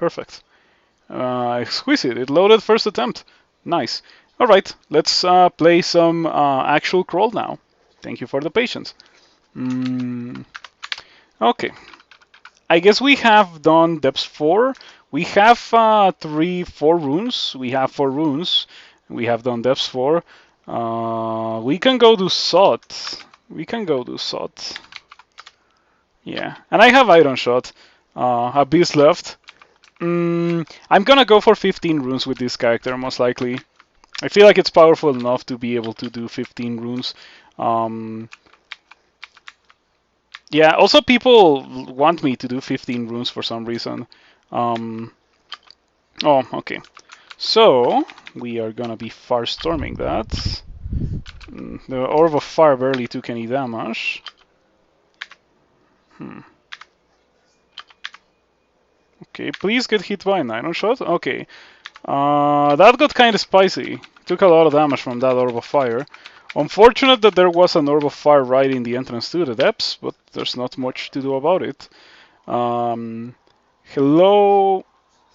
Perfect. Exquisite. It loaded first attempt. Nice. All right, let's play some actual crawl now. Thank you for the patience. Okay. I guess we have done depths 4. We have 4 runes. We have 4 runes. We have done depths 4. We can go to Sot. We can go to Sot. Yeah, and I have Iron Shot. A beast left. I'm gonna go for 15 runes with this character, most likely. I feel like it's powerful enough to be able to do 15 runes. Yeah, also people want me to do 15 runes for some reason. Oh, okay. So, we are gonna be Firestorming that. The Orb of Fire barely took any damage. Okay, please get hit by an Iron Shot. Okay. That got kind of spicy. Took a lot of damage from that Orb of Fire. Unfortunate that there was an Orb of Fire right in the entrance to the depths, but there's not much to do about it. Hello,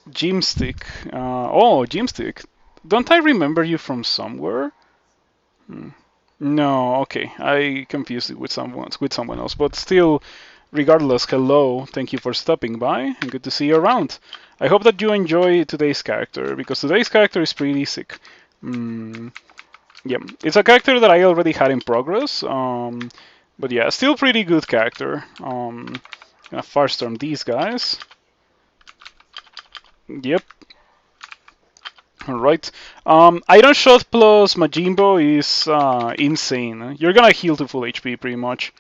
Gymstick. Oh, Gymstick. Don't I remember you from somewhere? No, okay. I confused it with someone else, but still, regardless, hello. Thank you for stopping by, and good to see you around. I hope that you enjoy today's character, because today's character is pretty sick. Yeah, it's a character that I already had in progress, but yeah, still pretty good character. Gonna Firestorm these guys. Yep. Alright. Iron Shot plus Majimbo is insane. You're gonna heal to full HP pretty much.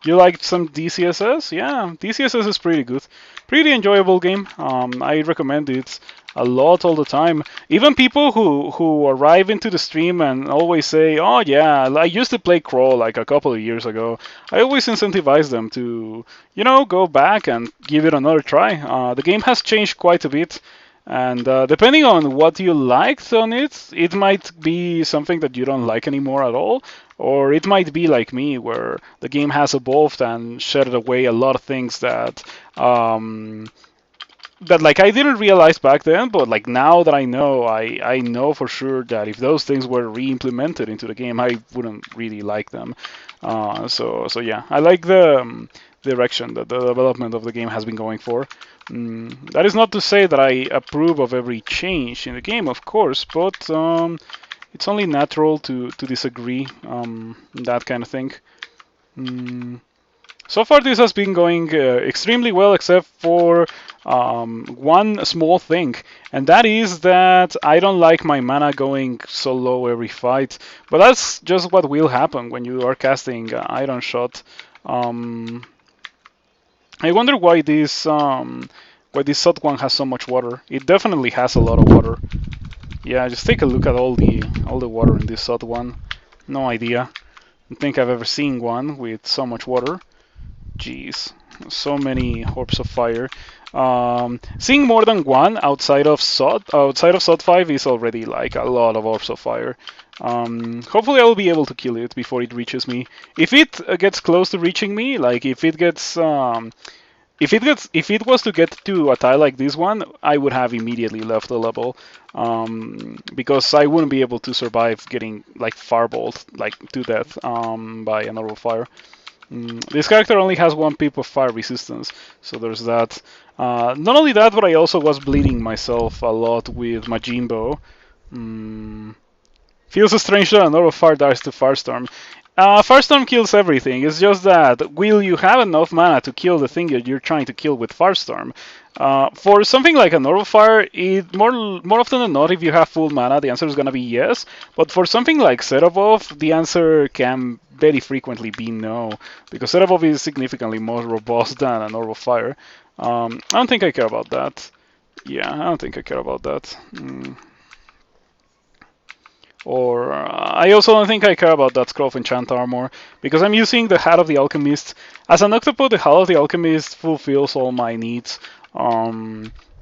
You like some DCSS? Yeah, DCSS is pretty good. Pretty enjoyable game. I recommend it a lot all the time. Even people who arrive into the stream and always say, "Oh yeah, I used to play Crawl like a couple of years ago." I always incentivize them to, go back and give it another try. The game has changed quite a bit. And depending on what you liked on it, it might be something that you don't like anymore at all, or it might be like me, where the game has evolved and shedded away a lot of things that that like I didn't realize back then, but like now that I know for sure that if those things were re-implemented into the game, I wouldn't really like them. So yeah, I like the direction that the development of the game has been going for. That is not to say that I approve of every change in the game, of course, but it's only natural to disagree, that kind of thing. So far, this has been going extremely well, except for one small thing, and that is that I don't like my mana going so low every fight. But that's just what will happen when you are casting Iron Shot. I wonder why this Sot one has so much water. It definitely has a lot of water. Yeah, just take a look at all the water in this Sot one. No idea. I don't think I've ever seen one with so much water. Jeez, so many orbs of fire. Seeing more than one outside of Sot 5 is already like a lot of orbs of fire. Hopefully I'll be able to kill it before it reaches me. If it gets close to reaching me, like if it was to get to a tile like this one, I would have immediately left the level, because I wouldn't be able to survive getting like fireballed like to death by an orb of fire. This character only has 1 pip of fire resistance, so there's that. Not only that, but I also was bleeding myself a lot with Majimbo. Feels strange that an orb of fire dies to Firestorm. Firestorm kills everything. It's just that, will you have enough mana to kill the thing that you're trying to kill with Firestorm? For something like an Orb of Fire, more often than not, if you have full mana, the answer is going to be yes. But for something like Seravov, the answer can very frequently be no, because Seravov is significantly more robust than an Orb of Fire. I don't think I care about that. Yeah, I don't think I care about that. Or I also don't think I care about that Scroll of Enchant Armor, because I'm using the Hat of the Alchemist. As an Octopode, the Hat of the Alchemist fulfills all my needs.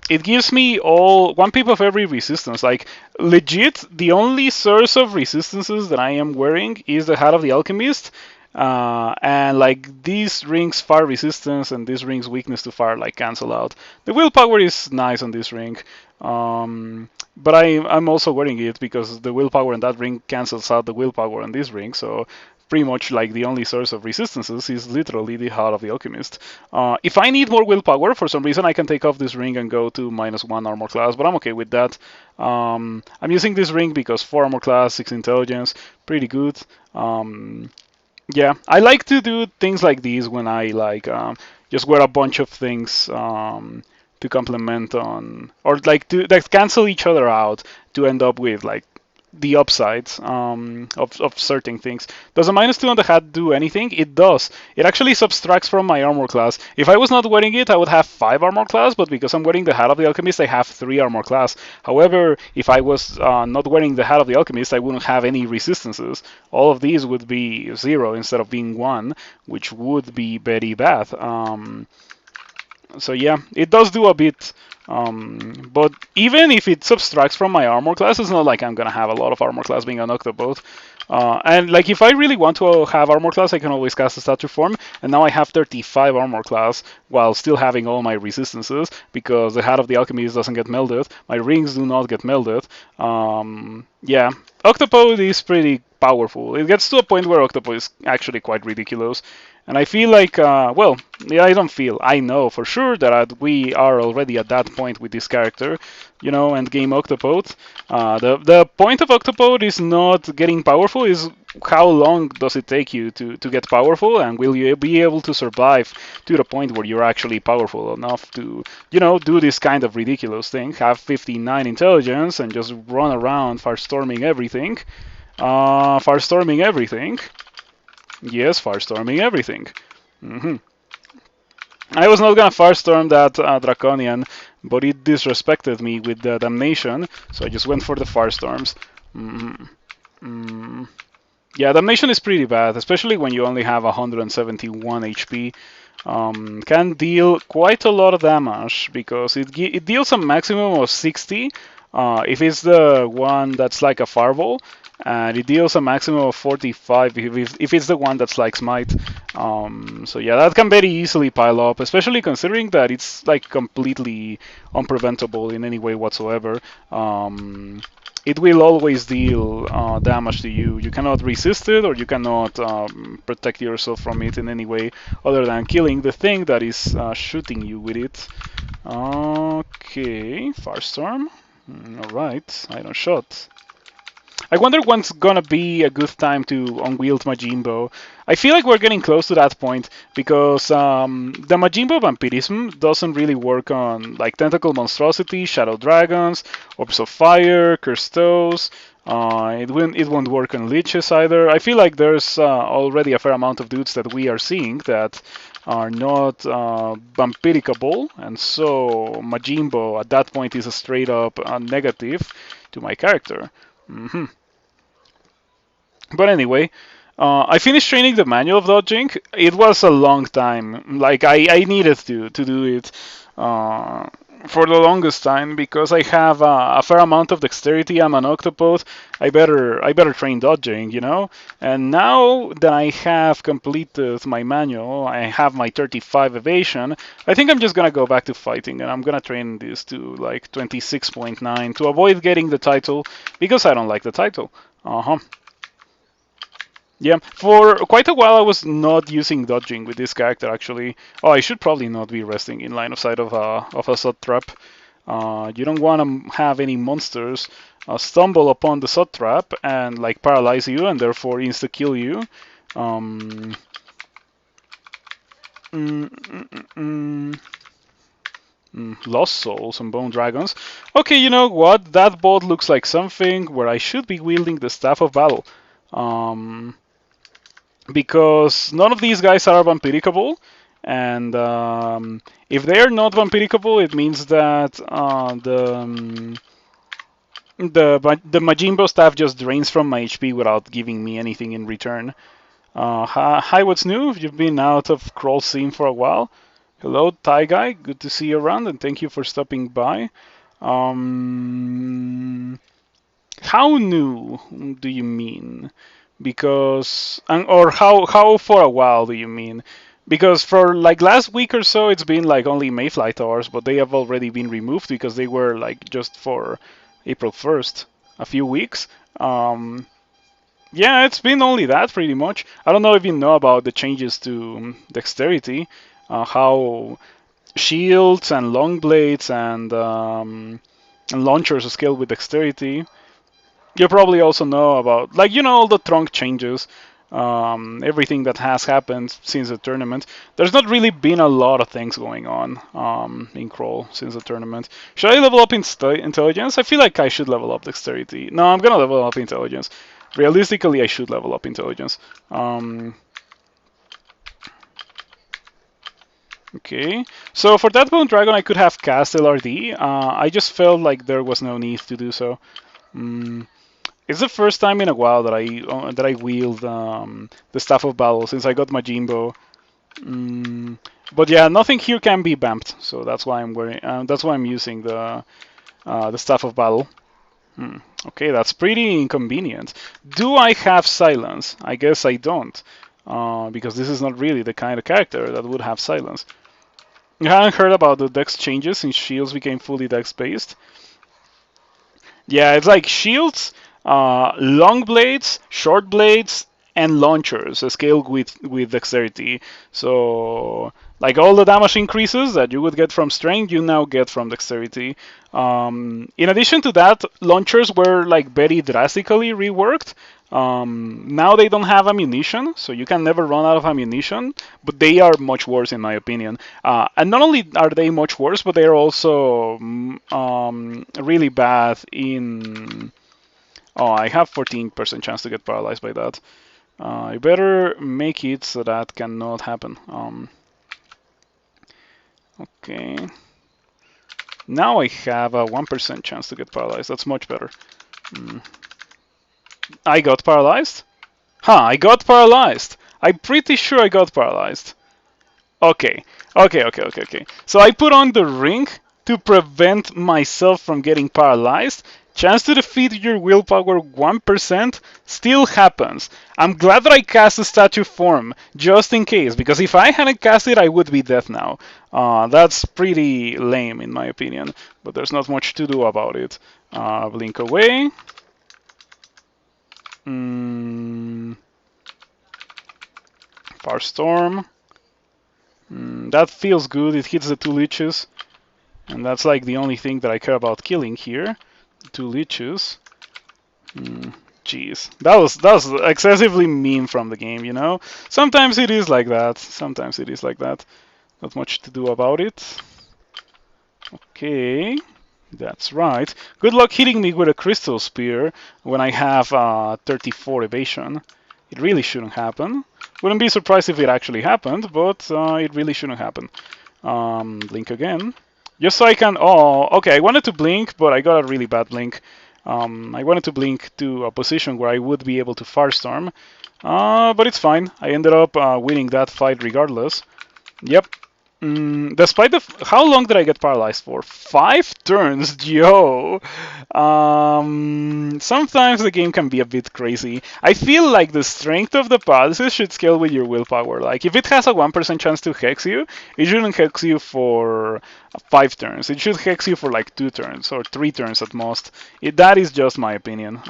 It gives me 1 pip of every resistance. Like, legit, the only source of resistances that I am wearing is the Hat of the Alchemist. And like these rings fire resistance and this ring's weakness to fire like cancel out. The willpower is nice on this ring, but I'm also wearing it because the willpower in that ring cancels out the willpower on this ring. So pretty much like the only source of resistances is literally the Heart of the Alchemist. If I need more willpower for some reason, I can take off this ring and go to -1 armor class, but I'm okay with that. I'm using this ring because 4 armor class, 6 intelligence, pretty good. Yeah, I like to do things like these when I like just wear a bunch of things to complement on, or like to that cancel each other out to end up with like the upsides of certain things. Does a -2 on the hat do anything? It does. It actually subtracts from my armor class. If I was not wearing it, I would have 5 armor class, but because I'm wearing the Hat of the Alchemist, I have 3 armor class. However, if I was not wearing the Hat of the Alchemist, I wouldn't have any resistances. All of these would be 0 instead of being 1, which would be very bad. So yeah, it does do a bit, but even if it subtracts from my armor class, it's not like I'm gonna have a lot of armor class being an Octopode. And like if I really want to have armor class, I can always cast a statue form, and now I have 35 armor class while still having all my resistances because the Hat of the Alchemist doesn't get melded. My rings do not get melded. Yeah, Octopode is pretty powerful. It gets to a point where Octopode is actually quite ridiculous. And I feel like, well, yeah, I don't feel, I know for sure that we are already at that point with this character, you know, and game Octopode. The point of Octopode is not getting powerful, is how long does it take you to get powerful, and will you be able to survive to the point where you're actually powerful enough to, you know, do this kind of ridiculous thing, have 59 intelligence and just run around firestorming everything. Firestorming everything. Yes, firestorming everything. I was not gonna firestorm that Draconian, but it disrespected me with the damnation, so I just went for the firestorms. Yeah, damnation is pretty bad, especially when you only have 171 HP. Can deal quite a lot of damage because it deals a maximum of 60 if it's the one that's like a fireball, and it deals a maximum of 45 if it's the one that's like smite. So yeah, that can very easily pile up, especially considering that it's like completely unpreventable in any way whatsoever. It will always deal damage to you. You cannot resist it, or you cannot protect yourself from it in any way other than killing the thing that is shooting you with it. Okay, Firestorm. Alright, Iron Shot. I wonder when's gonna be a good time to unwield Majimbo. I feel like we're getting close to that point because the Majimbo vampirism doesn't really work on like Tentacle Monstrosity, Shadow Dragons, Orbs of Fire, Cursed Toes. It won't work on Liches either. I feel like there's already a fair amount of dudes that we are seeing that are not vampiricable, and so Majimbo at that point is a straight up negative to my character. But anyway, I finished training the manual of dodging. It was a long time. Like I needed to do it for the longest time because I have a fair amount of dexterity. I'm an Octopode. I better train dodging, you know. And now that I have completed my manual, I have my 35 evasion. I think I'm just gonna go back to fighting, and I'm gonna train this to like 26.9 to avoid getting the title because I don't like the title. Yeah, for quite a while I was not using dodging with this character actually. Oh, I should probably not be resting in line of sight of a sod trap. You don't want to have any monsters stumble upon the sod trap and like paralyze you and therefore insta kill you. Um, mm, mm, mm, Lost Souls and Bone Dragons. Okay, you know what? That boat looks like something where I should be wielding the Staff of Battle. Because none of these guys are vampiricable, and if they are not vampiricable, it means that the Majimbo staff just drains from my HP without giving me anything in return. Hi, what's new? You've been out of Crawl Scene for a while. Hello, Thai guy. Good to see you around, and thank you for stopping by. How new do you mean? because or how for a while do you mean? Because for like last week or so, it's been like only Mayfly towers, but they have already been removed because they were like just for April 1st, a few weeks. Um, yeah, it's been only that pretty much. I don't know if you know about the changes to dexterity, how shields and long blades and launchers scale with dexterity. You probably also know about, like, all the trunk changes, everything that has happened since the tournament. There's not really been a lot of things going on in Crawl since the tournament. Should I level up intelligence? I feel like I should level up dexterity. No, I'm gonna level up intelligence. Realistically, I should level up intelligence. Um, okay, so for that Bone Dragon, I could have cast LRD. I just felt like there was no need to do so. Mm, It's the first time in a while that I wield the Staff of Battle since I got my Jimbo. Mm, but yeah, nothing here can be bumped, so that's why I'm wearing. That's why I'm using the Staff of Battle. Hmm. Okay, that's pretty inconvenient. Do I have silence? I guess I don't, because this is not really the kind of character that would have silence. You haven't heard about the dex changes since shields became fully dex based. Yeah, it's like shields, long blades, short blades, and launchers scaled with dexterity. So, like all the damage increases that you would get from strength, you now get from dexterity. In addition to that, launchers were like very drastically reworked. Now they don't have ammunition, so you can never run out of ammunition, but they are much worse in my opinion. And not only are they much worse, but they are also really bad in. Oh, I have 14% chance to get paralyzed by that. I better make it so that cannot happen. Okay. Now I have a 1% chance to get paralyzed. That's much better. Mm. I got paralyzed? Huh, I got paralyzed. I'm pretty sure I got paralyzed. Okay, okay. So I put on the ring to prevent myself from getting paralyzed. Chance to defeat your willpower 1% still happens. I'm glad that I cast a statue form, just in case, because if I hadn't cast it, I would be dead now. That's pretty lame, in my opinion, but there's not much to do about it. Blink away. Mm, Firestorm. That feels good. It hits the two leeches, and that's like the only thing that I care about killing here. The two leeches. Jeez, that was excessively mean from the game. Sometimes it is like that. Sometimes it is like that. Not much to do about it. Okay, that's right. Good luck hitting me with a crystal spear when I have 34 evasion. It really shouldn't happen. Wouldn't be surprised if it actually happened, but it really shouldn't happen. Blink again. Just so I can. Oh, okay. I wanted to blink, but I got a really bad blink. I wanted to blink to a position where I would be able to Firestorm, but it's fine. I ended up winning that fight regardless. Yep. Despite how long did I get paralyzed for? 5 turns, yo. Sometimes the game can be a bit crazy. I feel like the strength of the paralysis should scale with your willpower. Like if it has a 1% chance to hex you, it shouldn't hex you for 5 turns. It should hex you for like 2 turns or 3 turns at most. That is just my opinion.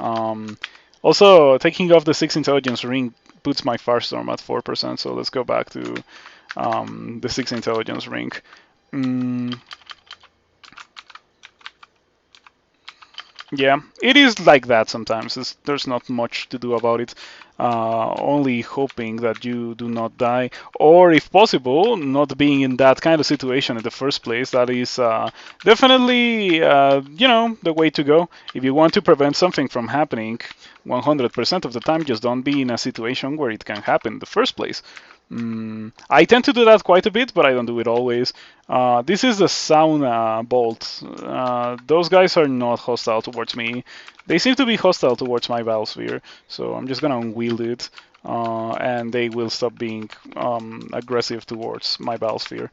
Also, taking off the 6 intelligence ring puts my Firestorm at 4%. So let's go back to the 6 intelligence ring. Yeah, it is like that sometimes. There's not much to do about it. Only hoping that you do not die, or if possible, not being in that kind of situation in the first place. That is definitely, the way to go. If you want to prevent something from happening 100% of the time, just don't be in a situation where it can happen in the first place. I tend to do that quite a bit, but I don't do it always. This is the sauna bolt. Those guys are not hostile towards me. They seem to be hostile towards my Battlesphere, so I'm just gonna unwield it, and they will stop being aggressive towards my Battlesphere.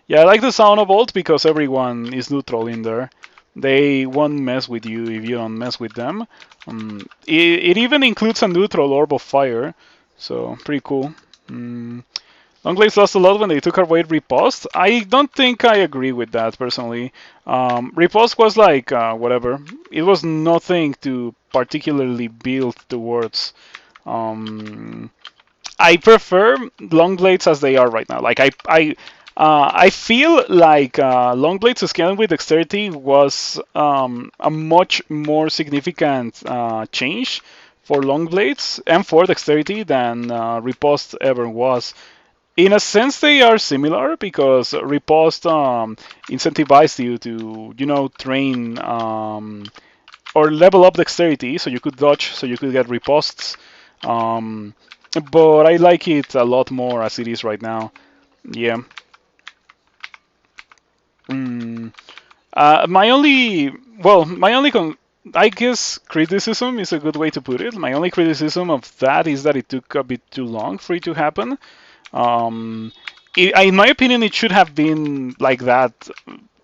Yeah, I like the sauna bolt because everyone is neutral in there. They won't mess with you if you don't mess with them. It even includes a neutral orb of fire, so pretty cool. Longblades lost a lot when they took away Riposte. I don't think I agree with that personally. Riposte was like whatever. It was nothing to particularly build towards. Um, I prefer Longblades as they are right now. Like I feel like Longblades scaling with dexterity was a much more significant change for Longblades and for dexterity than Riposte ever was. In a sense, they are similar because Riposte incentivized you to, train or level up dexterity so you could dodge, so you could get ripostes. Um, but I like it a lot more as it is right now. Yeah. Mm. My only I guess criticism is a good way to put it. My only criticism of that is that it took a bit too long for it to happen. Um, in my opinion, it should have been like that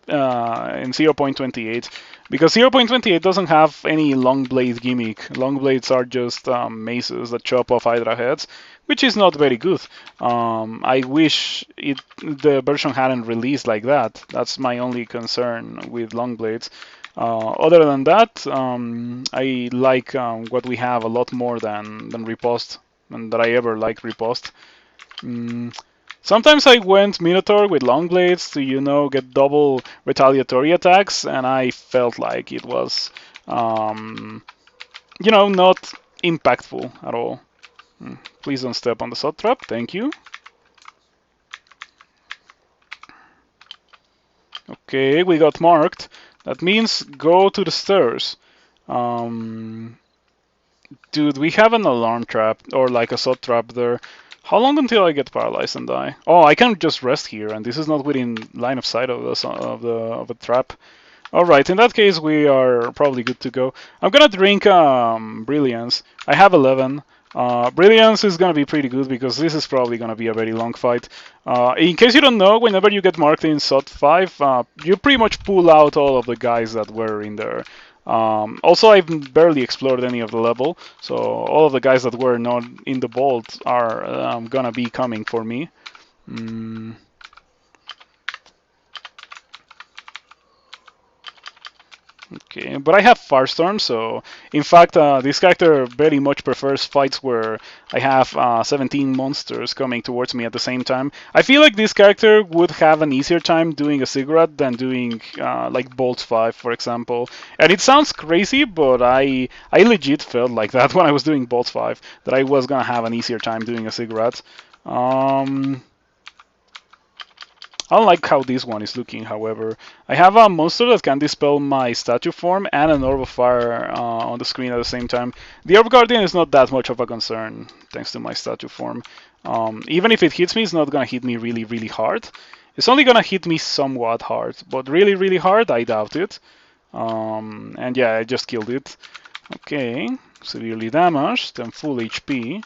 in 0.28 because 0.28 doesn't have any long blade gimmick. Long blades are just maces that chop off Hydra heads, which is not very good. I wish the version hadn't released like that. That's my only concern with long blades. Other than that, I like what we have a lot more than Riposte, and that I ever liked Riposte. Mm, Sometimes I went Minotaur with long blades to, get double retaliatory attacks, and I felt like it was, not impactful at all. Please don't step on the sod trap. Thank you. Okay, we got marked. That means go to the stairs. Um, Dude, we have an alarm trap or like a sod trap there. How long until I get paralyzed and die? Oh, I can just rest here, and this is not within line of sight of the trap. All right, in that case, we are probably good to go. I'm gonna drink Brilliance. I have 11. Brilliance is gonna be pretty good because this is probably gonna be a very long fight. In case you don't know, whenever you get marked in SOT 5, you pretty much pull out all of the guys that were in there. Also, I've barely explored any of the level, so all of the guys that were not in the vault are gonna be coming for me. Mm. Okay, but I have Firestorm, so in fact, this character very much prefers fights where I have 17 monsters coming towards me at the same time. I feel like this character would have an easier time doing a cigarette than doing like Bolt 5, for example. And it sounds crazy, but I legit felt like that when I was doing Bolt 5, that I was gonna have an easier time doing a cigarette. Um, I don't like how this one is looking, however. I have a monster that can dispel my statue form and an orb of fire on the screen at the same time. The Orb Guardian is not that much of a concern, thanks to my statue form. Even if it hits me, it's not gonna hit me really, really hard. It's only gonna hit me somewhat hard, but really, really hard, I doubt it. And yeah, I just killed it. Okay, severely damaged and full HP.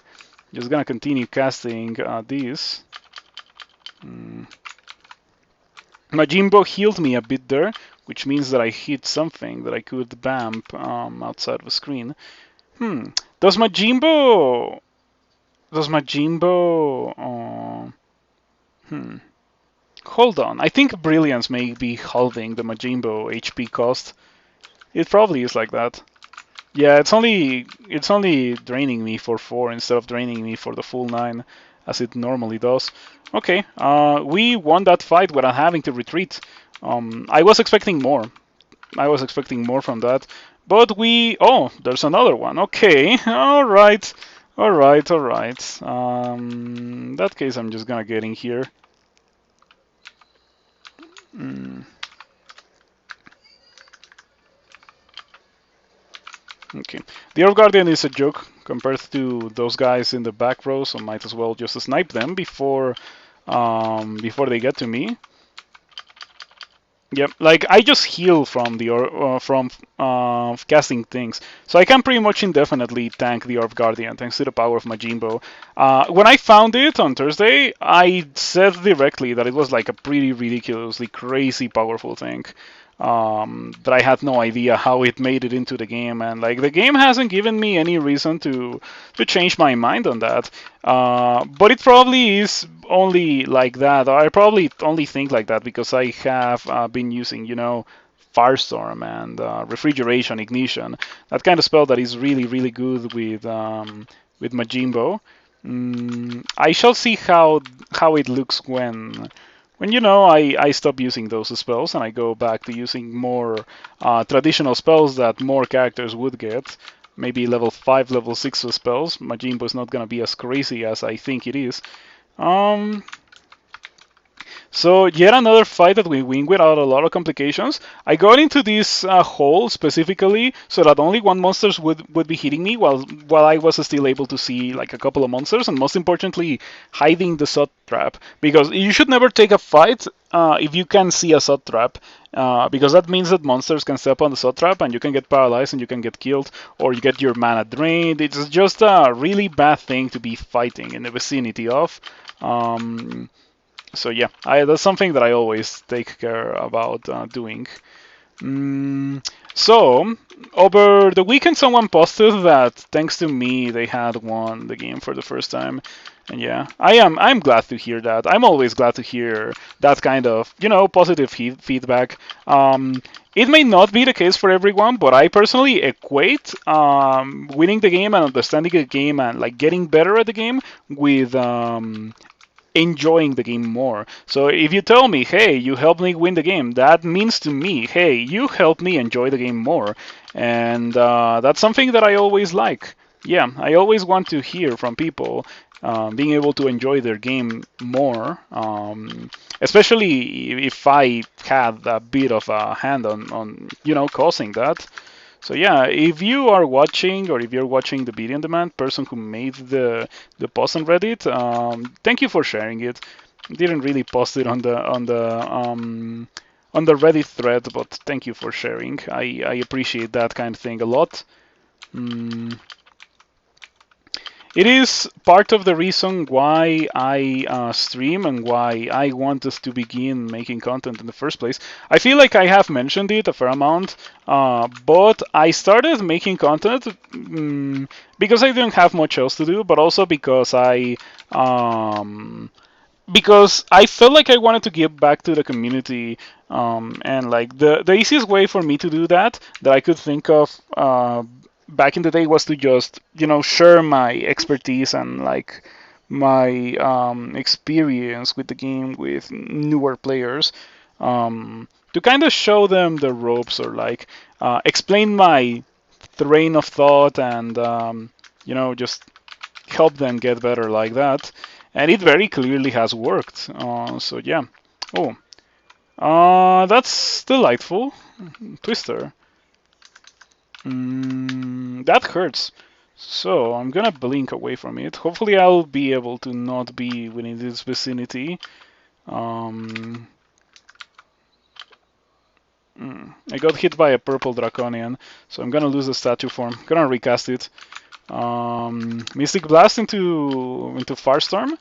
Just gonna continue casting this. Majimbo healed me a bit there, which means that I hit something that I could bamp outside of the screen. Does Majimbo... Does Majimbo... Hold on. I think Brilliance may be halving the Majimbo HP cost. It probably is like that. Yeah, it's only draining me for 4 instead of draining me for the full 9, as it normally does. Okay, we won that fight without having to retreat. I was expecting more. I was expecting more from that, but we... Oh, there's another one. Okay, all right, all right, all right. In that case, I'm just gonna get in here. Okay, the Orb Guardian is a joke compared to those guys in the back row, so might as well just snipe them before they get to me. Yep, like I just heal from the casting things, so I can pretty much indefinitely tank the Orb Guardian thanks to the power of Majimbo. When I found it on Thursday, I said directly that it was like a pretty ridiculously crazy powerful thing. that I had no idea how it made it into the game, and like the game hasn't given me any reason to change my mind on that. But it probably is only like that. I probably only think like that because I have been using, Firestorm and refrigeration ignition, that kind of spell that is really really good with Majimbo. I shall see how it looks when I stop using those spells and I go back to using more traditional spells that more characters would get. Maybe level 5, level 6 spells. Majimbo is not gonna be as crazy as I think it is. Um, so yet another fight that we win without a lot of complications. I got into this hole specifically so that only one monsters would be hitting me while I was still able to see like a couple of monsters, and most importantly hiding the sod trap, because you should never take a fight if you can see a sod trap, because that means that monsters can step on the sod trap and you can get paralyzed and you can get killed, or you get your mana drained. It's just a really bad thing to be fighting in the vicinity of. So yeah, that's something that I always take care about doing. So over the weekend, someone posted that thanks to me, they had won the game for the first time, and yeah, I'm glad to hear that. I'm always glad to hear that kind of positive feedback. It may not be the case for everyone, but I personally equate winning the game and understanding the game and like getting better at the game with enjoying the game more. So if you tell me, hey, you helped me win the game, that means to me, hey, you helped me enjoy the game more. And that's something that I always like. Yeah, I always want to hear from people being able to enjoy their game more, especially if I had a bit of a hand on causing that. So yeah, if you are watching or if you're watching the video on demand, person who made the post on Reddit, thank you for sharing it. Didn't really post it on the Reddit thread, but thank you for sharing. I appreciate that kind of thing a lot. Mm, it is part of the reason why I stream and why I want us to begin making content in the first place. I feel like I have mentioned it a fair amount, but I started making content because I didn't have much else to do, but also because I felt like I wanted to give back to the community, and like the easiest way for me to do that I could think of back in the day was to just share my expertise and like my experience with the game with newer players, to kind of show them the ropes or like explain my train of thought and just help them get better like that. And it very clearly has worked. So yeah. Oh, that's delightful. Twister. That hurts. So I'm gonna blink away from it. Hopefully I'll be able to not be within this vicinity. Um, I got hit by a purple draconian, so I'm gonna lose the statue form. Gonna recast it. Mystic Blast into Firestorm.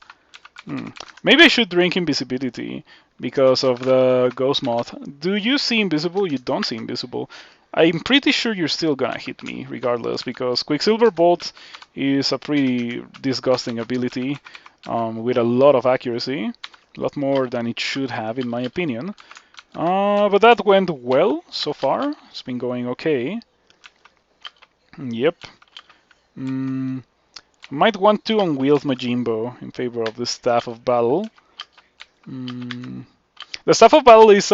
Maybe I should drink invisibility because of the ghost moth. Do you see invisible? You don't see invisible. I'm pretty sure you're still gonna hit me regardless, because Quicksilver Bolt is a pretty disgusting ability with a lot of accuracy, a lot more than it should have in my opinion. But that went well so far. It's been going okay. Yep. Might want to unwield Majimbo in favor of the Staff of Battle. The Staff of Battle is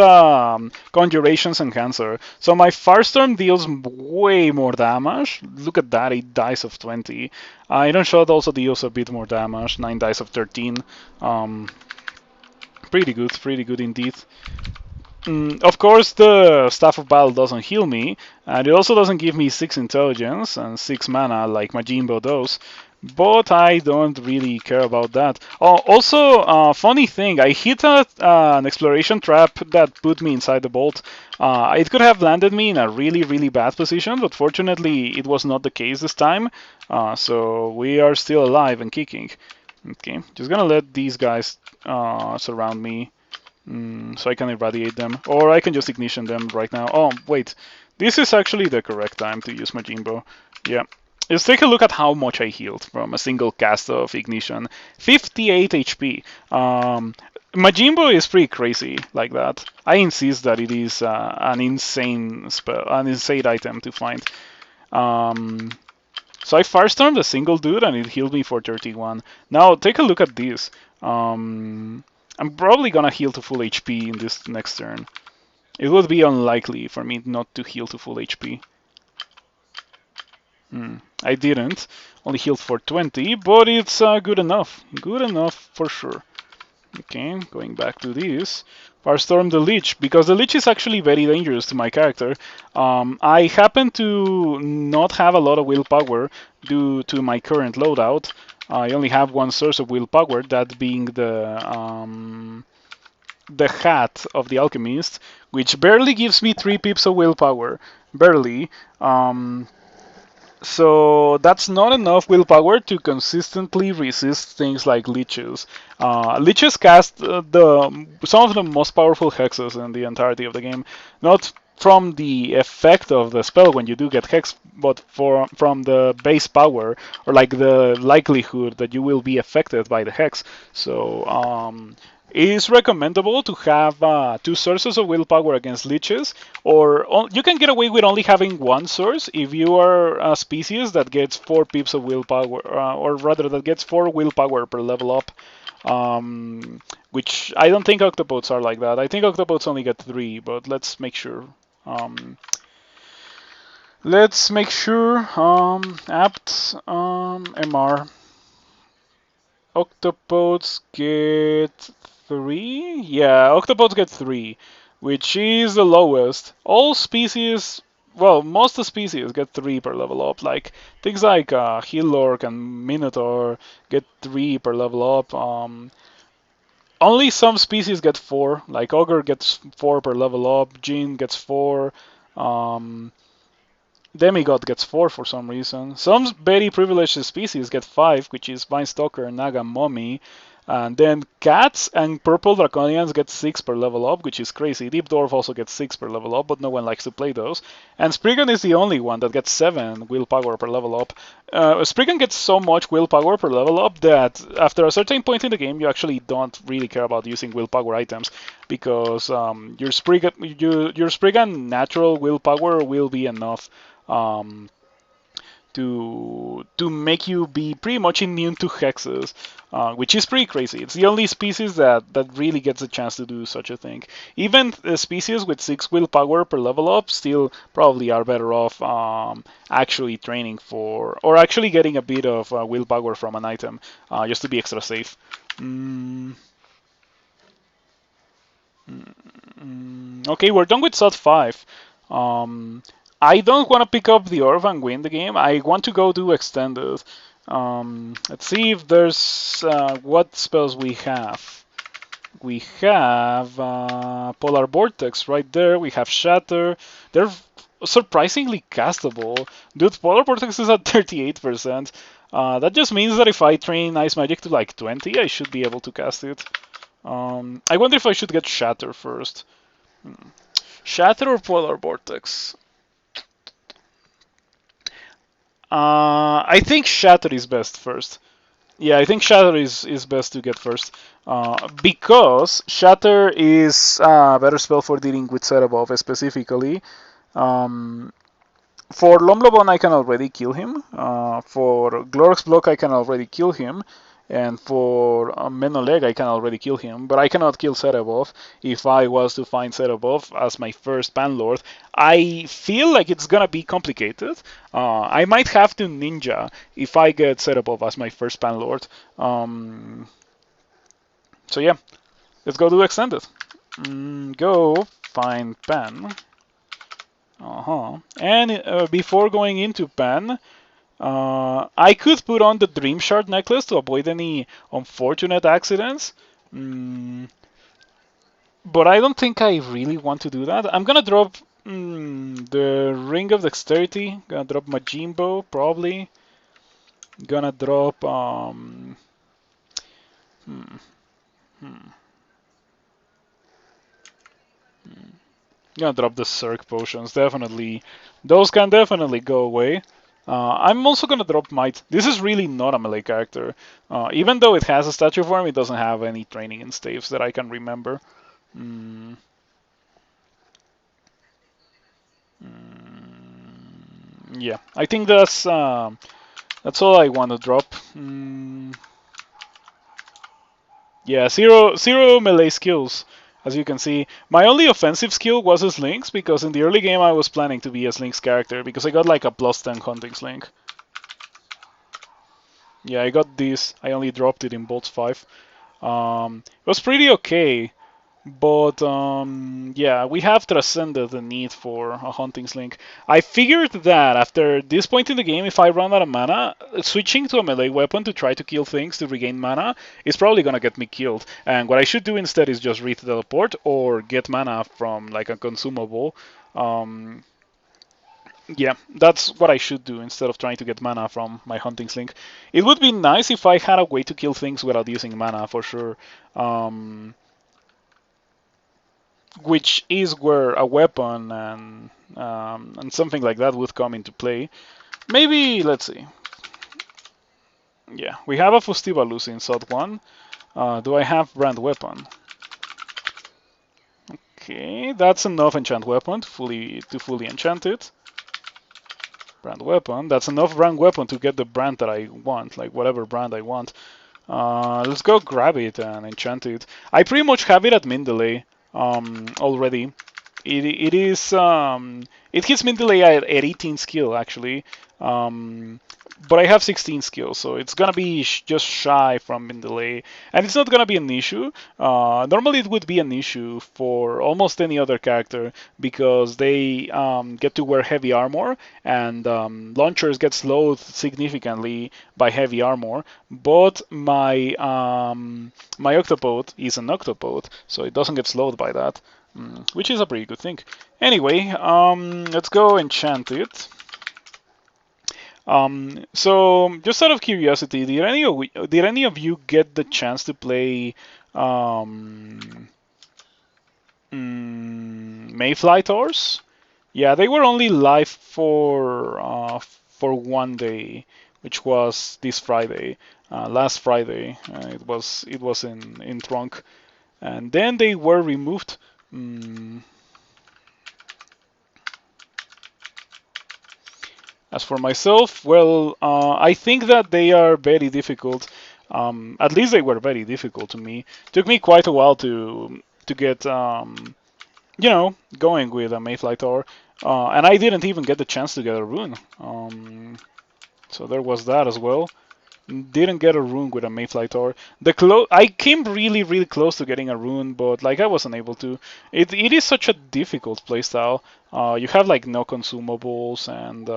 Conjurations Enhancer. So my Firestorm deals way more damage. Look at that, 8 dice of 20. Iron Shot also deals a bit more damage, 9 dice of 13. Pretty good indeed. Of course, the Staff of Battle doesn't heal me, and it also doesn't give me 6 intelligence and 6 mana like Majimbo does. But I don't really care about that. Oh, also, funny thing, I hit an exploration trap that put me inside the bolt. It could have landed me in a really, really bad position, but fortunately it was not the case this time. So we are still alive and kicking. Okay, just gonna let these guys surround me. So I can irradiate them, or I can just ignition them right now. Oh, wait. This is actually the correct time to use Majimbo. Yeah. Let's take a look at how much I healed from a single cast of ignition. 58 HP. Majimbo is pretty crazy like that. I insist that it is an insane spell, an insane item to find. So I firestormed a single dude and it healed me for 31. Now take a look at this. I'm probably gonna heal to full HP in this next turn. It would be unlikely for me not to heal to full HP. I didn't. Only healed for 20, but it's good enough. Good enough for sure. Okay, going back to this. Firestorm the Lich, because the Lich is actually very dangerous to my character. I happen to not have a lot of willpower due to my current loadout. I only have one source of willpower, that being the hat of the alchemist, which barely gives me 3 pips of willpower. Barely. So that's not enough willpower to consistently resist things like leeches. Leeches cast some of the most powerful hexes in the entirety of the game, not from the effect of the spell when you do get hex, but from the base power, or like the likelihood that you will be affected by the hex. So it is recommendable to have 2 sources of willpower against leeches, or you can get away with only having 1 source if you are a species that gets 4 pips of willpower, or rather that gets 4 willpower per level up. Which I don't think octopodes are like that. I think octopodes only get 3, but let's make sure. Apt MR. Octopodes get 3? Yeah, octopodes get 3, which is the lowest. All species, well, most species get 3 per level up. Like things like Hillork and Minotaur get 3 per level up. Only some species get 4, like Ogre gets 4 per level up, Jinn gets 4. Demigod gets 4 for some reason. Some very privileged species get 5, which is Vinestalker, Naga, Mummy. And then cats and purple draconians get 6 per level up, which is crazy. Deep Dwarf also gets 6 per level up, but no one likes to play those. And Spriggan is the only one that gets 7 willpower per level up. Spriggan gets so much willpower per level up that after a certain point in the game, you actually don't really care about using willpower items, because your Spriggan natural willpower will be enough to make you be pretty much immune to hexes, which is pretty crazy. It's the only species that really gets a chance to do such a thing. Even species with 6 willpower per level up still probably are better off actually training for, or actually getting a bit of willpower from an item, just to be extra safe. Okay, we're done with SOT 5. I don't want to pick up the Orb and win the game. I want to go do Extended. Let's see if there's what spells we have. We have Polar Vortex right there. We have Shatter. They're surprisingly castable. Dude, Polar Vortex is at 38%. That just means that if I train Ice Magic to like 20, I should be able to cast it. I wonder if I should get Shatter first. Shatter or Polar Vortex? I think Shatter is best first. Yeah, I think Shatter is best to get first. Because Shatter is a better spell for dealing with set above specifically. For Lomlobon, I can already kill him. For Glorx Block, I can already kill him. And for Menoleg, I can already kill him. But I cannot kill Serebov if I was to find Serebov as my first Panlord. I feel like it's gonna be complicated. I might have to Ninja if I get Serebov as my first Panlord. So yeah, let's go do Extended. Go find Pan. And before going into Pan, I could put on the Dream Shard necklace to avoid any unfortunate accidents. But I don't think I really want to do that. I'm gonna drop the Ring of Dexterity. Gonna drop Majimbo, probably. Gonna drop Gonna drop the Circ potions, definitely. Those can definitely go away. I'm also gonna drop Might. This is really not a melee character. Even though it has a statue form, it doesn't have any training in staves that I can remember. Mm, yeah, I think that's all I want to drop. Yeah, zero melee skills. As you can see, my only offensive skill was a Slinks because in the early game I was planning to be a Slinks character because I got like a +10 hunting Slink. Yeah, I got this. I only dropped it in Bolts 5. It was pretty okay, but yeah, we have transcended the need for a hunting slink. I figured that after this point in the game, if I run out of mana, switching to a melee weapon to try to kill things to regain mana is probably gonna get me killed. And what I should do instead is just read teleport or get mana from like a consumable. Um, yeah, that's what I should do instead of trying to get mana from my hunting slink. It would be nice if I had a way to kill things without using mana for sure. Um, which is where a weapon and something like that would come into play. Maybe let's see. Yeah, we have a Fustivalus in Sod 1. Do I have brand weapon? Okay, that's enough enchant weapon to fully enchant it. Brand weapon. That's enough brand weapon to get the brand that I want, like whatever brand I want. Let's go grab it and enchant it. I pretty much have it at min delay already. It is it hits min delay at 18 skill actually, but I have 16 skill, so it's gonna be just shy from min delay, and it's not gonna be an issue. Normally, it would be an issue for almost any other character because they get to wear heavy armor, and launchers get slowed significantly by heavy armor. But my Octopode is an Octopode, so it doesn't get slowed by that. Which is a pretty good thing. Anyway, let's go enchant it. So just out of curiosity, did any of you get the chance to play Mayfly Tours? Yeah, they were only live for one day, which was this Friday, last Friday. It was in trunk, and then they were removed. As for myself, well, I think that they are very difficult. At least they were very difficult to me. Took me quite a while to get going with a Mayfly Tower, and I didn't even get the chance to get a rune. So there was that as well. Didn't get a rune with a Mayfly Tower. I came really, really close to getting a rune, but like I wasn't able to. It is such a difficult playstyle. You have like no consumables, and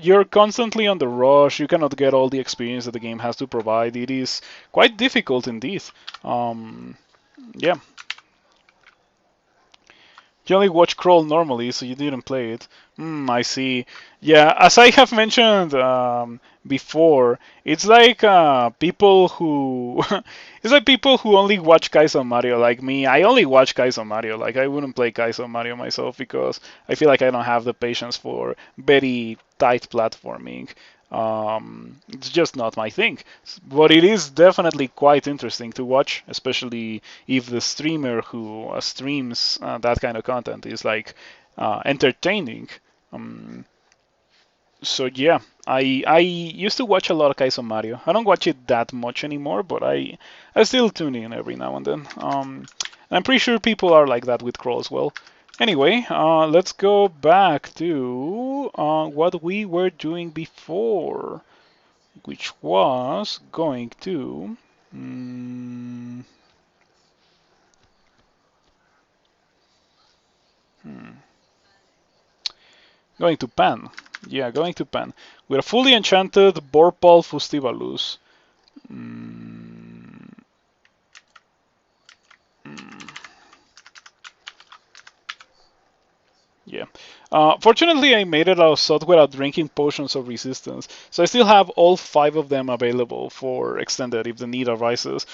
you're constantly on the rush. You cannot get all the experience that the game has to provide. It is quite difficult indeed. Yeah. You only watch Crawl normally, so you didn't play it. I see. Yeah, as I have mentioned before, it's like people who it's like people who only watch Kaizo Mario like me. I only watch Kaizo Mario. Like I wouldn't play Kaizo Mario myself because I feel like I don't have the patience for very tight platforming. It's just not my thing. But it is definitely quite interesting to watch, especially if the streamer who streams that kind of content is like entertaining. Um, so yeah, I used to watch a lot of Kaizo Mario. I don't watch it that much anymore, but I still tune in every now and then. I'm pretty sure people are like that with Crawl as well. Anyway, let's go back to what we were doing before, which was going to. Hmm, going to Pan. Yeah, going to Pan. With a fully enchanted Borpal Fustivalus. Mm, mm, yeah. Fortunately, I made it out of Sod without drinking potions of resistance, so I still have all 5 of them available for extended if the need arises.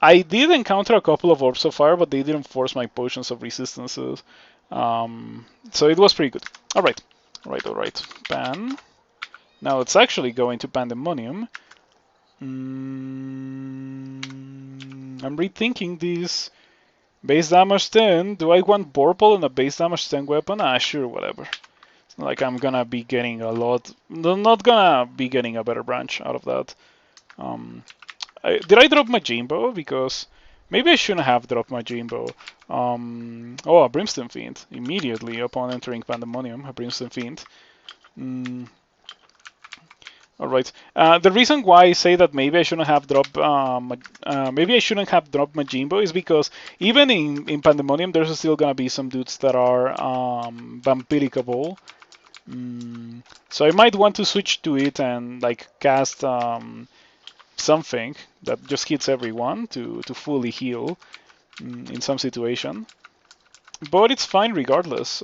I did encounter a couple of orbs of fire, but they didn't force my potions of resistances. So it was pretty good. Alright. Alright. Pan. Now it's actually going to Pandemonium. I'm rethinking this. Base damage 10. Do I want Vorpal and a base damage 10 weapon? Ah, sure, whatever. It's not like I'm gonna be getting a lot. Not gonna be getting a better branch out of that. Did I drop my Jimbo? Because maybe I shouldn't have dropped my Jimbo. Oh, a Brimstone Fiend. Immediately upon entering Pandemonium, a Brimstone Fiend. Alright. The reason why I say that maybe I shouldn't have dropped my Jimbo is because even in Pandemonium there's still gonna be some dudes that are vampiricable. So I might want to switch to it and like cast something that just hits everyone to fully heal in some situation. But it's fine regardless.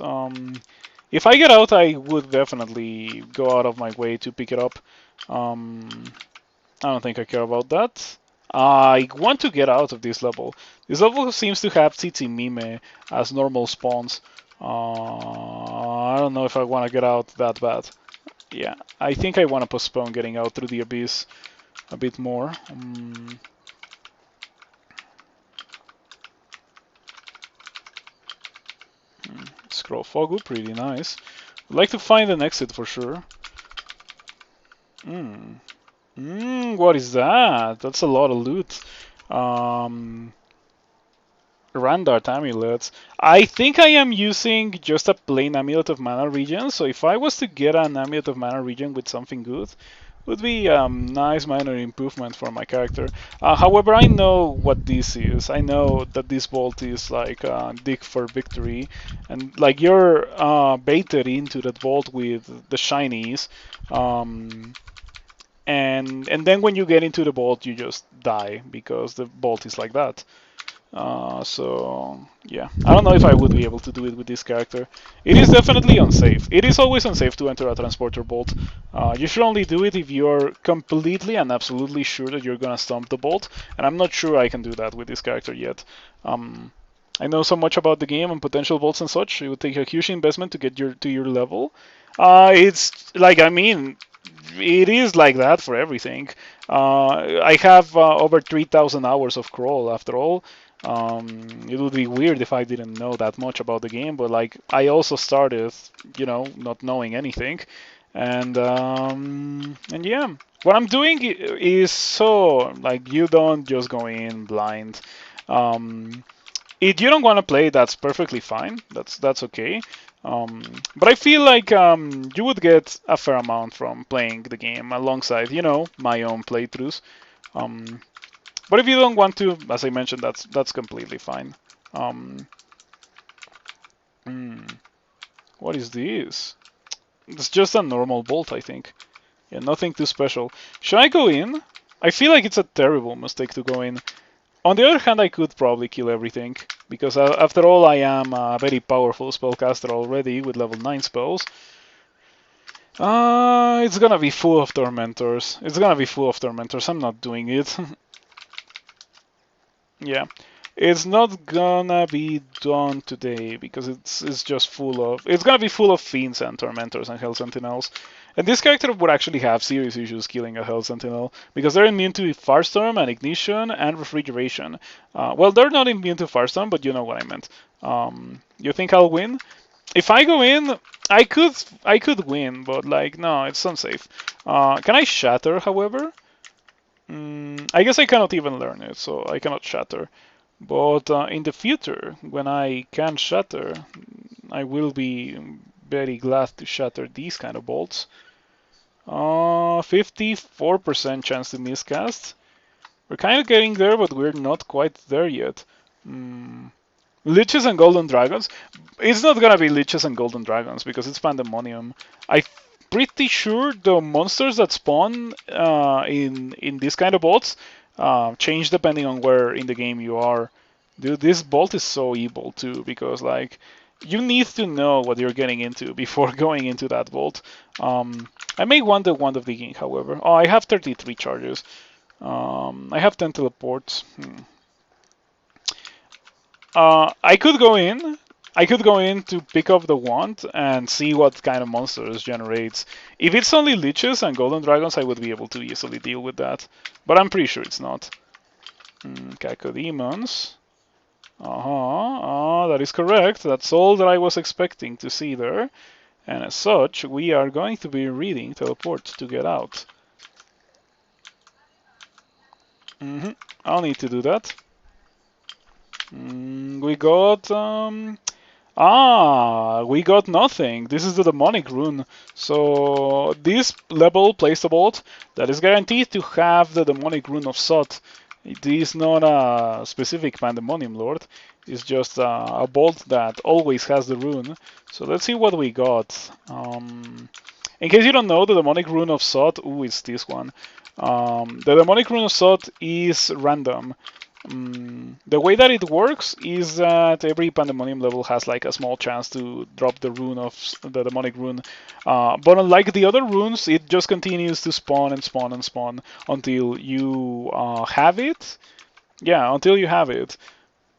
If I get out, I would definitely go out of my way to pick it up. I don't think I care about that. I want to get out of this level. This level seems to have Tsitsi Mime as normal spawns. I don't know if I want to get out that bad. Yeah, I think I want to postpone getting out through the abyss a bit more. Scroll Fogu, pretty nice. Would like to find an exit for sure. What is that? That's a lot of loot. Randart amulets. I think I am using just a plain amulet of mana regen. So if I was to get an amulet of mana regen with something good, would be a nice minor improvement for my character. However, I know what this is. I know that this vault is like dig for victory, and like you're baited into that vault with the shinies, and then when you get into the vault, you just die because the vault is like that. So yeah, I don't know if I would be able to do it with this character. It is definitely unsafe. It is always unsafe to enter a transporter bolt. You should only do it if you're completely and absolutely sure that you're gonna stomp the bolt, and I'm not sure I can do that with this character yet. I know so much about the game and potential bolts and such. It would take a huge investment to get to your level. It's like, I mean, it is like that for everything. I have over 3,000 hours of crawl after all. It would be weird if I didn't know that much about the game, but like I also started, not knowing anything, and yeah, what I'm doing is so like you don't just go in blind. If you don't want to play, that's perfectly fine. That's okay. But I feel like you would get a fair amount from playing the game alongside, my own playthroughs. But if you don't want to, as I mentioned, that's completely fine. What is this? It's just a normal bolt, I think. Yeah, nothing too special. Should I go in? I feel like it's a terrible mistake to go in. On the other hand, I could probably kill everything, because after all, I am a very powerful spellcaster already with level 9 spells. It's gonna be full of tormentors. I'm not doing it. Yeah, it's not gonna be done today because it's just full of. It's gonna be full of fiends and tormentors and hell sentinels. And this character would actually have serious issues killing a Hell Sentinel, because they're immune to Firestorm and Ignition and Refrigeration. Well, they're not immune to Firestorm, but you know what I meant. You think I'll win? If I go in, I could win, but like, no, it's unsafe. Can I Shatter, however? I guess I cannot even learn it, so I cannot Shatter. But in the future, when I can Shatter, I will be very glad to shatter these kind of bolts. 54% chance to miscast. We're kind of getting there, but we're not quite there yet. Liches and Golden Dragons. It's not gonna be Liches and Golden Dragons because it's Pandemonium. I'm pretty sure the monsters that spawn in this kind of bolts change depending on where in the game you are. Dude, this bolt is so evil too, because like you need to know what you're getting into before going into that vault. I may want the Wand of Digging, however. Oh, I have 33 charges. I have 10 teleports. I could go in. I could go in to pick up the wand and see what kind of monsters generates. If it's only liches and golden dragons, I would be able to easily deal with that. But I'm pretty sure it's not. Cacodemons. That is correct. That's all that I was expecting to see there. And as such, we are going to be reading teleport to get out. I'll need to do that. We got we got nothing. This is the demonic rune. So this level plays a bolt that is guaranteed to have the demonic rune of Sot. It is not a specific Pandemonium Lord. It's just a bolt that always has the rune. So let's see what we got. In case you don't know, the demonic rune of Sot, it's this one. The demonic rune of Sot is random. The way that it works is that every Pandemonium level has like a small chance to drop the rune of the demonic rune, but unlike the other runes, it just continues to spawn and spawn and spawn until you have it. Yeah, until you have it,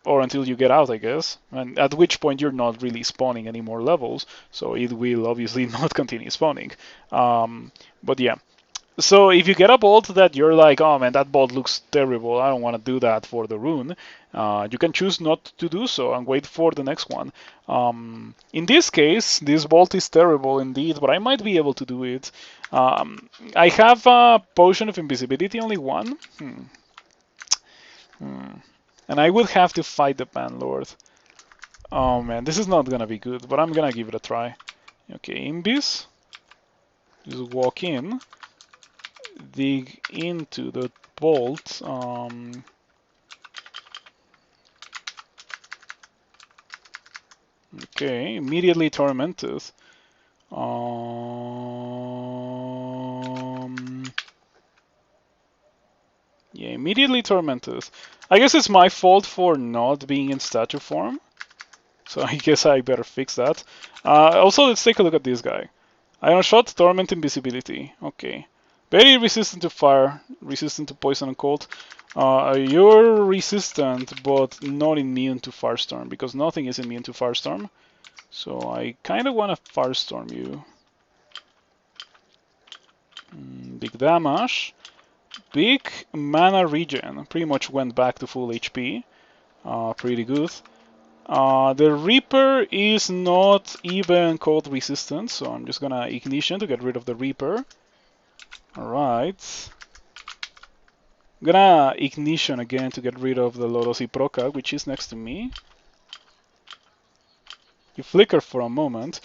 or until you get out, I guess. And at which point you're not really spawning any more levels, so it will obviously not continue spawning. But yeah. So if you get a bolt that you're like, oh man, that bolt looks terrible, I don't want to do that for the rune, you can choose not to do so and wait for the next one. In this case, this bolt is terrible indeed, but I might be able to do it. I have a potion of invisibility, only one. And I would have to fight the Banlord. Oh man, this is not gonna be good, but I'm gonna give it a try. Okay, Imbis. Just walk in. Dig into the bolt. Okay, immediately tormented. Yeah, immediately tormented. I guess it's my fault for not being in statue form. So I guess I better fix that. Also, let's take a look at this guy. Iron Shot, Torment, Invisibility. Okay. Very resistant to fire, resistant to poison and cold. You're resistant, but not immune to Firestorm, because nothing is immune to Firestorm. So I kind of want to Firestorm you. Big damage. Big mana regen. Pretty much went back to full HP. Pretty good. The Reaper is not even cold resistant, so I'm just gonna Ignition to get rid of the Reaper. Alright. I'm gonna Ignition again to get rid of the Lorosiproca, which is next to me. You flicker for a moment.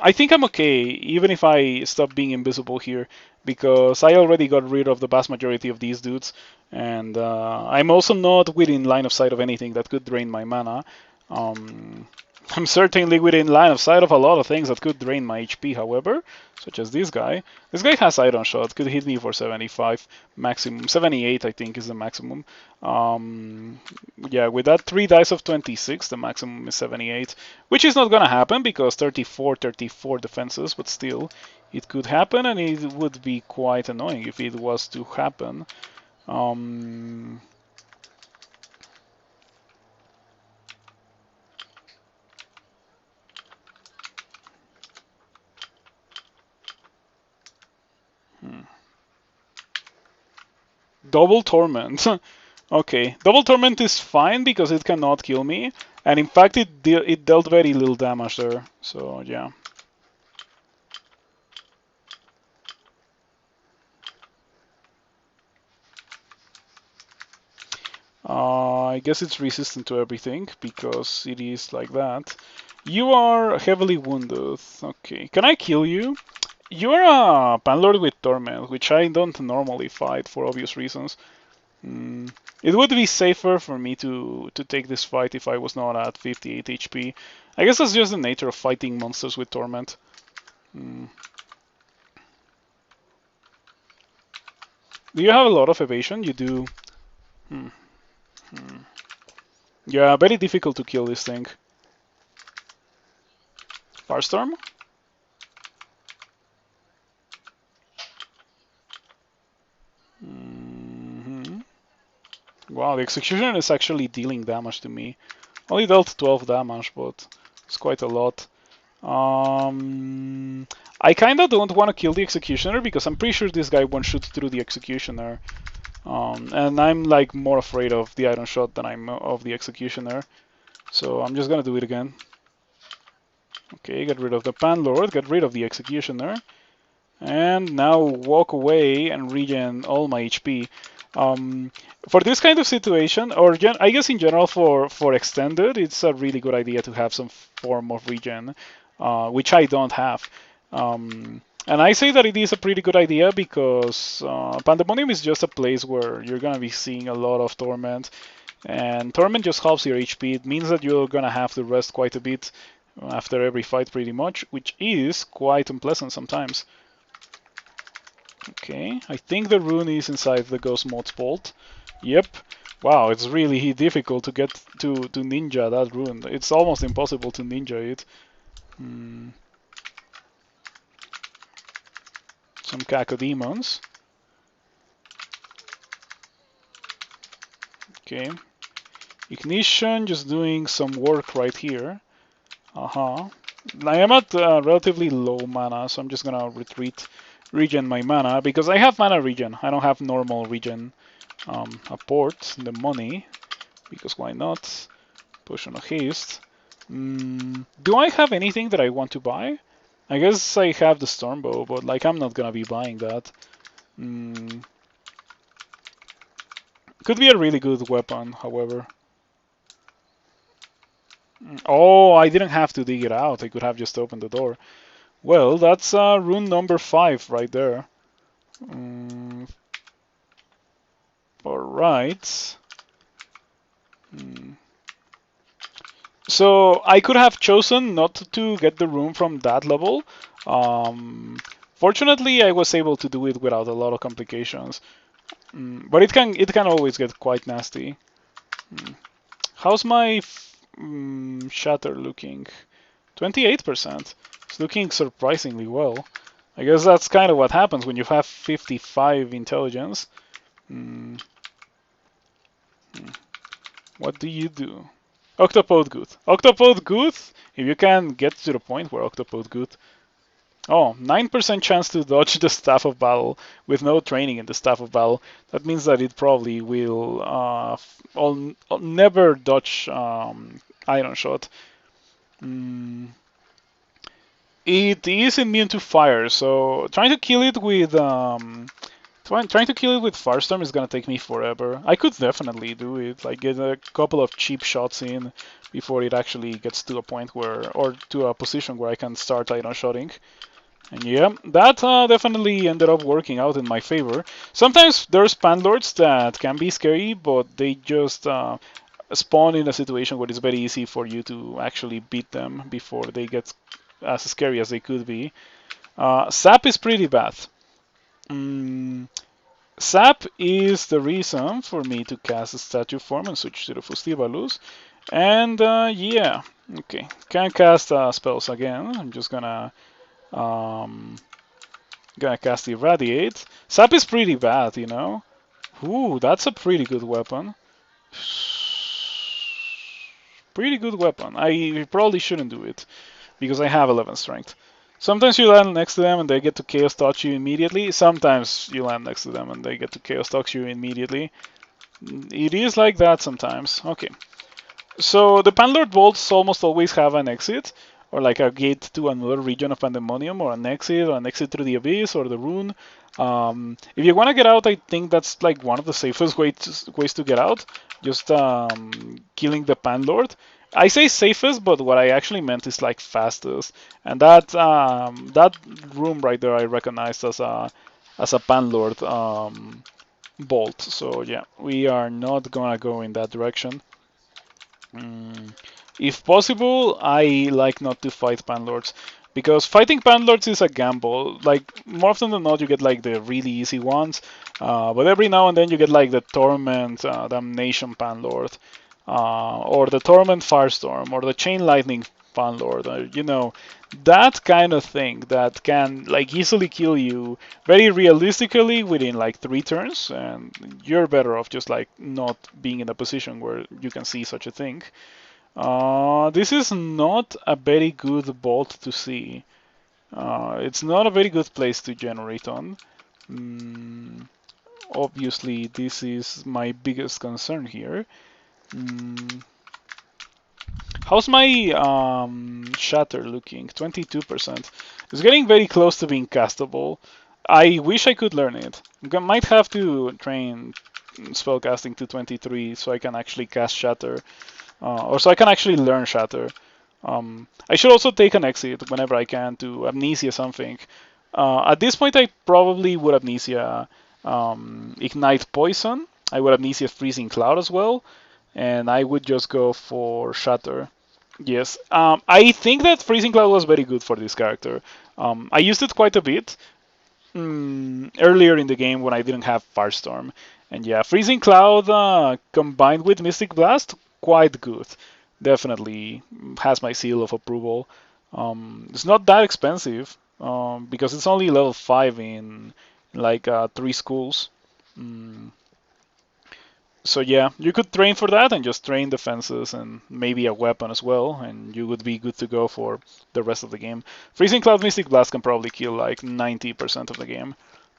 I think I'm okay, even if I stop being invisible here, because I already got rid of the vast majority of these dudes, and I'm also not within line of sight of anything that could drain my mana. I'm certainly within line of sight of a lot of things that could drain my HP, however, such as this guy. This guy has Iron Shot, could hit me for 75 maximum. 78, I think, is the maximum. Yeah, with that 3 dice of 26, the maximum is 78, which is not gonna happen because 34 defenses, but still, it could happen, and it would be quite annoying if it was to happen. Double Torment. Okay, Double Torment is fine because it cannot kill me, and in fact it dealt very little damage there, so yeah. I guess it's resistant to everything because it is like that. You are heavily wounded. Okay, can I kill you? You're a Panlord with Torment, which I don't normally fight for obvious reasons. It would be safer for me to take this fight if I was not at 58 HP. I guess that's just the nature of fighting monsters with Torment. Do you have a lot of evasion? You do. Yeah, very difficult to kill this thing. Firestorm? Wow, the Executioner is actually dealing damage to me. Only dealt 12 damage, but it's quite a lot. I kinda don't want to kill the Executioner because I'm pretty sure this guy won't shoot through the Executioner. And I'm like more afraid of the Iron Shot than I'm of the Executioner. So I'm just gonna do it again. Okay, get rid of the Panlord, get rid of the Executioner. And now walk away and regen all my HP. For this kind of situation, or I guess in general for extended, it's a really good idea to have some form of regen, which I don't have. And I say that it is a pretty good idea because Pandemonium is just a place where you're gonna be seeing a lot of Torment, and Torment just halves your HP. It means that you're gonna have to rest quite a bit after every fight pretty much, which is quite unpleasant sometimes. Okay, I think the rune is inside the Ghost Mod's Bolt. Yep. Wow, it's really difficult to get to ninja that rune. It's almost impossible to ninja it. Some Cacodemons. Okay. Ignition, just doing some work right here. I am at relatively low mana, so I'm just gonna regen my mana, because I have mana regen. I don't have normal regen. Apport the money, because why not? Push on a haste. Do I have anything that I want to buy? I guess I have the Stormbow, but like I'm not gonna be buying that. Could be a really good weapon, however. Oh, I didn't have to dig it out. I could have just opened the door. Well, that's rune number 5 right there. Alright. So I could have chosen not to get the rune from that level. Fortunately, I was able to do it without a lot of complications. But it can always get quite nasty. How's my shatter looking? 28%. It's looking surprisingly well. I guess that's kind of what happens when you have 55 intelligence. What do you do? Octopode good. Octopode good if you can get to the point where Octopode good. Oh, 9% chance to dodge the Staff of Battle with no training in the Staff of Battle. That means that it probably will never dodge Iron Shot. It is immune to fire, so trying to kill it with Firestorm is gonna take me forever. I could definitely do it, like get a couple of cheap shots in before it actually gets to a point where, or to a position where I can start Iron Shotting. And yeah, that definitely ended up working out in my favor. Sometimes there's Panlords that can be scary, but they just spawn in a situation where it's very easy for you to actually beat them before they get as scary as they could be. Sap is pretty bad. Sap is the reason for me to cast a statue form and switch to the Fustibalus. And yeah, okay, can't cast spells again. I'm just gonna cast Irradiate. Sap is pretty bad, you know. Ooh, that's a pretty good weapon. Pretty good weapon. I probably shouldn't do it because I have 11 strength. Sometimes you land next to them and they get to Chaos Touch you immediately. Sometimes you land next to them and they get to Chaos Touch you immediately. It is like that sometimes. Okay. So the Panlord Bolts almost always have an exit, or like a gate to another region of Pandemonium, or an exit through the Abyss, or the Rune. If you want to get out, I think that's like one of the safest ways to get out. Just killing the Panlord. I say safest, but what I actually meant is like fastest. And that room right there, I recognized as a Panlord bolt. So yeah, we are not gonna go in that direction. If possible, I like not to fight Panlords, because fighting Panlords is a gamble. Like, more often than not, you get like the really easy ones, but every now and then you get like the Torment Damnation Panlord, or the Torment Firestorm, or the Chain Lightning Panlord, you know, that kind of thing that can like easily kill you very realistically within like 3 turns, and you're better off just like not being in a position where you can see such a thing. This is not a very good vault to see. It's not a very good place to generate on. Mm, Obviously, this is my biggest concern here. Mm, How's my shatter looking? 22%. It's getting very close to being castable. I wish I could learn it. Might have to train spellcasting to 23 so I can actually cast shatter, or so I can actually learn shatter. I should also take an exit whenever I can to amnesia something. At this point, I probably would amnesia ignite poison. I would amnesia freezing cloud as well, and I would just go for shatter. Yes, I think that freezing cloud was very good for this character. I used it quite a bit earlier in the game when I didn't have Firestorm, and yeah, freezing cloud combined with mystic blast, quite good. Definitely has my seal of approval. It's not that expensive because it's only level 5 in like 3 schools. Mm, so yeah, you could train for that and just train defenses and maybe a weapon as well, and you would be good to go for the rest of the game. Freezing Cloud Mystic Blast can probably kill like 90% of the game.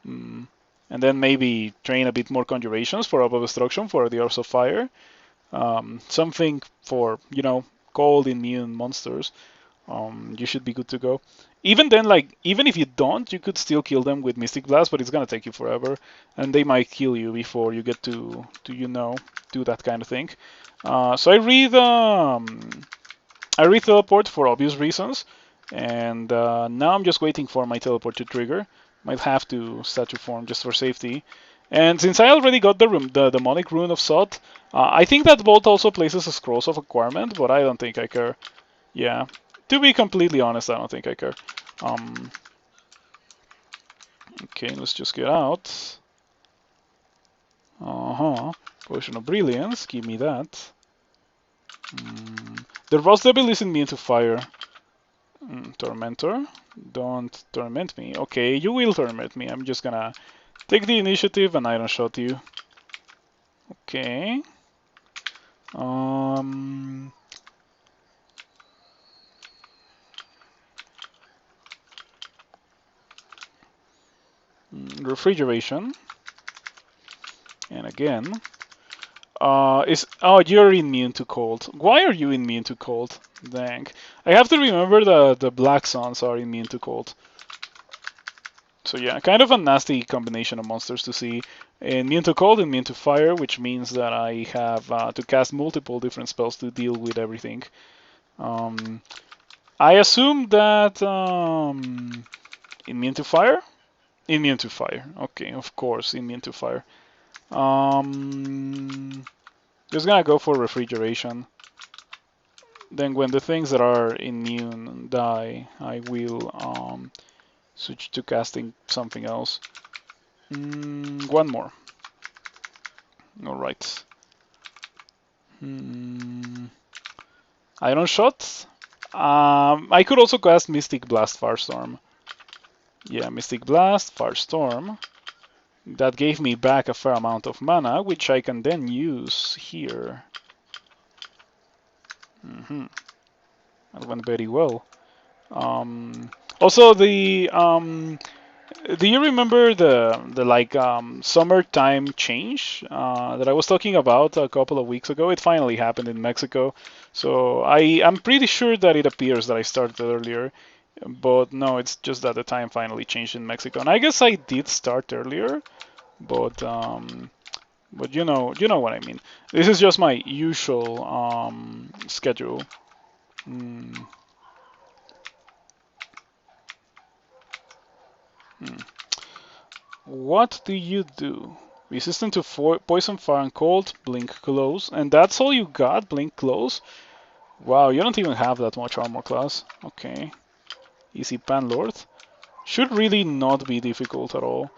Mm. And then maybe train a bit more conjurations for Orb of Destruction for the Orbs of Fire. Something for, cold immune monsters. You should be good to go. Even then, like, even if you don't, you could still kill them with Mystic Blast, but it's gonna take you forever, and they might kill you before you get to do that kind of thing. So I read teleport for obvious reasons, and now I'm just waiting for my teleport to trigger. Might have to statue form just for safety. And since I already got the demonic rune of Sot, I think that vault also places a scrolls of acquirement, but I don't think I care. Yeah, to be completely honest, I don't think I care. Um, okay, let's just get out. Potion of Brilliance, give me that. The Rust Devil isn't immune to fire. Tormentor, don't torment me. Okay, you will torment me. I'm just gonna take the initiative and iron shot you. Okay. Refrigeration. And again. You're immune to cold. Why are you immune to cold? Dang. I have to remember that the Black Suns are immune to cold. So yeah, kind of a nasty combination of monsters to see. Immune to cold, immune to fire, which means that I have to cast multiple different spells to deal with everything. I assume that immune to fire? Immune to fire. Okay, of course, immune to fire. Just gonna go for refrigeration. Then when the things that are immune die, I will switch to casting something else. One more. Alright. Iron Shot. I could also cast Mystic Blast Firestorm. Yeah, Mystic Blast, Firestorm. That gave me back a fair amount of mana, which I can then use here. That went very well. Also, do you remember the like summertime change that I was talking about a couple of weeks ago? It finally happened in Mexico, so I'm pretty sure that it appears that I started earlier, but no, it's just that the time finally changed in Mexico. And I guess I did start earlier, but you know what I mean. This is just my usual schedule. What do you do? Resistant to poison, fire, and cold. Blink close, and that's all you got. Blink close. Wow, you don't even have that much armor class. Okay, easy Panlord. Should really not be difficult at all.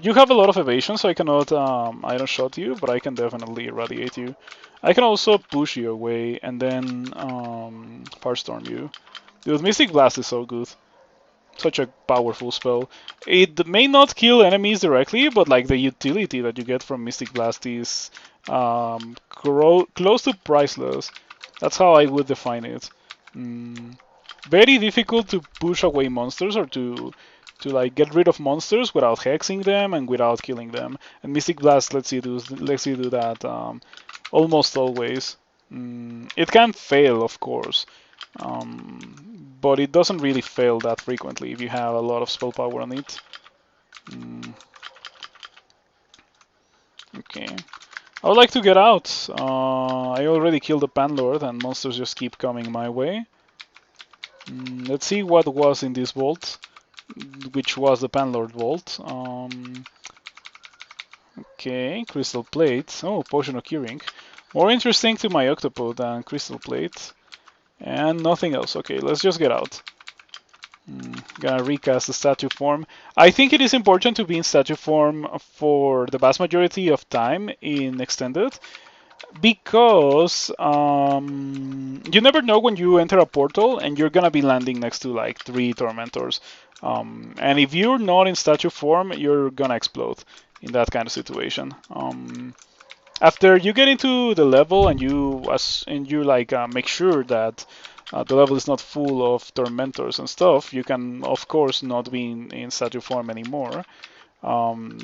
You have a lot of evasion, so I cannot iron shot you, but I can definitely irradiate you. I can also push you away and then Firestorm you. Dude, Mystic Blast is so good. Such a powerful spell. It may not kill enemies directly, but like the utility that you get from Mystic Blast is close to priceless. That's how I would define it. Very difficult to push away monsters or to like get rid of monsters without hexing them and without killing them. And Mystic Blast lets you do that almost always. It can fail, of course, but it doesn't really fail that frequently if you have a lot of spell power on it. Okay. I would like to get out. I already killed the Panlord and monsters just keep coming my way. Let's see what was in this vault, which was the Panlord vault. Okay, Crystal Plate. Oh, Potion of Curing. More interesting to my Octopode than Crystal Plate. And nothing else. Okay, let's just get out. Gonna recast the statue form. I think it is important to be in statue form for the vast majority of time in Extended, because you never know when you enter a portal and you're gonna be landing next to like 3 tormentors. And if you're not in statue form, you're gonna explode in that kind of situation. After you get into the level and you like make sure that the level is not full of tormentors and stuff, you can of course not be in statue form anymore. But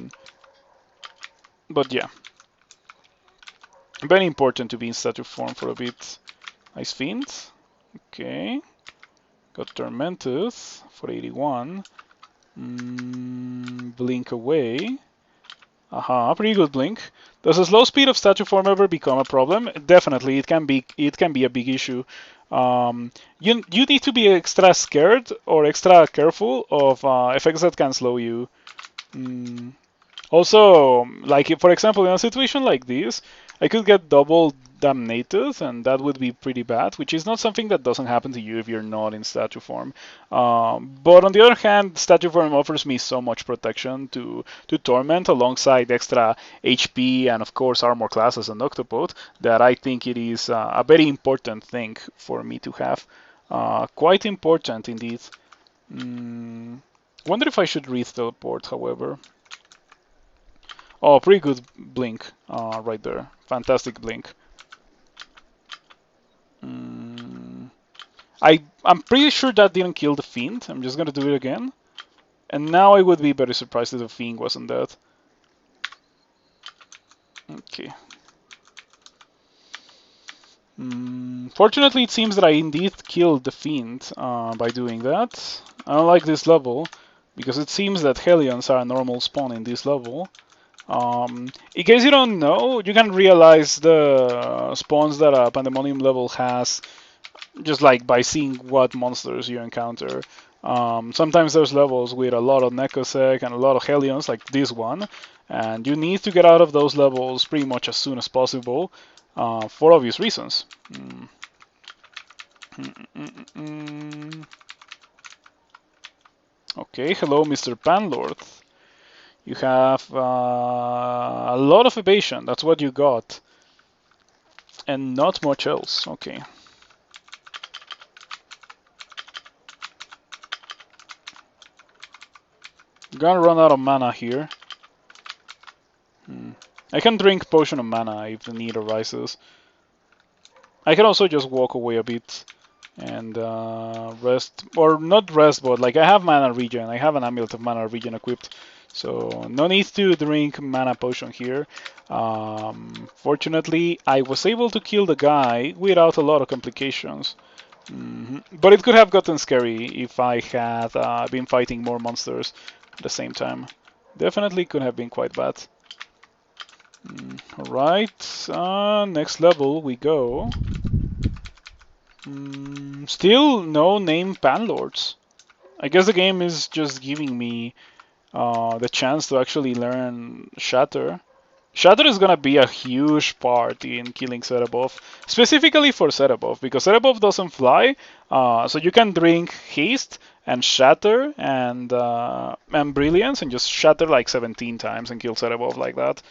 yeah, very important to be in statue form for a bit. Ice Fiend. Okay. Got Tormented for 81. Blink away. Aha, pretty good blink. Does a slow speed of statue form ever become a problem? Definitely, it can be a big issue. You need to be extra scared or extra careful of effects that can slow you. Also, like for example, in a situation like this, I could get double damnated, and that would be pretty bad, which is not something that doesn't happen to you if you're not in statue form. But on the other hand, statue form offers me so much protection to torment alongside extra HP and of course armor classes and Octopode that I think it is a very important thing for me to have. Quite important indeed. Wonder if I should read teleport, however. Oh, pretty good blink right there. Fantastic blink. I'm pretty sure that didn't kill the Fiend. I'm just gonna do it again. And now I would be very surprised if the Fiend wasn't dead. Okay. Fortunately, it seems that I indeed killed the Fiend by doing that. I don't like this level, because it seems that Hellions are a normal spawn in this level. In case you don't know, you can realize the spawns that a Pandemonium level has just like by seeing what monsters you encounter. Sometimes there's levels with a lot of Necrosec and a lot of Hellions, like this one, and you need to get out of those levels pretty much as soon as possible for obvious reasons. Okay, hello, Mr. Panlord. You have a lot of evasion, that's what you got. And not much else, okay. Gonna run out of mana here. I can drink Potion of Mana if the need arises. I can also just walk away a bit and rest, or not rest, but like I have mana regen. I have an Amulet of Mana regen equipped, so no need to drink mana potion here. Fortunately, I was able to kill the guy without a lot of complications. But it could have gotten scary if I had been fighting more monsters at the same time. Definitely could have been quite bad. Alright, next level we go. Still no name Panlords. I guess the game is just giving me the chance to actually learn Shatter. Shatter is gonna be a huge part in killing Cerebov, specifically for Cerebov, because Cerebov doesn't fly, so you can drink Haste and Shatter and Brilliance and just Shatter like 17 times and kill Cerebov like that.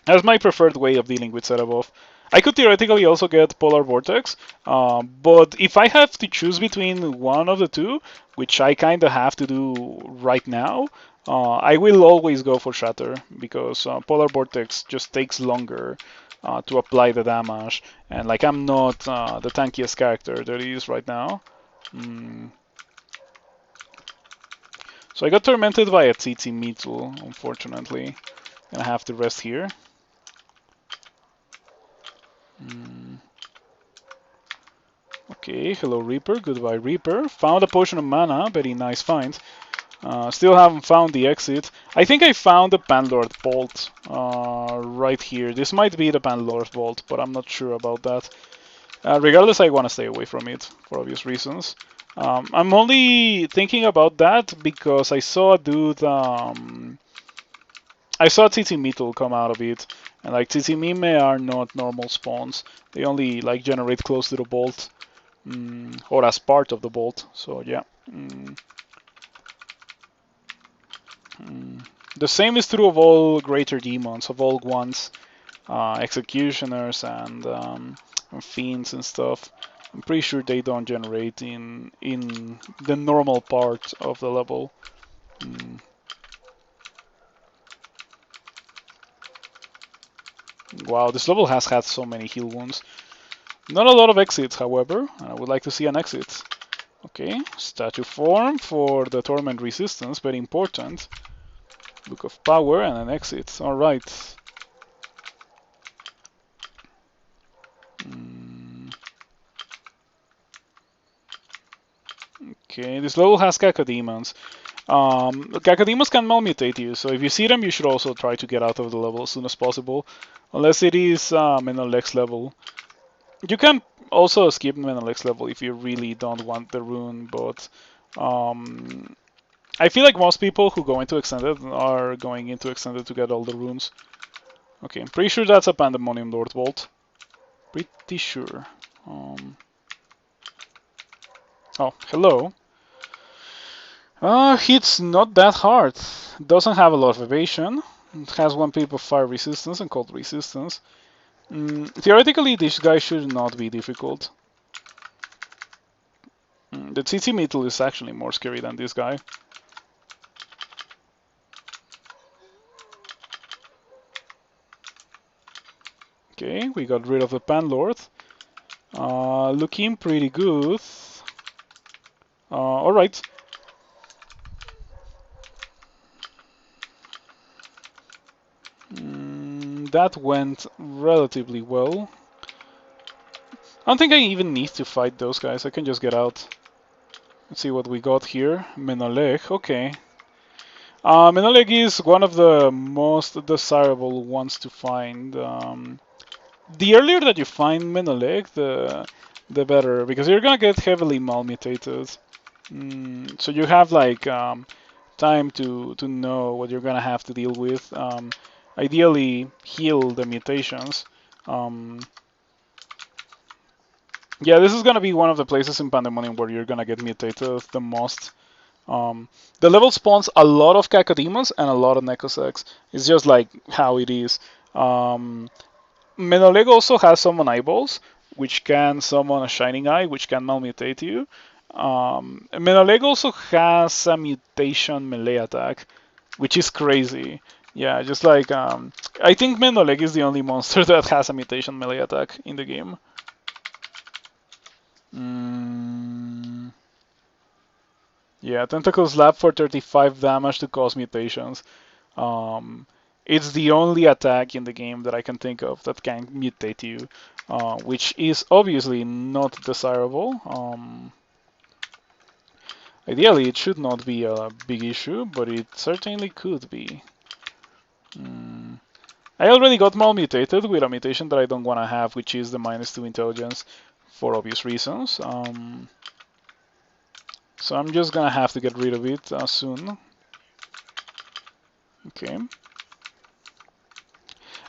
That's my preferred way of dealing with Cerebov. I could theoretically also get Polar Vortex, but if I have to choose between one of the two, which I kinda have to do right now, I will always go for Shatter, because Polar Vortex just takes longer to apply the damage. And like I'm not the tankiest character there is right now. So I got tormented by a TT Metal, unfortunately. Gonna have to rest here. Okay, hello Reaper, goodbye Reaper. Found a potion of mana, very nice find. Still haven't found the exit. I think I found the Panlord Bolt right here. This might be the Panlord Bolt, but I'm not sure about that. Regardless, I want to stay away from it for obvious reasons. I'm only thinking about that because I saw a dude. I saw TT Metal come out of it, and like TT Mime are not normal spawns. They only like generate close to the bolt, or as part of the bolt. So yeah. The same is true of all greater demons, of all ones, executioners and fiends and stuff. I'm pretty sure they don't generate in the normal part of the level. Wow, this level has had so many heal wounds. Not a lot of exits, however. I would like to see an exit. Okay, statue form for the torment resistance, very important. Book of Power and an exit. Alright. Okay, this level has Cacodemons. Cacodemons can malmutate you, so if you see them, you should also try to get out of the level as soon as possible. Unless it is Menelex level. You can also skip Menelex level if you really don't want the rune, but I feel like most people who go into Extended are going into Extended to get all the runes. Okay, I'm pretty sure that's a Pandemonium Lord Vault. Pretty sure. Oh, hello. It's not that hard. Doesn't have a lot of evasion. It has one pip of fire resistance and cold resistance. Theoretically, this guy should not be difficult. The TT Metal is actually more scary than this guy. Okay, we got rid of the Panlord. Looking pretty good. Alright. That went relatively well. I don't think I even need to fight those guys. I can just get out. Let's see what we got here. Menoleg, okay. Menoleg is one of the most desirable ones to find. The earlier that you find Menoleg, the better, because you're gonna get heavily malmutated. So you have like time to know what you're gonna have to deal with. Ideally, heal the mutations. Yeah, this is gonna be one of the places in Pandemonium where you're gonna get mutated the most. The level spawns a lot of Cacodemons and a lot of Necosex. It's just like how it is. Menoleg also has summon eyeballs, which can summon a shining eye, which can malmutate you. Menoleg also has a mutation melee attack, which is crazy. Yeah, just like I think Menoleg is the only monster that has a mutation melee attack in the game. Yeah, Tentacle Slap for 35 damage to cause mutations. It's the only attack in the game that I can think of that can mutate you, which is obviously not desirable. Ideally, it should not be a big issue, but it certainly could be. I already got malmutated with a mutation that I don't want to have, which is the -2 intelligence, for obvious reasons. So I'm just gonna have to get rid of it soon. Okay.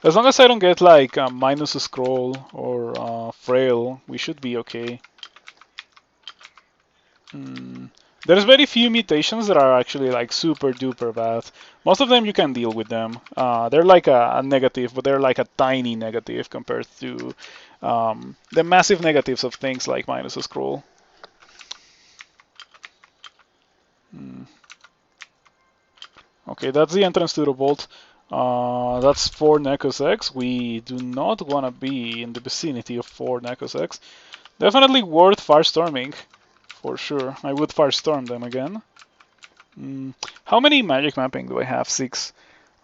As long as I don't get like minus a scroll or frail, we should be okay. There's very few mutations that are actually like super duper bad. Most of them you can deal with them. They're like a negative, but they're like a tiny negative compared to the massive negatives of things like minus a scroll. Okay, that's the entrance to the vault. That's 4 Nekos X. We do not want to be in the vicinity of 4 Nekos X. Definitely worth Firestorming, for sure. I would Firestorm them again. How many magic mapping do I have? 6.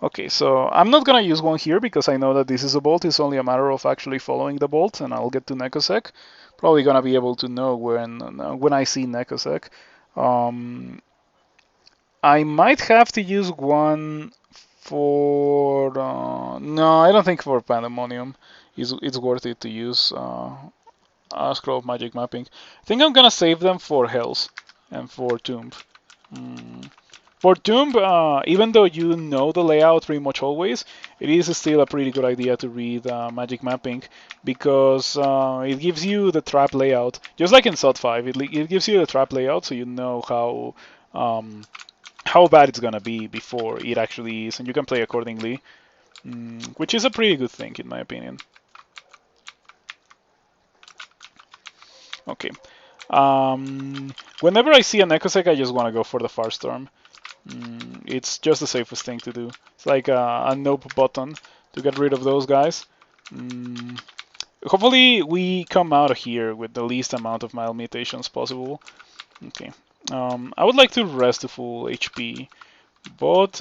Okay, so I'm not gonna use one here because I know that this is a bolt. It's only a matter of actually following the bolt, and I'll get to Nekosek. Probably gonna be able to know when I see Nekosek. Um, I might have to use one for. No, I don't think for Pandemonium. It's worth it to use Scroll of Magic Mapping. I think I'm gonna save them for Hells and for Tomb. Mm. For Tomb, even though you know the layout pretty much always, it is still a pretty good idea to read Magic Mapping because it gives you the trap layout. Just like in SOT 5, it gives you the trap layout so you know how bad it's gonna be before it actually is, and you can play accordingly, which is a pretty good thing in my opinion. Okay. Whenever I see an Ecosec, I just want to go for the Firestorm. It's just the safest thing to do. It's like a nope button to get rid of those guys. Hopefully we come out of here with the least amount of mild mutations possible. Okay. I would like to rest to full HP, but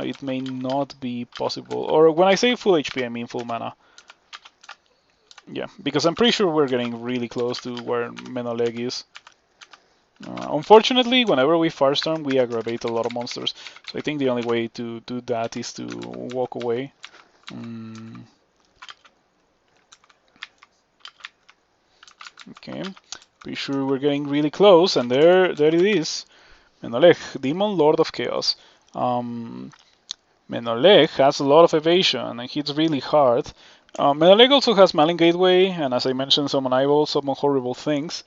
it may not be possible. Or when I say full HP, I mean full mana. Yeah, because I'm pretty sure we're getting really close to where Menoleg is. Unfortunately, whenever we Firestorm, we aggravate a lot of monsters. So I think the only way to do that is to walk away. Okay, pretty sure we're getting really close, and there it is. Menoleg, Demon Lord of Chaos. Menoleg has a lot of evasion and hits really hard. Menoleg also has Malin Gateway, and as I mentioned, summon eyeballs, summon horrible things.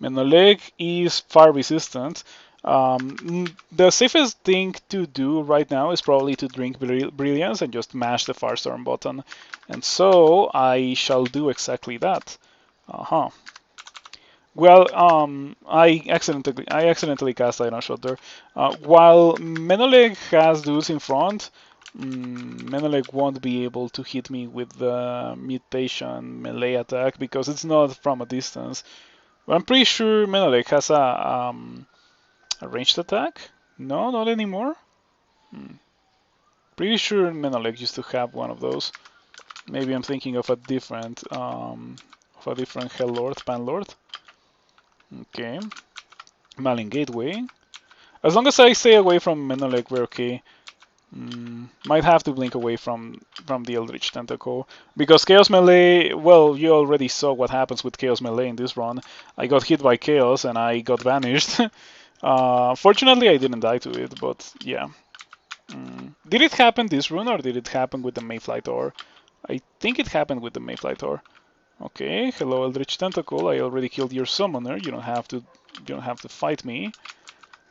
Menoleg is fire resistant. The safest thing to do right now is probably to drink Brilliance and just mash the Firestorm button. And so I shall do exactly that. Well, I accidentally cast Iron Shot there. While Menoleg has dudes in front, Menoleg won't be able to hit me with the mutation melee attack because it's not from a distance. But I'm pretty sure Menoleg has a ranged attack. No, not anymore. Pretty sure Menoleg used to have one of those. Maybe I'm thinking of a different Hell Lord, Pan Lord. Okay. Malin Gateway. As long as I stay away from Menoleg, we're okay. Might have to blink away from the Eldritch Tentacle. Because Chaos Melee, well, you already saw what happens with Chaos Melee in this run. I got hit by Chaos and I got vanished. Fortunately, I didn't die to it, but yeah. Did it happen this run or did it happen with the Mayfly Tor? I think it happened with the Mayfly Tor. Okay, hello Eldritch Tentacle. I already killed your summoner. You don't have to fight me.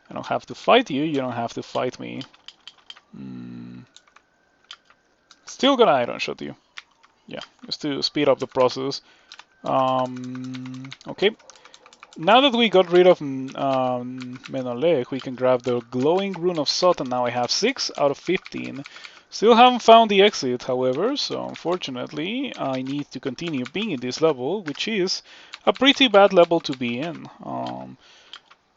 I don't have to fight you. You don't have to fight me. Still gonna Iron Shot you. Yeah, just to speed up the process. Okay. Now that we got rid of Menoleg, we can grab the Glowing Rune of Sot, and now I have 6 out of 15. Still haven't found the exit, however, so unfortunately I need to continue being in this level, which is a pretty bad level to be in.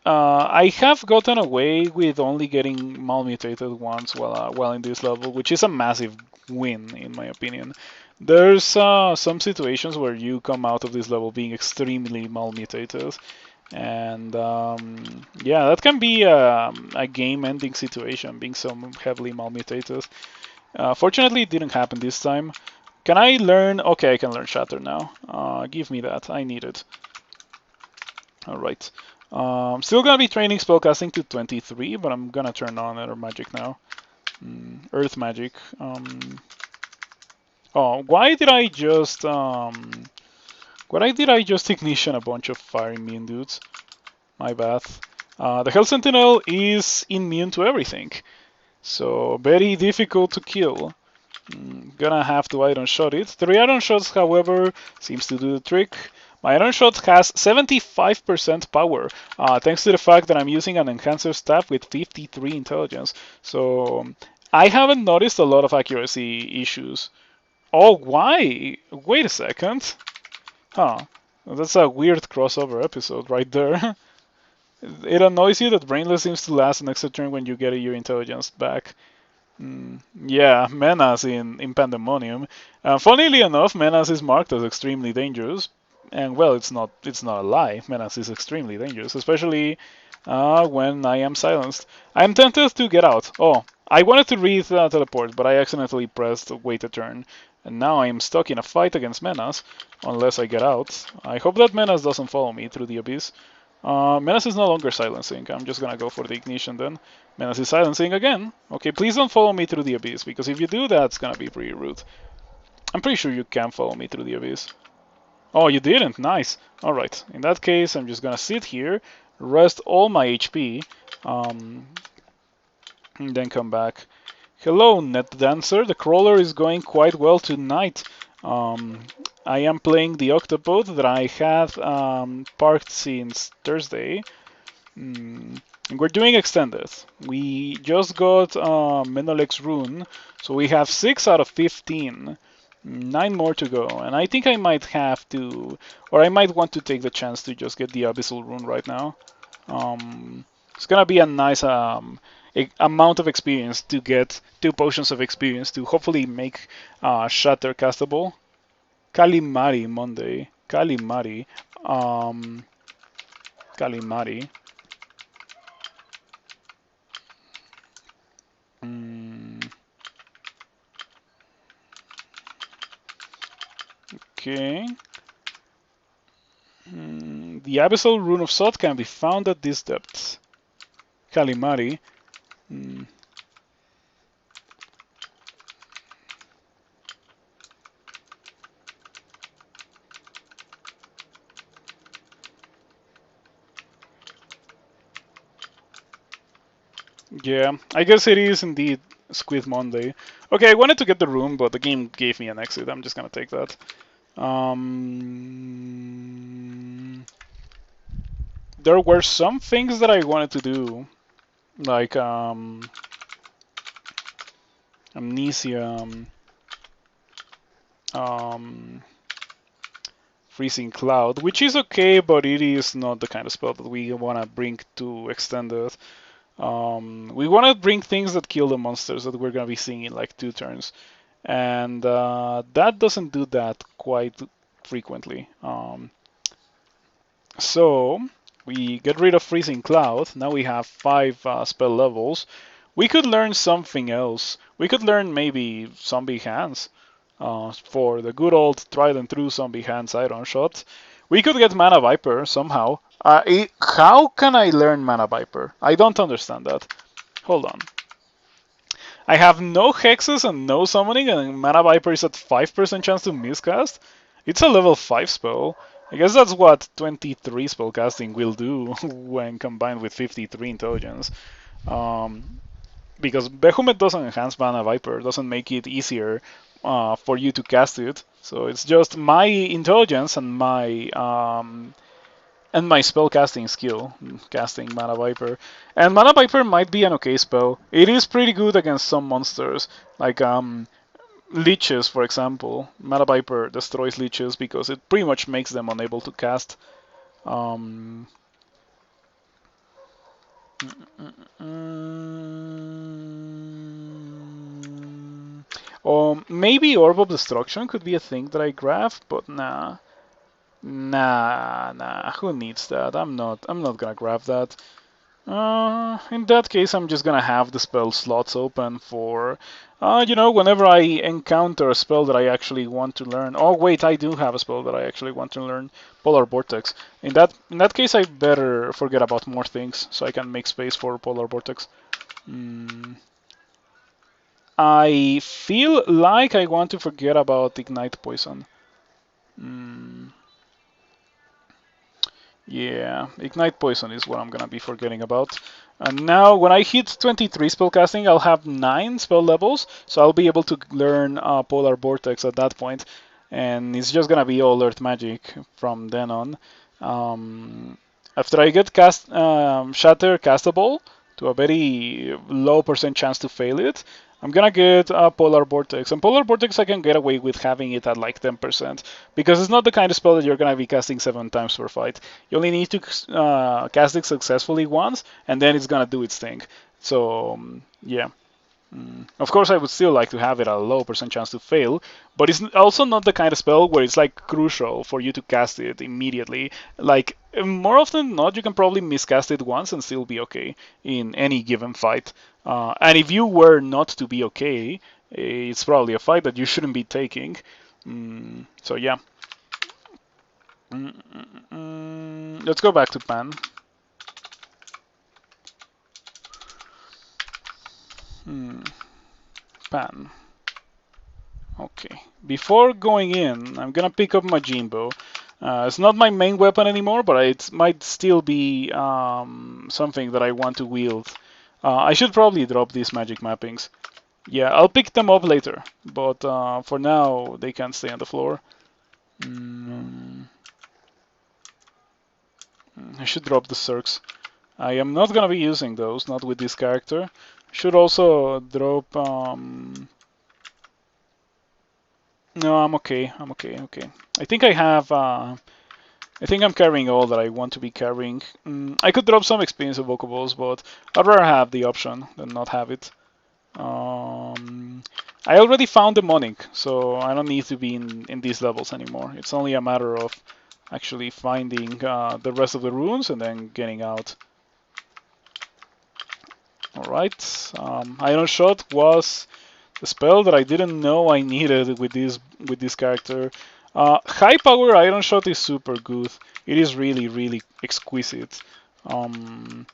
I have gotten away with only getting malmutated once while in this level, which is a massive win in my opinion. There's some situations where you come out of this level being extremely malmutated, and yeah, that can be a game-ending situation, being so heavily malmutated. Fortunately, it didn't happen this time. Can I learn? Okay, I can learn Shatter now. Give me that. I need it. Alright. Still gonna be training spellcasting to 23, but I'm gonna turn on Other Magic now. Earth Magic. Oh, why did I just ignition a bunch of fire immune dudes? My bad. The Hell Sentinel is immune to everything, so very difficult to kill. Gonna have to Iron Shot it. 3 Iron Shots, however, seems to do the trick. My Iron Shot has 75% power, thanks to the fact that I'm using an Enhancer staff with 53 intelligence. So I haven't noticed a lot of accuracy issues. Oh, why? Wait a second. Huh. That's a weird crossover episode right there. It annoys you that Brainless seems to last an extra turn when you get your intelligence back. Yeah, Menace in Pandemonium. Funnily enough, Menace is marked as extremely dangerous, and well, it's not a lie. Menace is extremely dangerous, especially when I am silenced. I'm tempted to get out. Oh, I wanted to read teleport, but I accidentally pressed wait a turn, and now I'm stuck in a fight against Menace unless I get out. I hope that Menace doesn't follow me through the abyss. Menace is no longer silencing. I'm just gonna go for the ignition then. Menace is silencing again. Okay, please don't follow me through the abyss, because if you do, that's gonna be pretty rude. I'm pretty sure you can follow me through the abyss. Oh, you didn't? Nice. Alright, in that case, I'm just gonna sit here, rest all my HP, um, and then come back. Hello, Net Dancer. The crawler is going quite well tonight. Um, I am playing the Octopode that I had parked since Thursday. And we're doing extended. We just got Menolex's rune, so we have 6 out of 15. 9 more to go, and I think I might have to, or I might want to take the chance to just get the Abyssal rune right now. It's gonna be a nice amount of experience to get 2 potions of experience to hopefully make Shatter castable. Kalimari Monday. Kalimari. Kalimari. Mm, okay. The Abyssal Rune of Sod can be found at this depth. Kalimari. Mm, yeah, I guess it is indeed Squid Monday. Okay, I wanted to get the room, but the game gave me an exit. I'm just gonna take that. There were some things that I wanted to do, like Amnesia, um, Freezing Cloud, which is okay, but it is not the kind of spell that we want to bring to extended. We want to bring things that kill the monsters that we're going to be seeing in like 2 turns. And that doesn't do that quite frequently. So we get rid of Freezing Cloud. Now we have 5 spell levels. We could learn something else. We could learn maybe Zombie Hands for the good old tried and true Zombie Hands Iron Shot. We could get Mana Viper somehow. How can I learn Mana Viper? I don't understand that. Hold on. I have no hexes and no summoning, and Mana Viper is at 5% chance to miscast. It's a level 5 spell. I guess that's what 23 spellcasting will do when combined with 53 intelligence. Because Behemoth doesn't enhance Mana Viper, doesn't make it easier for you to cast it. So it's just my intelligence and my spell casting skill, casting Mana Viper. And Mana Viper might be an okay spell. It is pretty good against some monsters, like leeches, for example. Mana Viper destroys leeches because it pretty much makes them unable to cast. Um, or maybe Orb of Destruction could be a thing that I grab, but nah. Nah, who needs that? I'm not gonna grab that. In that case, I'm just gonna have the spell slots open for, whenever I encounter a spell that I actually want to learn. Oh wait, I do have a spell that I actually want to learn, Polar Vortex. In that case, I better forget about more things so I can make space for Polar Vortex. I feel like I want to forget about Ignite Poison. Yeah, Ignite Poison is what I'm gonna be forgetting about. And now, when I hit 23 spellcasting, I'll have 9 spell levels, so I'll be able to learn Polar Vortex at that point, and it's just gonna be all Earth Magic from then on. After I get Shatter castable, to a very low percent chance to fail it, I'm gonna get a Polar Vortex. And Polar Vortex I can get away with having it at like 10% because it's not the kind of spell that you're gonna be casting 7 times per fight. You only need to cast it successfully once, and then it's gonna do its thing. So yeah. Of course, I would still like to have it at a low percent chance to fail, but it's also not the kind of spell where it's like crucial for you to cast it immediately. Like more often than not, you can probably miscast it once and still be okay in any given fight. And if you were not to be okay, it's probably a fight that you shouldn't be taking. So yeah. Let's go back to Pan. Pan. Okay. Before going in, I'm gonna pick up my Jimbo. It's not my main weapon anymore, but it might still be something that I want to wield. I should probably drop these magic mappings. Yeah, I'll pick them up later, but for now they can stay on the floor. I should drop the Cirques. I am not gonna be using those, not with this character. Should also drop. No, I'm okay. I'm okay. Okay. I think I have. I think I'm carrying all that I want to be carrying. I could drop some expensive Vocables, but I'd rather have the option than not have it. I already found Demonic, so I don't need to be in these levels anymore. It's only a matter of actually finding the rest of the runes and then getting out. Alright, Iron Shot was the spell that I didn't know I needed with this character. High power Iron Shot is super good. It is really, really exquisite. But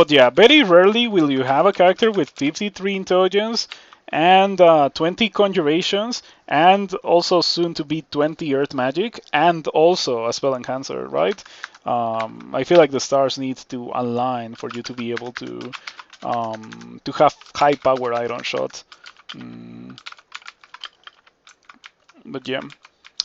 yeah, very rarely will you have a character with 53 intelligence and 20 conjurations and also soon to be 20 earth magic and also a spell enhancer, right? I feel like the stars need to align for you to be able to have high power Iron Shot. But yeah,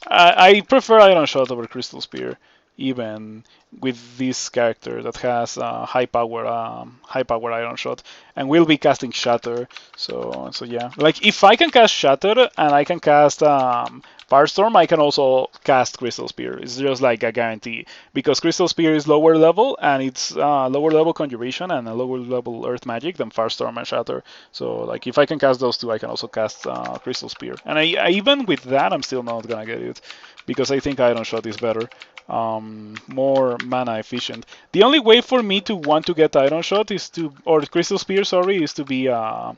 I prefer Iron Shot over Crystal Spear, even with this character that has high power Iron Shot, and will be casting Shatter. So yeah, like if I can cast Shatter and I can cast Firestorm, I can also cast Crystal Spear. It's just like a guarantee because Crystal Spear is lower level and it's lower level Conjuration and a lower level Earth Magic than Firestorm and Shatter. So like if I can cast those two, I can also cast Crystal Spear. And I even with that, I'm still not gonna get it because I think Iron Shot is better. More mana efficient. The only way for me to want to get Iron Shot is to, or Crystal Spear, sorry, is to be a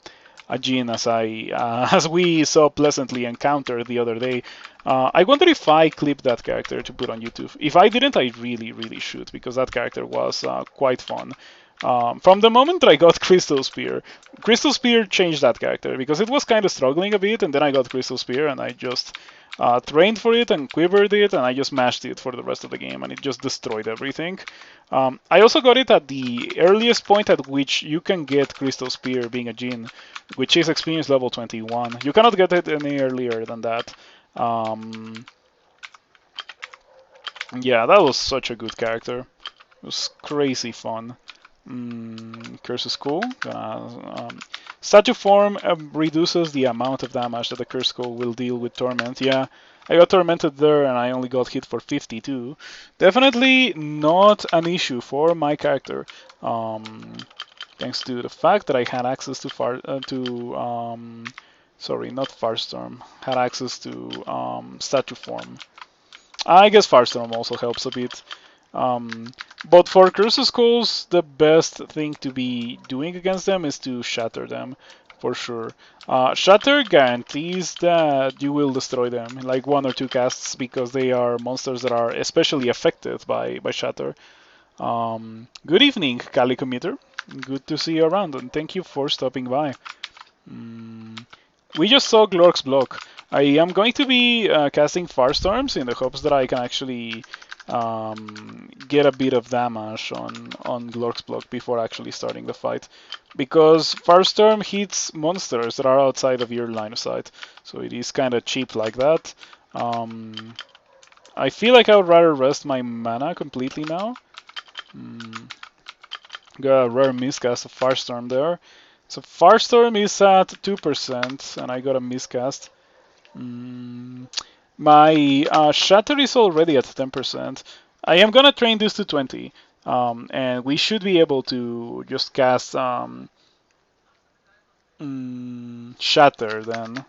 Jin as as we so pleasantly encountered the other day. I wonder if I clipped that character to put on YouTube. If I didn't, I really should because that character was quite fun. From the moment that I got Crystal Spear changed that character because it was kind of struggling a bit, and then I got Crystal Spear and I just trained for it and quivered it, and I just mashed it for the rest of the game, and it just destroyed everything. I also got it at the earliest point at which you can get Crystal Spear being a Jin, which is experience level 21. You cannot get it any earlier than that. Yeah, that was such a good character. It was crazy fun. Curse is cool. Statue form reduces the amount of damage that the curse skull will deal with torment. Yeah, I got tormented there and I only got hit for 52. Definitely not an issue for my character. Thanks to the fact that I had access to sorry, not Farstorm. Had access to statue form. I guess Farstorm also helps a bit. But for Curse Skulls, the best thing to be doing against them is to shatter them, for sure. Shatter guarantees that you will destroy them in like 1 or 2 casts because they are monsters that are especially affected by Shatter. Good evening, Calico Meter. Good to see you around, and thank you for stopping by. We just saw Glork's block. I am going to be casting Farstorms in the hopes that I can actually get a bit of damage on Glork's block before actually starting the fight. Because Farstorm hits monsters that are outside of your line of sight. So it is kind of cheap like that. I feel like I would rather rest my mana completely now. Got a rare miscast of Firestorm there. So Firestorm is at 2%, and I got a miscast. Mm, my Shatter is already at 10%. I am gonna train this to 20, and we should be able to just cast Shatter then.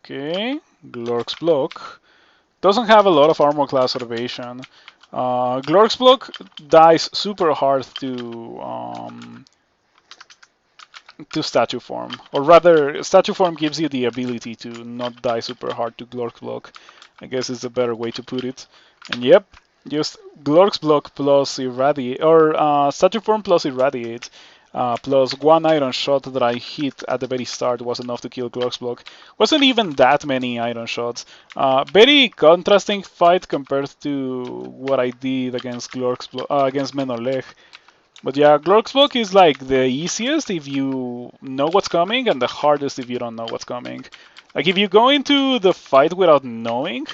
Okay, Glork's Block. Doesn't have a lot of armor class automation. Glork's Block dies super hard to statue form, or rather, statue form gives you the ability to not die super hard to Glork's Block. I guess is a better way to put it. And yep, just Glork's Block plus Irradiate, or statue form plus Irradiate, plus one iron shot that I hit at the very start was enough to kill Glork's Block. Wasn't even that many iron shots. Very contrasting fight compared to what I did against against Menolech. But yeah, Glork's Block is like the easiest if you know what's coming, and the hardest if you don't know what's coming. Like if you go into the fight without knowing,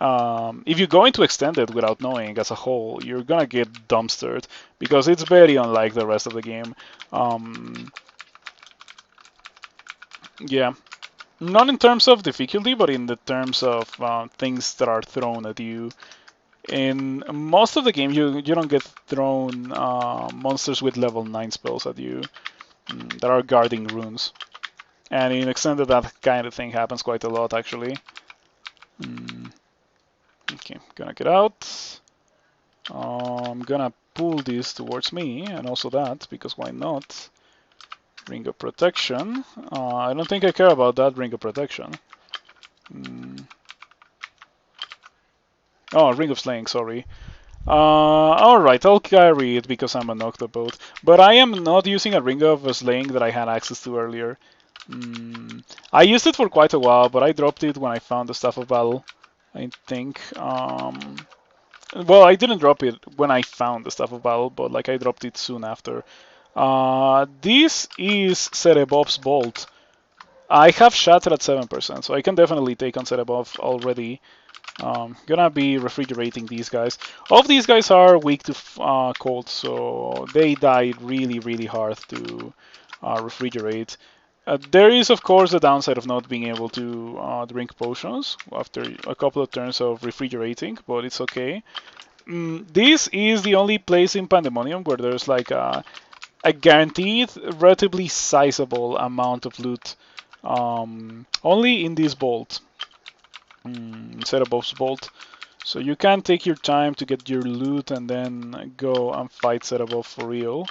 if you go into extended without knowing as a whole, you're gonna get dumpstered because it's very unlike the rest of the game. Yeah, not in terms of difficulty, but in the terms of things that are thrown at you. In most of the game, you don't get thrown monsters with level 9 spells at you that are guarding runes. And in Extended, that kind of thing happens quite a lot, actually. Okay, gonna get out. I'm gonna pull this towards me, and also that, because why not? Ring of Protection. I don't think I care about that Ring of Protection. Oh, Ring of Slaying, sorry. Alright, I'll carry it because I'm an Octopode. But I am not using a Ring of Slaying that I had access to earlier. I used it for quite a while, but I dropped it when I found the Staff of Battle, I think. Well, I didn't drop it when I found the Staff of Battle, but like I dropped it soon after. This is Cerebob's Bolt. I have Shatter at 7%, so I can definitely take on Cerebob already. Gonna be refrigerating these guys. All of these guys are weak to cold, so they die really, really hard to refrigerate. There is, of course, the downside of not being able to drink potions after a couple of turns of refrigerating, but it's okay. This is the only place in Pandemonium where there's like a guaranteed, relatively sizable amount of loot. Only in this bolt. Cerebob's Bolt. So you can take your time to get your loot and then go and fight Cerebob for real.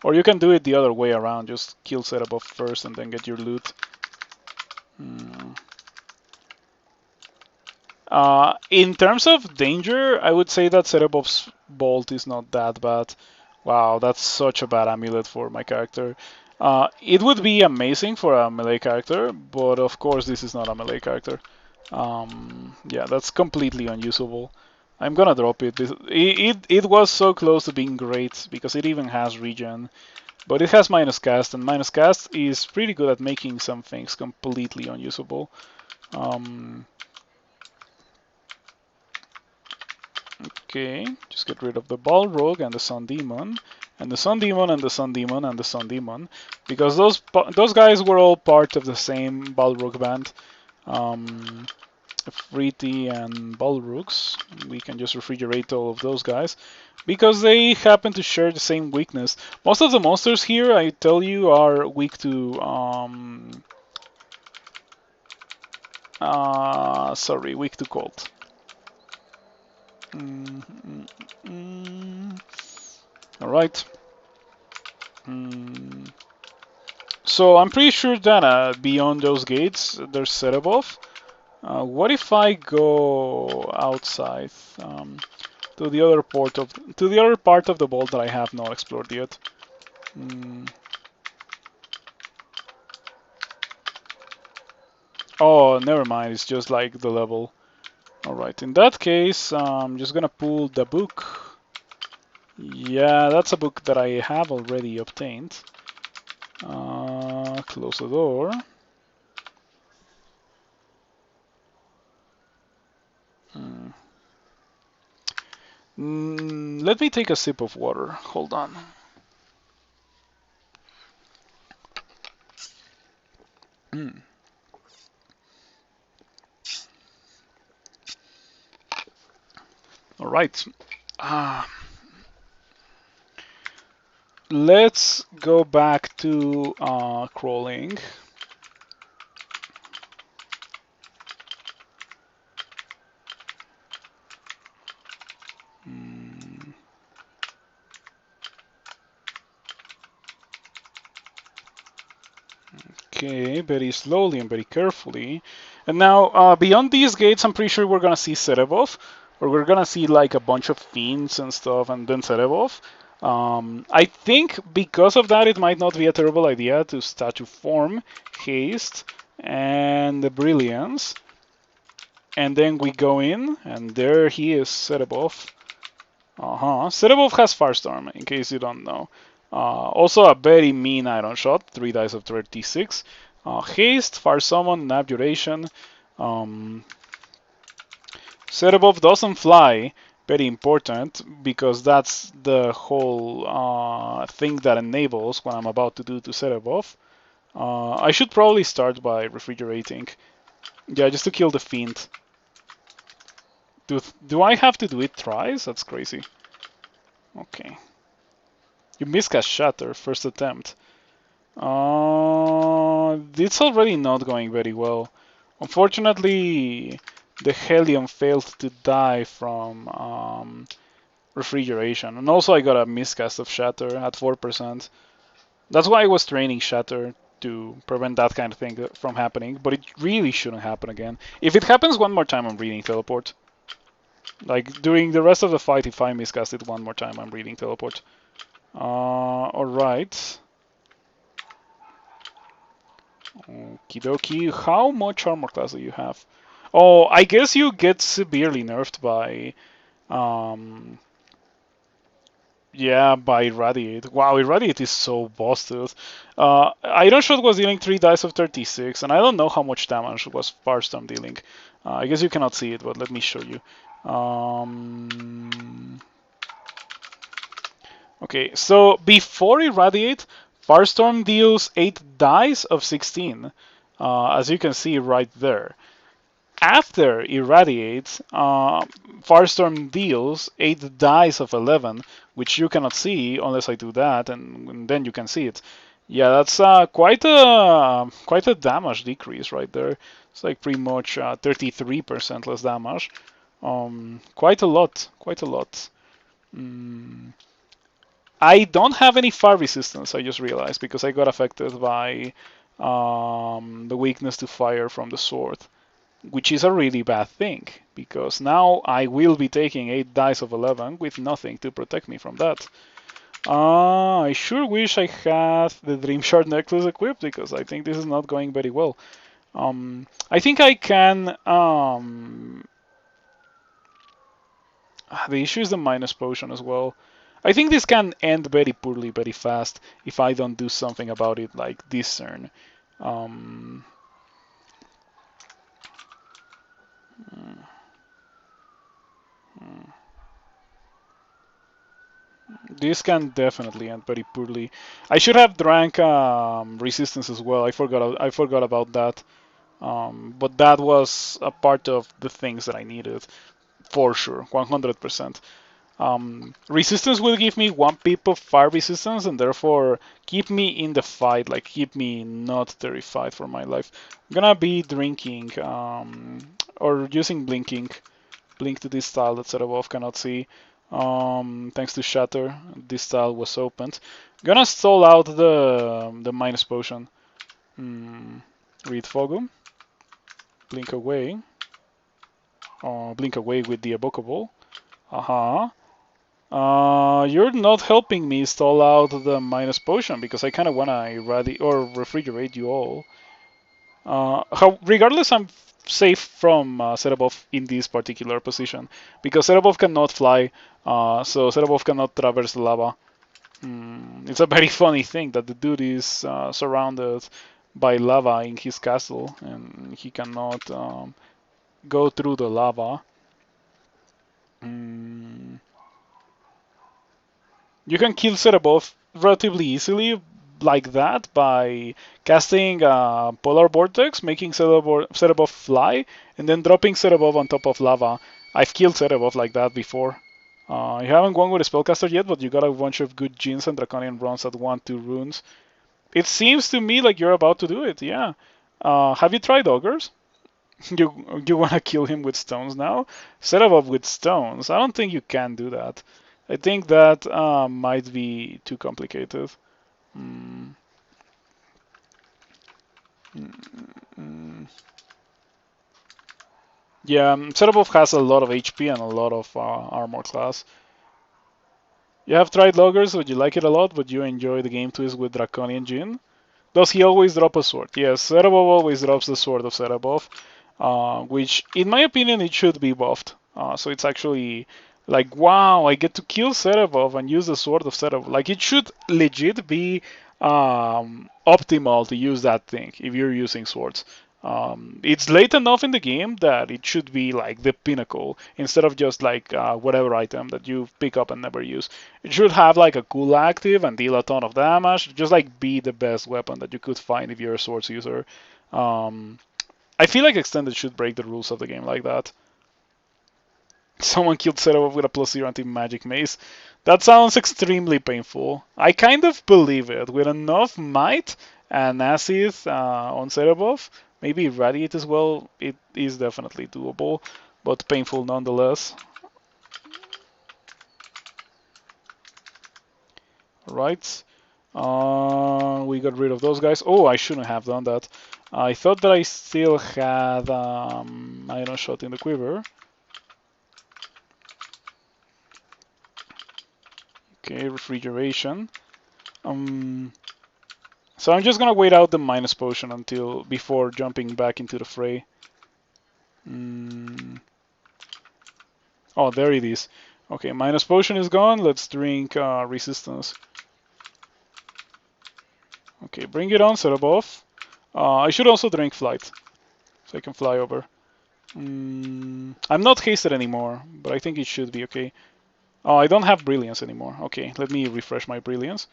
Or you can do it the other way around, just kill Cerebob first and then get your loot. In terms of danger, I would say that Cerebob's Bolt is not that bad. Wow, that's such a bad amulet for my character. It would be amazing for a melee character, but of course this is not a melee character. Yeah, that's completely unusable. I'm gonna drop it. It was so close to being great because it even has regen, but it has minus cast, and minus cast is pretty good at making some things completely unusable. Okay, just get rid of the Balrog and the Sun Demon, and the Sun Demon and the Sun Demon and the Sun Demon, because those guys were all part of the same Balrog band. Freety and Balrogs. We can just refrigerate all of those guys because they happen to share the same weakness. Most of the monsters here, I tell you, are weak to weak to cold. All right. So I'm pretty sure that beyond those gates, there's Cerebov. What if I go outside to the other part of the vault that I have not explored yet? Oh, never mind. It's just like the level. All right. In that case, I'm just gonna pull the book. Yeah, that's a book that I have already obtained. Close the door. Let me take a sip of water. Hold on. Mm. All right. Uh, let's go back to crawling. Mm. Okay, very slowly and very carefully. And now, beyond these gates, I'm pretty sure we're gonna see Serebov, or we're gonna see like a bunch of fiends and stuff, and then Serebov. I think because of that, it might not be a terrible idea to statue form, haste, and the brilliance, and then we go in, and there he is, Serebov. Serebov has Firestorm, in case you don't know. Also a very mean iron shot, 3 dice of 36. Haste, Fire Summon, Abjuration. Um, Serebov doesn't fly, very important, because that's the whole thing that enables what I'm about to do to Serebov. I should probably start by refrigerating. Yeah, just to kill the Fiend. Do I have to do it thrice? That's crazy. Okay. You miscast Shatter, first attempt. It's already not going very well. Unfortunately, the Helium failed to die from refrigeration. And also I got a miscast of Shatter at 4%. That's why I was training Shatter to prevent that kind of thing from happening, but it really shouldn't happen again. If it happens one more time, I'm reading Teleport. Like, during the rest of the fight, if I miscast it one more time, I'm reading Teleport. Alright. Okie dokie. How much armor class do you have? Oh, I guess you get severely nerfed by, um, yeah, by Irradiate. Wow, Irradiate is so busted. Iron Shot was dealing 3 dice of 36, and I don't know how much damage was Firestorm dealing. I guess you cannot see it, but let me show you. Okay, so before Irradiate, Firestorm deals 8 dice of 16, as you can see right there. After Irradiate, Firestorm deals 8 dice of 11, which you cannot see unless I do that, and then you can see it. Yeah, that's quite a damage decrease right there. It's like pretty much 33% less damage. Quite a lot, quite a lot. Mm. I don't have any fire resistance, I just realized, because I got affected by the weakness to fire from the sword, which is a really bad thing, because now I will be taking 8 dice of 11 with nothing to protect me from that. I sure wish I had the Dream Shard necklace equipped, because I think this is not going very well. I think I can... the issue is the minus potion as well. I think this can end very poorly, very fast, if I don't do something about it, like this turn. Um, this can definitely end very poorly. I should have drank resistance as well. I forgot about that. But that was a part of the things that I needed for sure, 100%. Resistance will give me 1 pip of fire resistance and therefore keep me in the fight, like keep me not terrified for my life. I'm gonna be drinking or using blinking. Blink to this tile that Serabov cannot see. Thanks to Shatter, this tile was opened. Gonna stall out the minus potion. Read Fogum. Blink away. Blink away with the evocable. Aha. You're not helping me stall out the minus potion because I kind of want to refrigerate you all. Regardless, I'm safe from Serabov in this particular position because Serabov cannot fly, so Serabov cannot traverse the lava. It's a very funny thing that the dude is surrounded by lava in his castle and he cannot go through the lava. You can kill set above relatively easily like that by casting Polar Vortex, making set above fly, and then dropping set above on top of lava. I've killed set above like that before. You haven't gone with a spellcaster yet, but you got a bunch of good Djinns and Draconian Bronze that want 2 runes. It seems to me like you're about to do it, yeah. Have you tried Ogres? You wanna kill him with stones now? Set him up with stones. I don't think you can do that. I think that might be too complicated. Mm. Mm. Yeah, Serapov has a lot of HP and a lot of armor class. You have tried Loggers, would you like it a lot? Would you enjoy the game twist with Draconian Djinn? Does he always drop a sword? Yes, Serapov always drops the sword of Serapov, which, in my opinion, it should be buffed. So it's actually like, wow, I get to kill Serapov and use the sword of Serapov. Like, it should legit be optimal to use that thing if you're using swords. It's late enough in the game that it should be like the pinnacle instead of just like whatever item that you pick up and never use. It should have like a cool active and deal a ton of damage. Just like be the best weapon that you could find if you're a swords user. Um, I feel like Extended should break the rules of the game like that. Someone killed Serapov with a +0 anti-magic mace. That sounds extremely painful. I kind of believe it. With enough might and acid on Serapov, maybe Radiate as well, it is definitely doable, but painful nonetheless. Right. We got rid of those guys. Oh, I shouldn't have done that. I thought that I still had Iron Shot in the quiver. Okay, refrigeration. So I'm just gonna wait out the minus potion until before jumping back into the fray. Oh, there it is. Okay, minus potion is gone. Let's drink resistance. Okay, bring it on, set above. I should also drink flight, so I can fly over. I'm not hasted anymore, but I think it should be okay. Oh, I don't have brilliance anymore. Okay, let me refresh my brilliance.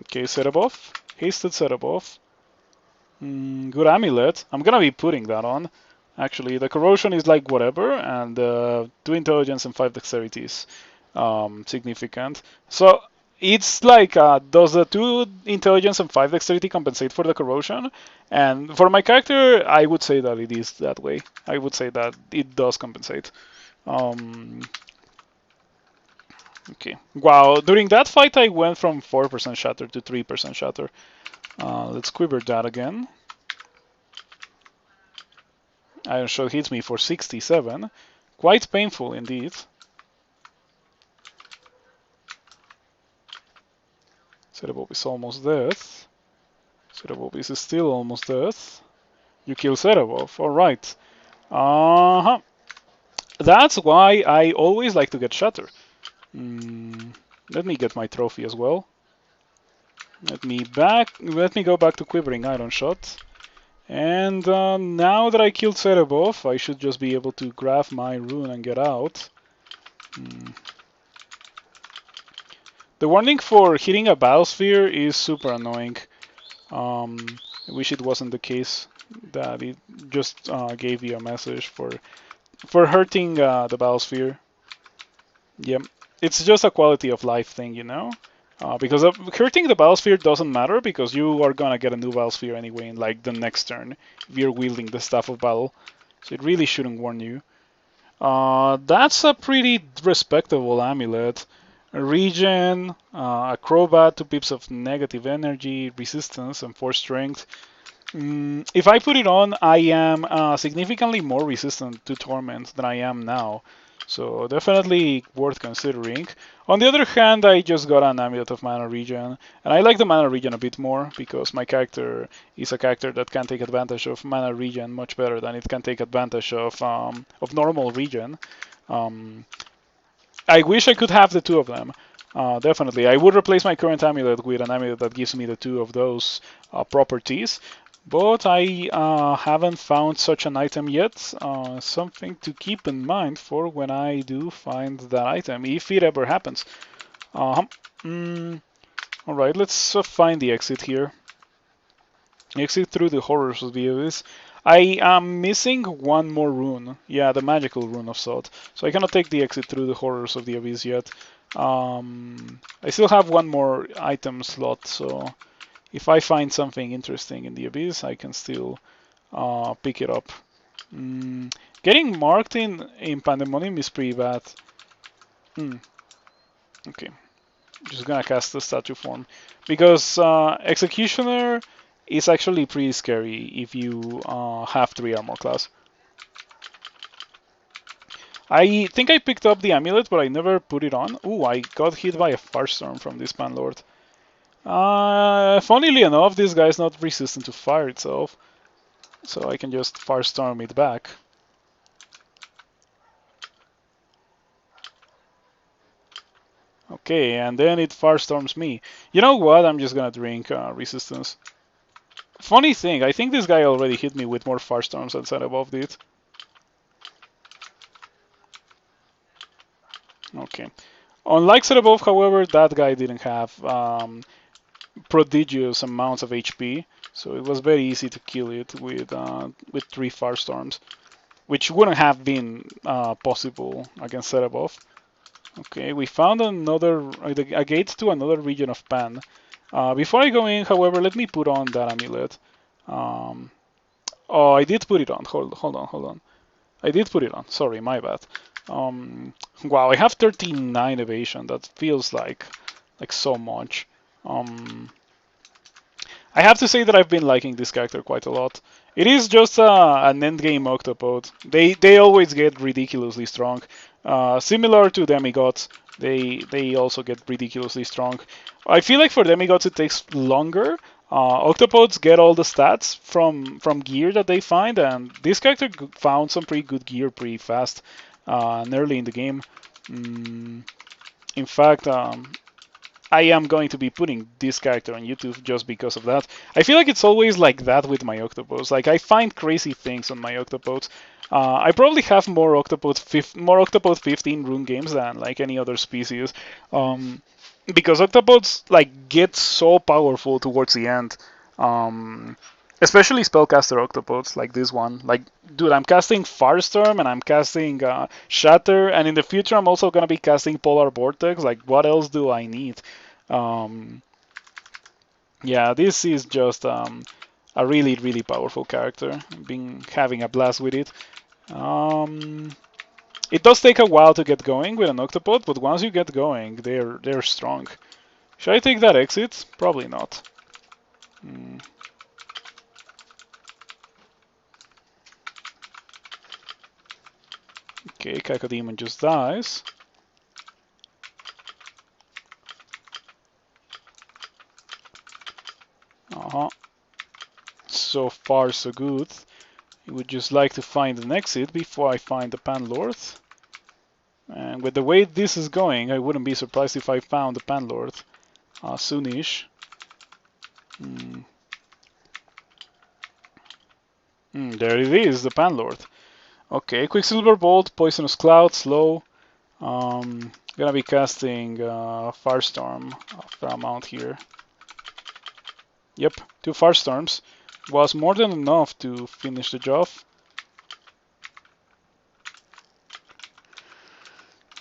Okay, set above. Hasted set above. Good amulet. I'm gonna be putting that on. Actually, the corrosion is like whatever, and 2 intelligence and 5 dexterity is significant. So it's like, does the 2 intelligence and 5 dexterity compensate for the corrosion? And for my character, I would say that it is that way. I would say that it does compensate. Okay. Wow. During that fight, I went from 4% shatter to 3% shatter. Let's quiver that again. Iron Shot hits me for 67. Quite painful indeed. Cerebobis is almost dead. Cerebobis is still almost dead. You kill Cerebov. Alright. Uh-huh. That's why I always like to get Shatter. Let me get my trophy as well. Let me go back to quivering Iron Shot. And now that I killed Cerebov, I should just be able to grab my rune and get out. The warning for hitting a Battlesphere is super annoying. I wish it wasn't the case that it just gave you a message for hurting the Battlesphere. Yep, it's just a quality of life thing, you know? Because hurting the Battlesphere doesn't matter because you are gonna get a new Battlesphere anyway in like the next turn if you're wielding the Staff of Battle. So it really shouldn't warn you. That's a pretty respectable amulet. Regen, Acrobat, 2 pips of negative energy, resistance, and 4 strength. If I put it on, I am significantly more resistant to Torment than I am now. So definitely worth considering. On the other hand, I just got an Amulet of Mana Regen, and I like the Mana Regen a bit more because my character is a character that can take advantage of Mana Regen much better than it can take advantage of normal Regen. I wish I could have the 2 of them. Definitely, I would replace my current amulet with an amulet that gives me the 2 of those properties. But I haven't found such an item yet. Something to keep in mind for when I do find that item, if it ever happens. Uh-huh. Mm, Alright, let's find the exit here. Exit through the horrors of the abyss. I am missing one more rune. Yeah, the magical rune of Sod. So I cannot take the exit through the horrors of the abyss yet. I still have one more item slot, so if I find something interesting in the abyss, I can still pick it up. Getting marked in Pandemonium is pretty bad. Okay, just gonna cast the statue form because Executioner is actually pretty scary if you have 3 armor class. I think I picked up the amulet, but I never put it on. Ooh, I got hit by a firestorm from this Panlord. Funnily enough, this guy's not resistant to fire itself, so I can just firestorm it back. Okay, and then it firestorms me. You know what? I'm just gonna drink resistance. Funny thing, I think this guy already hit me with more firestorms than Set Above did. Okay. Unlike Set Above, however, that guy didn't have prodigious amounts of HP, so it was very easy to kill it with 3 firestorms, which wouldn't have been possible against Set Above. Okay, we found a gate to another region of Pan. Before I go in, however, let me put on that amulet. Oh, I did put it on. Hold on. I did put it on. Sorry, my bad. Wow, I have 39 evasion. That feels like so much. I have to say that I've been liking this character quite a lot. It is just an endgame Octopode. They always get ridiculously strong. Similar to demigods, they also get ridiculously strong. I feel like for demigods it takes longer. Octopodes get all the stats from gear that they find, and this character found some pretty good gear pretty fast and early in the game. In fact, I am going to be putting this character on YouTube just because of that. I feel like it's always like that with my Octopodes. Like, I find crazy things on my Octopodes. I probably have more Octopode 15 rune games than like any other species. Because Octopodes like get so powerful towards the end. Especially spellcaster Octopodes like this one. Like, dude, I'm casting Firestorm and I'm casting Shatter, and in the future I'm also gonna be casting Polar Vortex. Like, what else do I need? Yeah, this is just a really powerful character. I've been having a blast with it. It does take a while to get going with an Octopode, but once you get going, they're strong. Should I take that exit? Probably not. Okay, Cacodemon just dies. So far, so good. I would just like to find an exit before I find the Panlord. And with the way this is going, I wouldn't be surprised if I found the Panlord soonish. There it is, the Panlord. Okay, Quicksilver Bolt, Poisonous Cloud, slow. Gonna be casting Firestorm of the amount here. Yep, 2 Firestorms. Was more than enough to finish the job.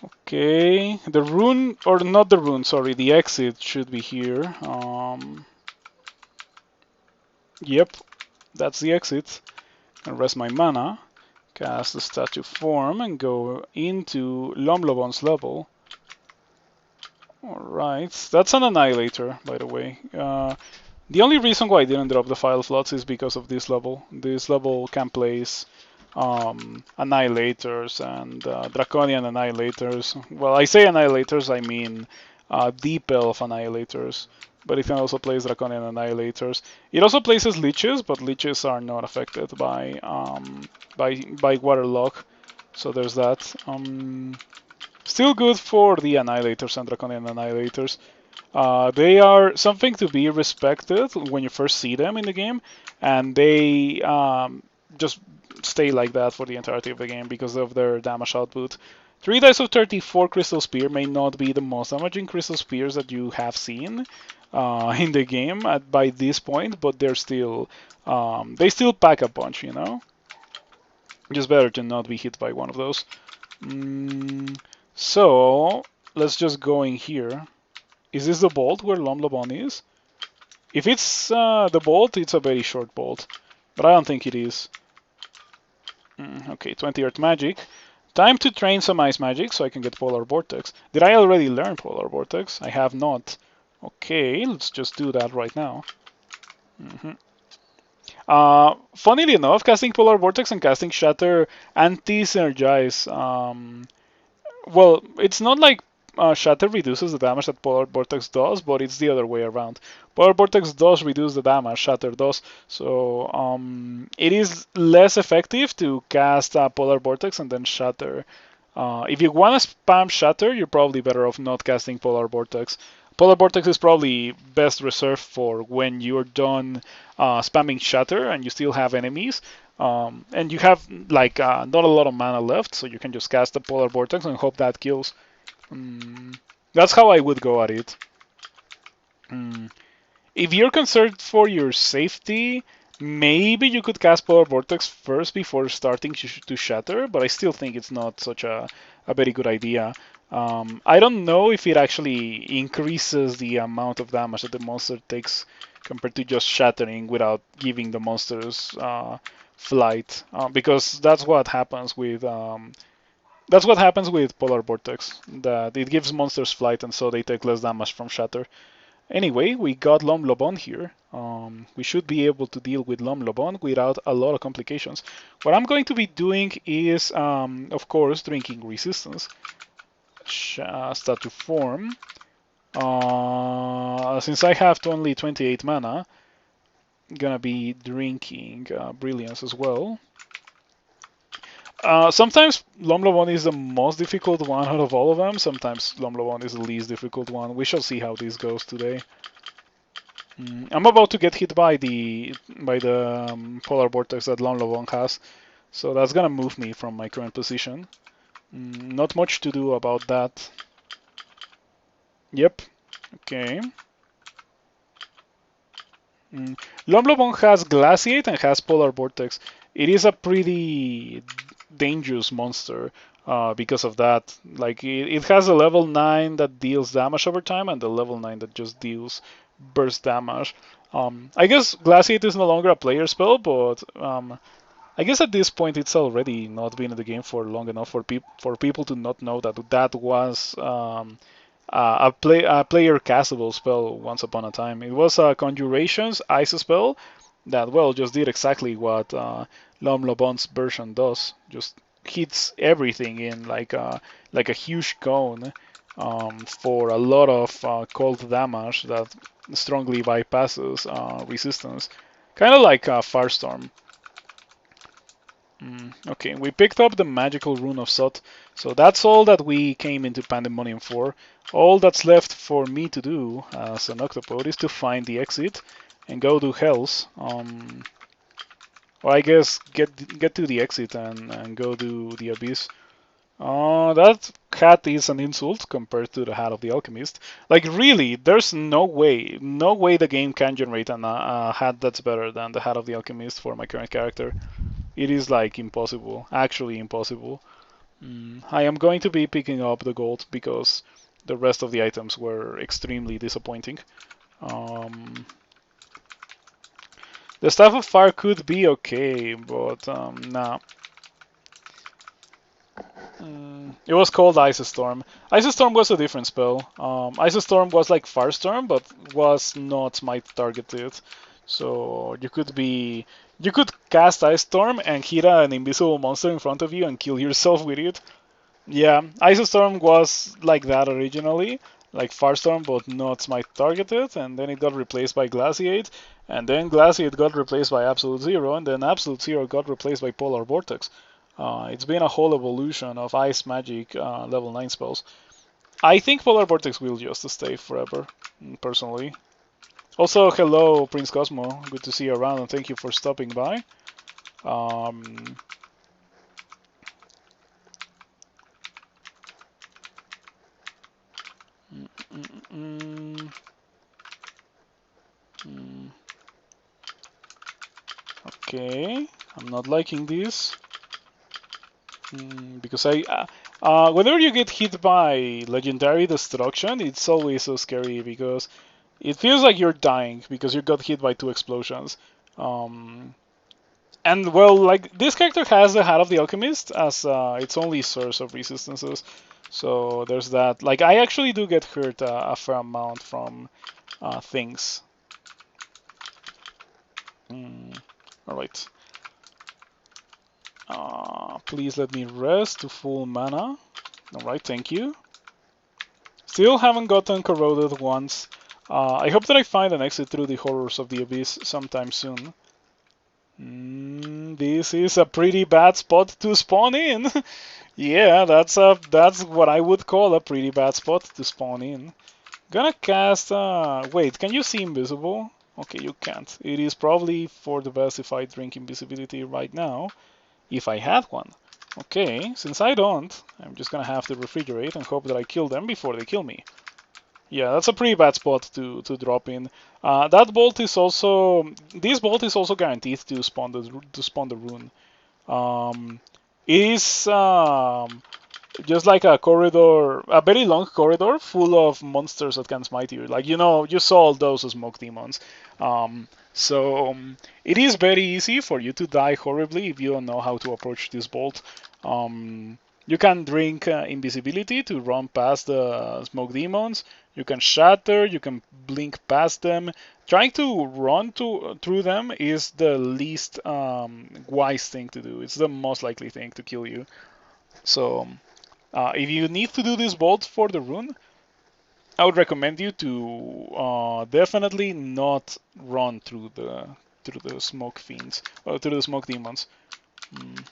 Okay, the rune, or not the rune, sorry, the exit should be here. Yep, that's the exit. And rest my mana, cast the statue form, and go into Lomlobon's level. Alright, that's an Annihilator, by the way. The only reason why I didn't drop the File Floods is because of this level. This level can place Annihilators and Draconian Annihilators. Well, I say Annihilators, I mean Deep Elf Annihilators, but it can also place Draconian Annihilators. It also places Leeches, but Leeches are not affected by Waterlock, so there's that. Still good for the Annihilators and Draconian Annihilators. They are something to be respected when you first see them in the game, and they just stay like that for the entirety of the game because of their damage output. 3 dice of 34 Crystal Spear may not be the most damaging Crystal Spears that you have seen in the game by this point, but they're still they still pack a punch, you know. Just better to not be hit by one of those. So let's just go in here. Is this the bolt where Lomlobon is? If it's the bolt, it's a very short bolt, but I don't think it is. Okay, 20 Earth Magic. Time to train some Ice Magic so I can get Polar Vortex. Did I already learn Polar Vortex? I have not. Okay, let's just do that right now. Funnily enough, casting Polar Vortex and casting Shatter anti-synergize. Well, it's not like Shatter reduces the damage that Polar Vortex does, but it's the other way around. Polar Vortex does reduce the damage, Shatter does. So it is less effective to cast Polar Vortex and then Shatter. If you want to spam Shatter, you're probably better off not casting Polar Vortex. Polar Vortex is probably best reserved for when you're done spamming Shatter and you still have enemies. And you have like not a lot of mana left, so you can just cast the Polar Vortex and hope that kills. That's how I would go at it. If you're concerned for your safety, maybe you could cast Polar Vortex first before starting to Shatter, but I still think it's not such a very good idea. I don't know if it actually increases the amount of damage that the monster takes compared to just shattering without giving the monsters flight, because that's what happens with Polar Vortex. That it gives monsters flight, and so they take less damage from shatter. Anyway, we got Lomlobon here. We should be able to deal with Lomlobon without a lot of complications. What I'm going to be doing is, of course, drinking Resistance. Start to form. Since I have only 28 mana, I'm gonna be drinking Brilliance as well. Sometimes Lomlobon is the most difficult one out of all of them. Sometimes Lomlobon is the least difficult one. We shall see how this goes today. I'm about to get hit by the Polar Vortex that Lomlobon has, so that's gonna move me from my current position. Not much to do about that. Yep. Okay. Lomlobon has Glaciate and has Polar Vortex. It is a pretty dangerous monster because of that. Like it has a level 9 that deals damage over time and the level 9 that just deals burst damage. I guess Glaciate is no longer a player spell, but I guess at this point it's already not been in the game for long enough for people to not know that that was a player castable spell once upon a time. It was a Conjuration's Ice spell that, well, just did exactly what Lomlobon's version does. Just hits everything in like a huge cone for a lot of cold damage that strongly bypasses resistance. Kind of like Firestorm. Okay, we picked up the magical rune of Sot, so that's all that we came into Pandemonium for. All that's left for me to do as an Octopode is to find the exit and go to Hells. Or I guess get to the exit and go to the Abyss. That hat is an insult compared to the hat of the Alchemist. Like really, there's no way the game can generate a hat that's better than the hat of the Alchemist for my current character. It is like impossible, actually impossible. I am going to be picking up the gold because the rest of the items were extremely disappointing. The Staff of Fire could be okay, but nah. It was called Ice Storm. Ice Storm was a different spell. Ice Storm was like Firestorm, but was not smite targeted. So you could cast Ice Storm and hit an invisible monster in front of you and kill yourself with it. Yeah, Ice Storm was like that originally, like Firestorm, but not smite targeted, and then it got replaced by Glaciate, and then Glaciate got replaced by Absolute Zero, and then Absolute Zero got replaced by Polar Vortex. It's been a whole evolution of Ice Magic level 9 spells. I think Polar Vortex will just stay forever, personally. Also, hello, Prince Cosmo. Good to see you around, and thank you for stopping by. Mm, mm. Okay, I'm not liking this. Because whenever you get hit by legendary destruction, it's always so scary because it feels like you're dying because you got hit by two explosions. Um, and well, like this character has the Hat of the Alchemist as its only source of resistances, so there's that. Like I actually do get hurt a fair amount from things. All right. Please let me rest to full mana. Alright, thank you. Still haven't gotten corroded once. I hope that I find an exit through the horrors of the abyss sometime soon. This is a pretty bad spot to spawn in. Yeah, that's what I would call a pretty bad spot to spawn in. Gonna cast. Wait, can you see invisible? Okay, you can't. It is probably for the best if I drink invisibility right now. If I had one. Okay, since I don't, I'm just gonna have to refrigerate and hope that I kill them before they kill me. Yeah, that's a pretty bad spot to drop in. That bolt is also this bolt is also guaranteed to spawn the rune. Um, it is just like a corridor, a very long corridor full of monsters that can smite you. Like you saw all those smoke demons. So it is very easy for you to die horribly if you don't know how to approach this bolt. You can drink invisibility to run past the smoke demons. You can shatter. You can blink past them. Trying to run through them is the least wise thing to do. It's the most likely thing to kill you. So if you need to do this bolt for the rune, I would recommend you to definitely not run through the smoke fiends or through the smoke demons. Mm.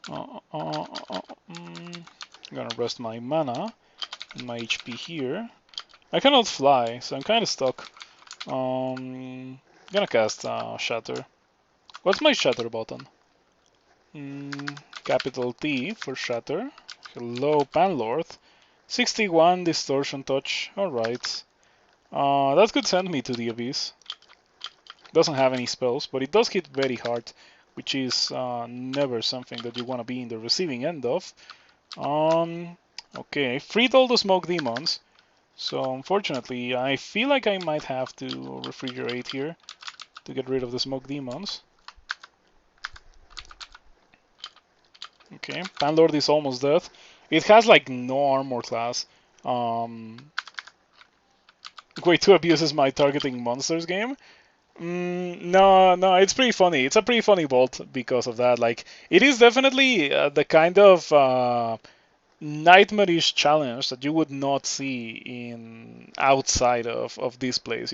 I'm gonna rest my mana and my HP here. I cannot fly, so I'm kind of stuck. Gonna cast Shatter. What's my Shatter button? Capital T for Shatter. Hello, Panlord. 61 Distortion Touch. Alright. That could send me to the Abyss. Doesn't have any spells, but it does hit very hard, which is never something that you want to be in the receiving end of. Okay, freed all the smoke demons. So unfortunately, I feel like I might have to refrigerate here to get rid of the smoke demons. Okay, Panlord is almost dead. It has like no armor class. Way to abuses my targeting monsters game. No, it's pretty funny. It's a pretty funny bolt because of that. Like, it is definitely the kind of nightmarish challenge that you would not see in outside of this place.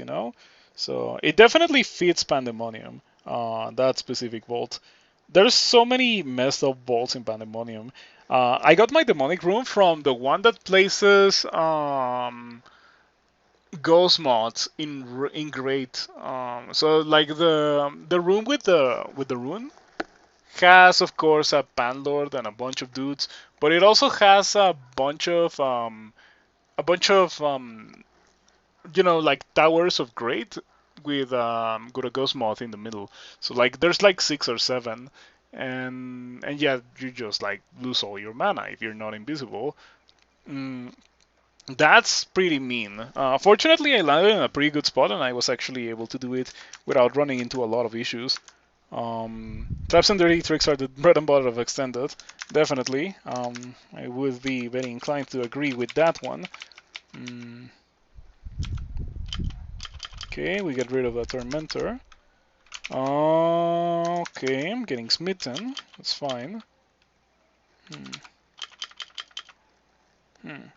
So it definitely fits Pandemonium. That specific bolt. There's so many messed up bolts in Pandemonium. I got my demonic room from the one that places ghost mods in great. So like the room with the rune has of course a panlord and a bunch of dudes, but it also has a bunch of like towers of great with a ghost mod in the middle. So like there's like 6 or 7, and yeah, you just like lose all your mana if you're not invisible. Mm, That's pretty mean. Fortunately, I landed in a pretty good spot and I was actually able to do it without running into a lot of issues. Traps and dirty tricks are the bread and butter of extended, definitely. I would be very inclined to agree with that one. Mm, okay, we get rid of the tormentor. Okay, I'm getting smitten. That's fine. Hmm. Hmm.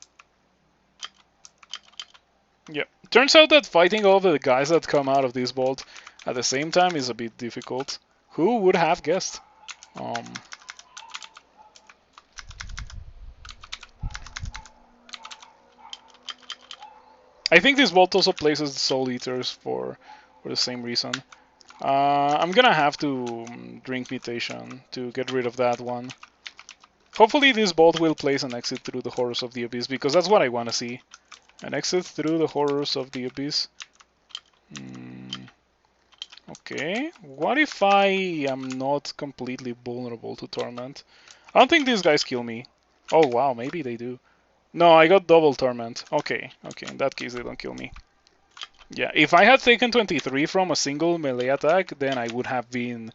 Yeah. Turns out that fighting all the guys that come out of this vault at the same time is a bit difficult. Who would have guessed? Um, I think this vault also places the Soul Eaters for the same reason. I'm gonna have to drink mutation to get rid of that one. Hopefully this bolt will place an exit through the horrors of the abyss, because that's what I want to see. An exit through the horrors of the abyss. Okay, what if I am not completely vulnerable to torment? I don't think these guys kill me. Oh wow, maybe they do. No, I got double torment. Okay, in that case they don't kill me. Yeah, if I had taken 23 from a single melee attack, then I would have been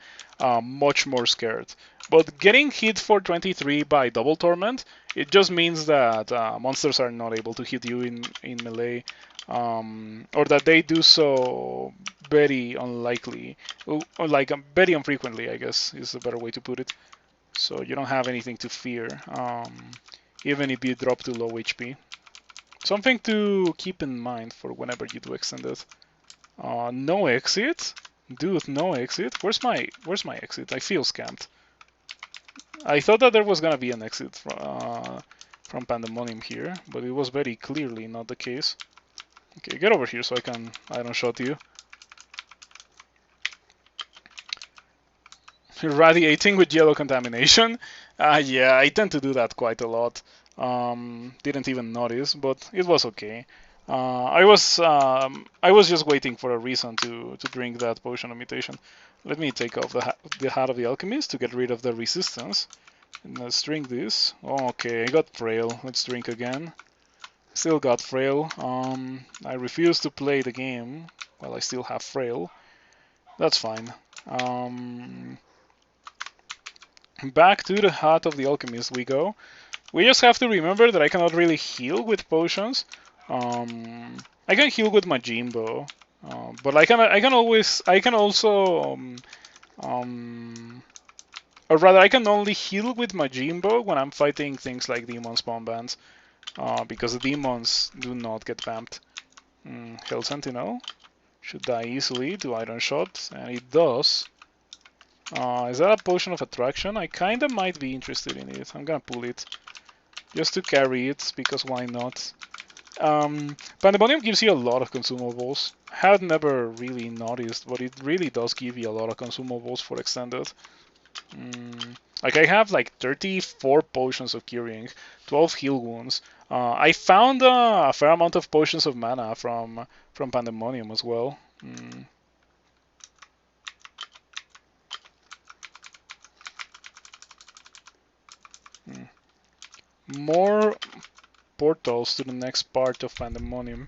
much more scared. But getting hit for 23 by double torment, it just means that monsters are not able to hit you in melee, or that they do so very unlikely, or like very infrequently, I guess is a better way to put it. So you don't have anything to fear, even if you drop to low HP. Something to keep in mind for whenever you do extended. No exit? Dude, no exit? Where's my exit? I feel scammed. I thought that there was gonna be an exit from Pandemonium here, but it was very clearly not the case. Okay, get over here so I don't shot you. Radiating with yellow contamination? Yeah, I tend to do that quite a lot. Didn't even notice, but it was okay. I was just waiting for a reason to drink that potion of mutation. Let me take off the hat of the alchemist to get rid of the resistance. And let's drink this. Okay, I got frail. Let's drink again. Still got frail. I refuse to play the game while I still have frail. That's fine. Back to the hat of the alchemist we go. We just have to remember that I cannot really heal with potions. I can heal with Majimbo, but I can also, or rather, I can only heal with Majimbo when I'm fighting things like demon spawn bands, because the demons do not get vamped. Hell Sentinel should die easily to Iron Shot, and it does. Is that a potion of attraction? I kinda might be interested in it. I'm gonna pull it just to carry it, because why not? Pandemonium gives you a lot of consumables. Had never really noticed, but it really does give you a lot of consumables for extended. Like I have like 34 potions of curing, 12 heal wounds. I found a fair amount of potions of mana from Pandemonium as well. More portals to the next part of Pandemonium.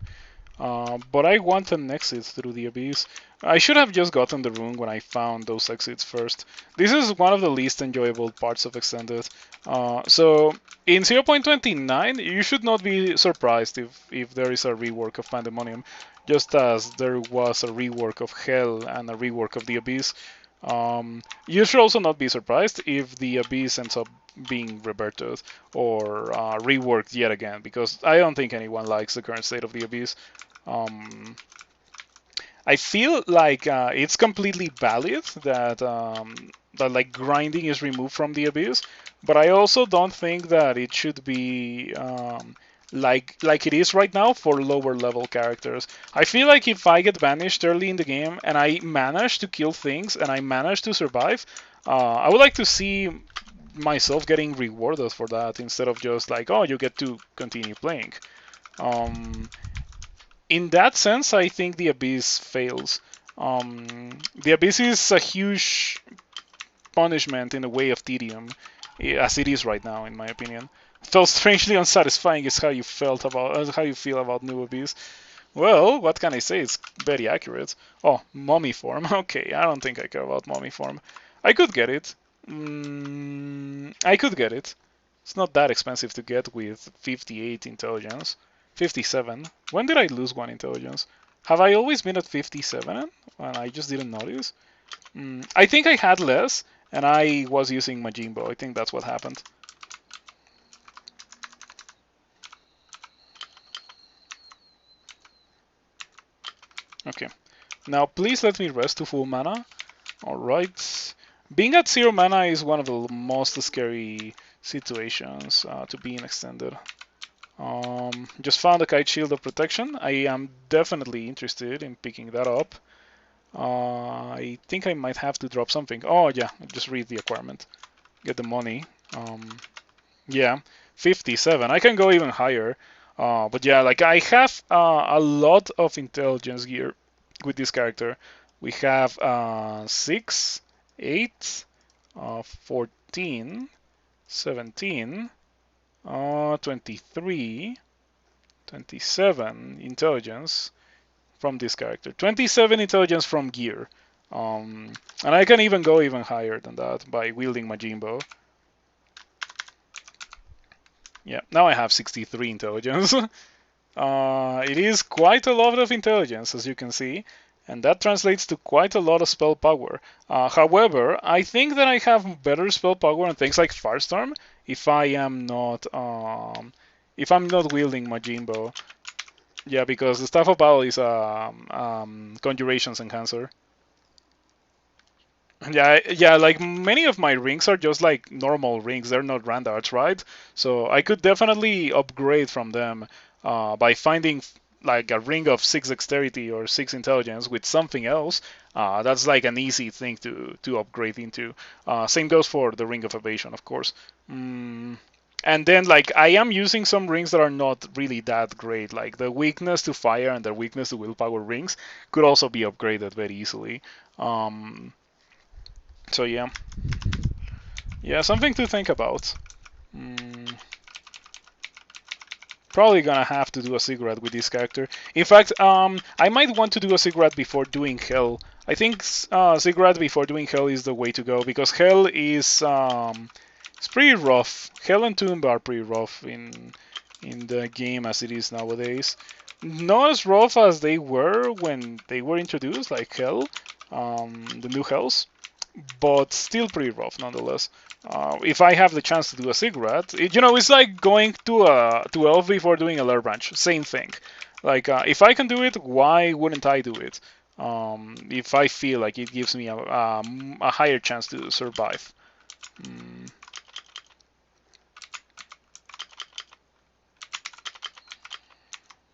But I want an exit through the abyss. I should have just gotten the rune when I found those exits first. This is one of the least enjoyable parts of Extended. So in 0.29, you should not be surprised if there is a rework of Pandemonium, just as there was a rework of Hell and a rework of the Abyss. You should also not be surprised if the Abyss ends up being reverted or reworked yet again, because I don't think anyone likes the current state of the Abyss. I feel like it's completely valid that that like grinding is removed from the Abyss, but I also don't think that it should be like it is right now for lower level characters. I feel like if I get banished early in the game and I manage to kill things and I manage to survive, I would like to see myself getting rewarded for that instead of just like, oh, you get to continue playing. In that sense, I think the Abyss fails. The Abyss is a huge punishment in the way of tedium, as it is right now, in my opinion. Felt strangely unsatisfying is how you feel about New Abyss. Well, what can I say? It's very accurate. Oh, mummy form. Okay, I don't think I care about mummy form. I could get it. I could get it. It's not that expensive to get with 58 intelligence. 57. When did I lose 1 intelligence? Have I always been at 57 and I just didn't notice? I think I had less and I was using Majimbo. I think that's what happened. Okay. Now please let me rest to full mana. Alright. Being at 0 mana is one of the most scary situations to be in extended. Just found a kite shield of protection. I am definitely interested in picking that up. I think I might have to drop something. Oh yeah, just read the acquirement. Get the money. Yeah, 57. I can go even higher. But yeah, like I have a lot of intelligence gear with this character. We have 6, 8, 14, 17, 23, 27 intelligence from this character. 27 intelligence from gear. And I can even go even higher than that by wielding Majimbo. Yeah, now I have 63 intelligence. It is quite a lot of intelligence, as you can see, and that translates to quite a lot of spell power. However, I think that I have better spell power on things like Firestorm if I'm not wielding Majimbo. Yeah, because the Staff of Battle is Conjurations Enhancer. Yeah, like many of my rings are just like normal rings. They're not randarts, right? So I could definitely upgrade from them by finding like a ring of 6 dexterity or 6 intelligence with something else. That's like an easy thing to upgrade into. Same goes for the ring of evasion, of course. Mm, and then like I am using some rings that are not really that great. Like the weakness to fire and the weakness to willpower rings could also be upgraded very easily. Um, so yeah, something to think about. Mm, Probably gonna have to do a cigarette with this character. In fact, I might want to do a cigarette before doing Hell. I think cigarette before doing Hell is the way to go because Hell is it's pretty rough. Hell and Tomb are pretty rough in the game as it is nowadays. Not as rough as they were when they were introduced, like Hell, the new Hells, but still pretty rough nonetheless. If I have the chance to do a cigarette, it's like going to elf before doing a lair branch. Same thing. Like if I can do it, why wouldn't I do it? If I feel like it gives me a higher chance to survive. Mm.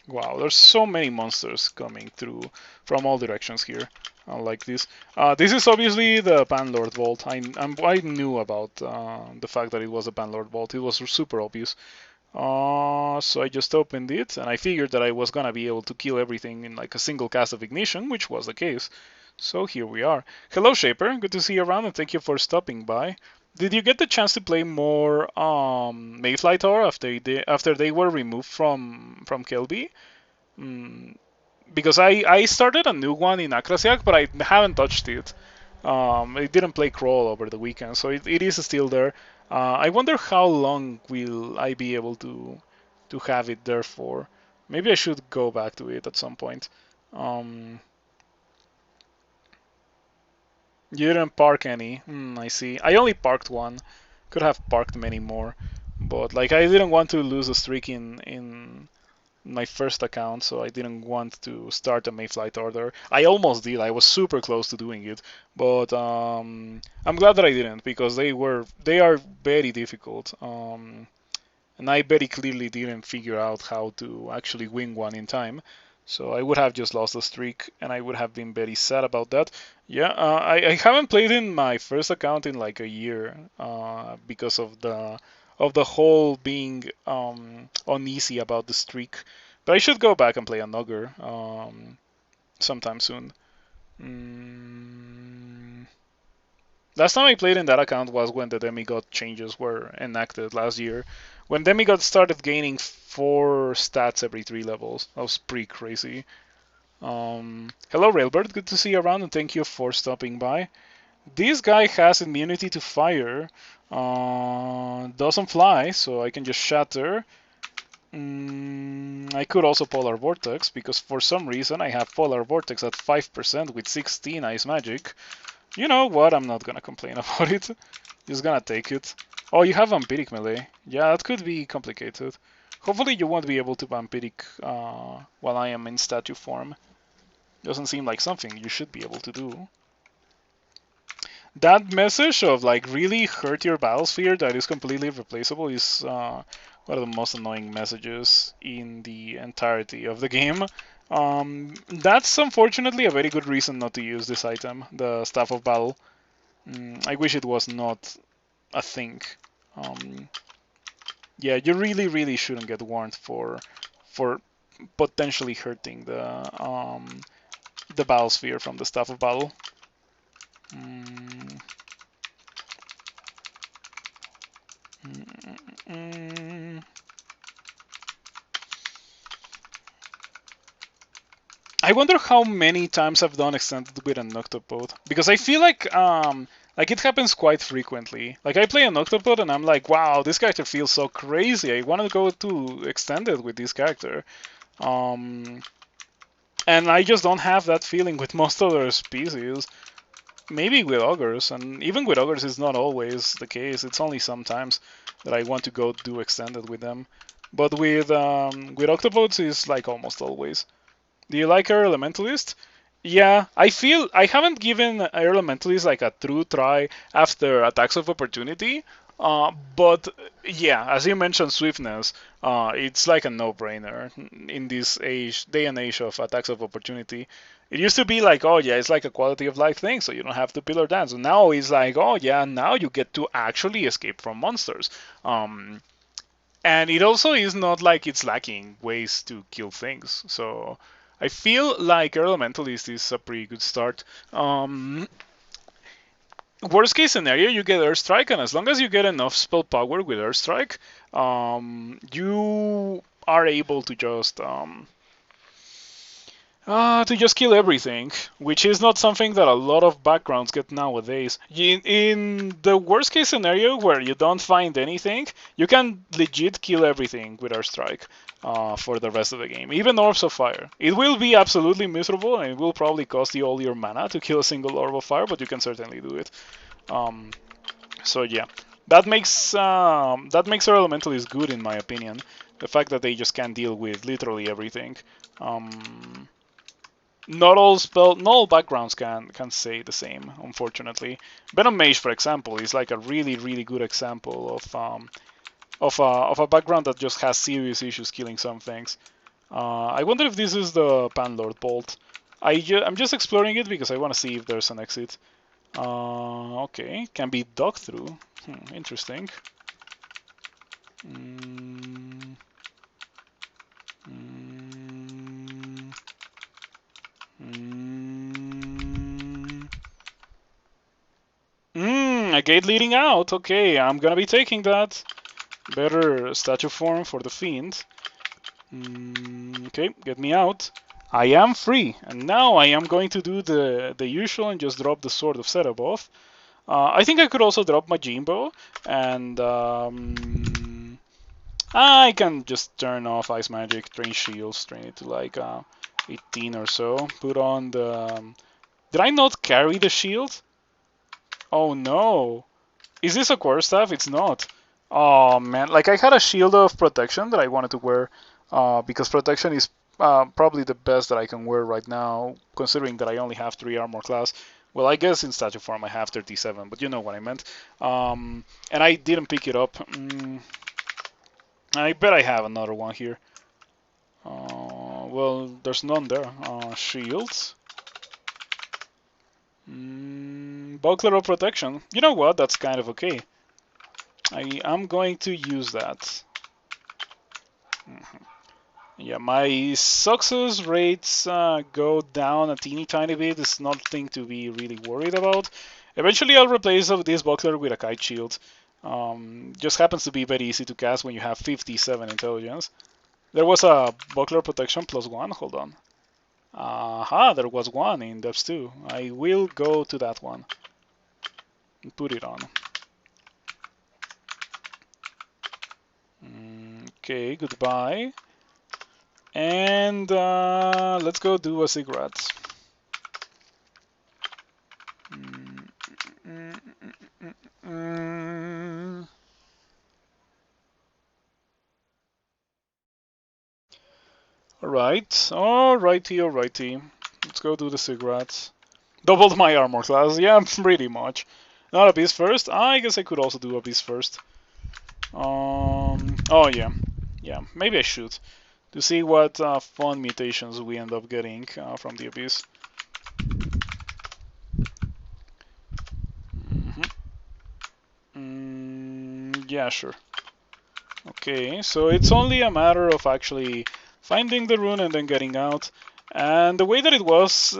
Wow, there's so many monsters coming through from all directions here. I like this. This is obviously the Panlord Vault. I knew about the fact that it was a Panlord Vault. It was super obvious. So I just opened it, and I figured that I was gonna be able to kill everything in like a single cast of Ignition, which was the case. So here we are. Hello, Shaper. Good to see you around, and thank you for stopping by. Did you get the chance to play more Mayfly Tower after they were removed from Kelby? Mm, because I started a new one in Akrasiak, but I haven't touched it. It didn't play crawl over the weekend, so it is still there. I wonder how long will I be able to have it there for. Maybe I should go back to it at some point. Um, you didn't park any. I see. I only parked one. Could have parked many more, but like I didn't want to lose a streak in my first account, so I didn't want to start a Mayflight order. I almost did. I was super close to doing it, but I'm glad that I didn't because they are very difficult. And I very clearly didn't figure out how to actually win one in time. So I would have just lost a streak, and I would have been very sad about that. Yeah, I haven't played in my first account in like a year because of the whole being uneasy about the streak. But I should go back and play a Nugger sometime soon. Mm, Last time I played in that account was when the demigod changes were enacted last year. When demigod started gaining 4 stats every 3 levels. That was pretty crazy. Hello Railbird, good to see you around and thank you for stopping by. This guy has immunity to fire. Doesn't fly, so I can just shatter. I could also Polar Vortex, because for some reason I have Polar Vortex at 5% with 16 Ice Magic. You know what? I'm not gonna complain about it. Just gonna take it. Oh, you have Vampiric melee. Yeah, that could be complicated. Hopefully you won't be able to Vampiric while I am in statue form. Doesn't seem like something you should be able to do. That message of like really hurt your battlesphere that is completely replaceable is one of the most annoying messages in the entirety of the game. That's unfortunately a very good reason not to use this item, the Staff of Battle. I wish it was not a thing. Um, Yeah, you really shouldn't get warned for potentially hurting the battle sphere from the staff of battle. Mm, mm, mm. I wonder how many times I've done extended with an Octopode, because I feel like it happens quite frequently. Like I play an Octopode and I'm like, wow, this character feels so crazy. I want to go to extended with this character. Um, and I just don't have that feeling with most other species. Maybe with Augurs, and even with Augurs, it's not always the case. It's only sometimes that I want to go do extended with them. But with Octopodes, it's like almost always. Do you like our Elementalist? Yeah, I feel I haven't given Air Elementalist like a true try after Attacks of Opportunity. But yeah, as you mentioned, swiftness, it's like a no-brainer in this age, day and age of Attacks of Opportunity. It used to be like, oh yeah, it's like a quality of life thing, so you don't have to pillar dance. And now it's like, oh yeah, now you get to actually escape from monsters. And it also is not like it's lacking ways to kill things. So I feel like Elementalist is a pretty good start. Worst case scenario, you get Airstrike, and as long as you get enough spell power with Airstrike, you are able to just kill everything, which is not something that a lot of backgrounds get nowadays. In the worst case scenario where you don't find anything, you can legit kill everything with Airstrike for the rest of the game, even Orbs of Fire. It will be absolutely miserable and it will probably cost you all your mana to kill a single Orb of Fire, but you can certainly do it. Um, so yeah, that makes our Elementalist good in my opinion. The fact that they just can deal with literally everything. Um, not all backgrounds can say the same, unfortunately. Venom Mage, for example, is like a really good example of a background that just has serious issues killing some things. I wonder if this is the Panlord Bolt. I'm just exploring it because I want to see if there's an exit. Okay, can be dug through. Interesting. Mm, mm, mm. A gate leading out. Okay, I'm gonna be taking that. Better statue form for the fiend. Okay, get me out. I am free, and now I am going to do the usual and just drop the Sword of Set above. I think I could also drop my Jimbo, and I can just turn off Ice Magic, train Shields, train it to like 18 or so. Put on the... did I not carry the shield? Oh no. Is this a quarterstaff? It's not. Oh man, like I had a shield of protection that I wanted to wear because protection is probably the best that I can wear right now, considering that I only have 3 armor class. Well, I guess in statue form I have 37, but you know what I meant. And I didn't pick it up. I bet I have another one here. Well, there's none there. Shields. Buckler of protection. You know what? That's kind of okay. I am going to use that. Yeah, my success rates go down a teeny tiny bit. It's nothing to be really worried about. Eventually, I'll replace this buckler with a kite shield. Just happens to be very easy to cast when you have 57 intelligence. There was a buckler protection +1. Hold on. Aha, there was one in depths too. I will go to that one and put it on. Okay, goodbye. And let's go do a cigarette. Alrighty. Let's go do the cigarettes. Doubled my armor class, yeah, pretty much. Not a beast first. I guess I could also do a beast first. Oh yeah, maybe I should. To see what fun mutations we end up getting from the abyss. Yeah, sure. Okay, so it's only a matter of actually finding the rune and then getting out. And the way that it was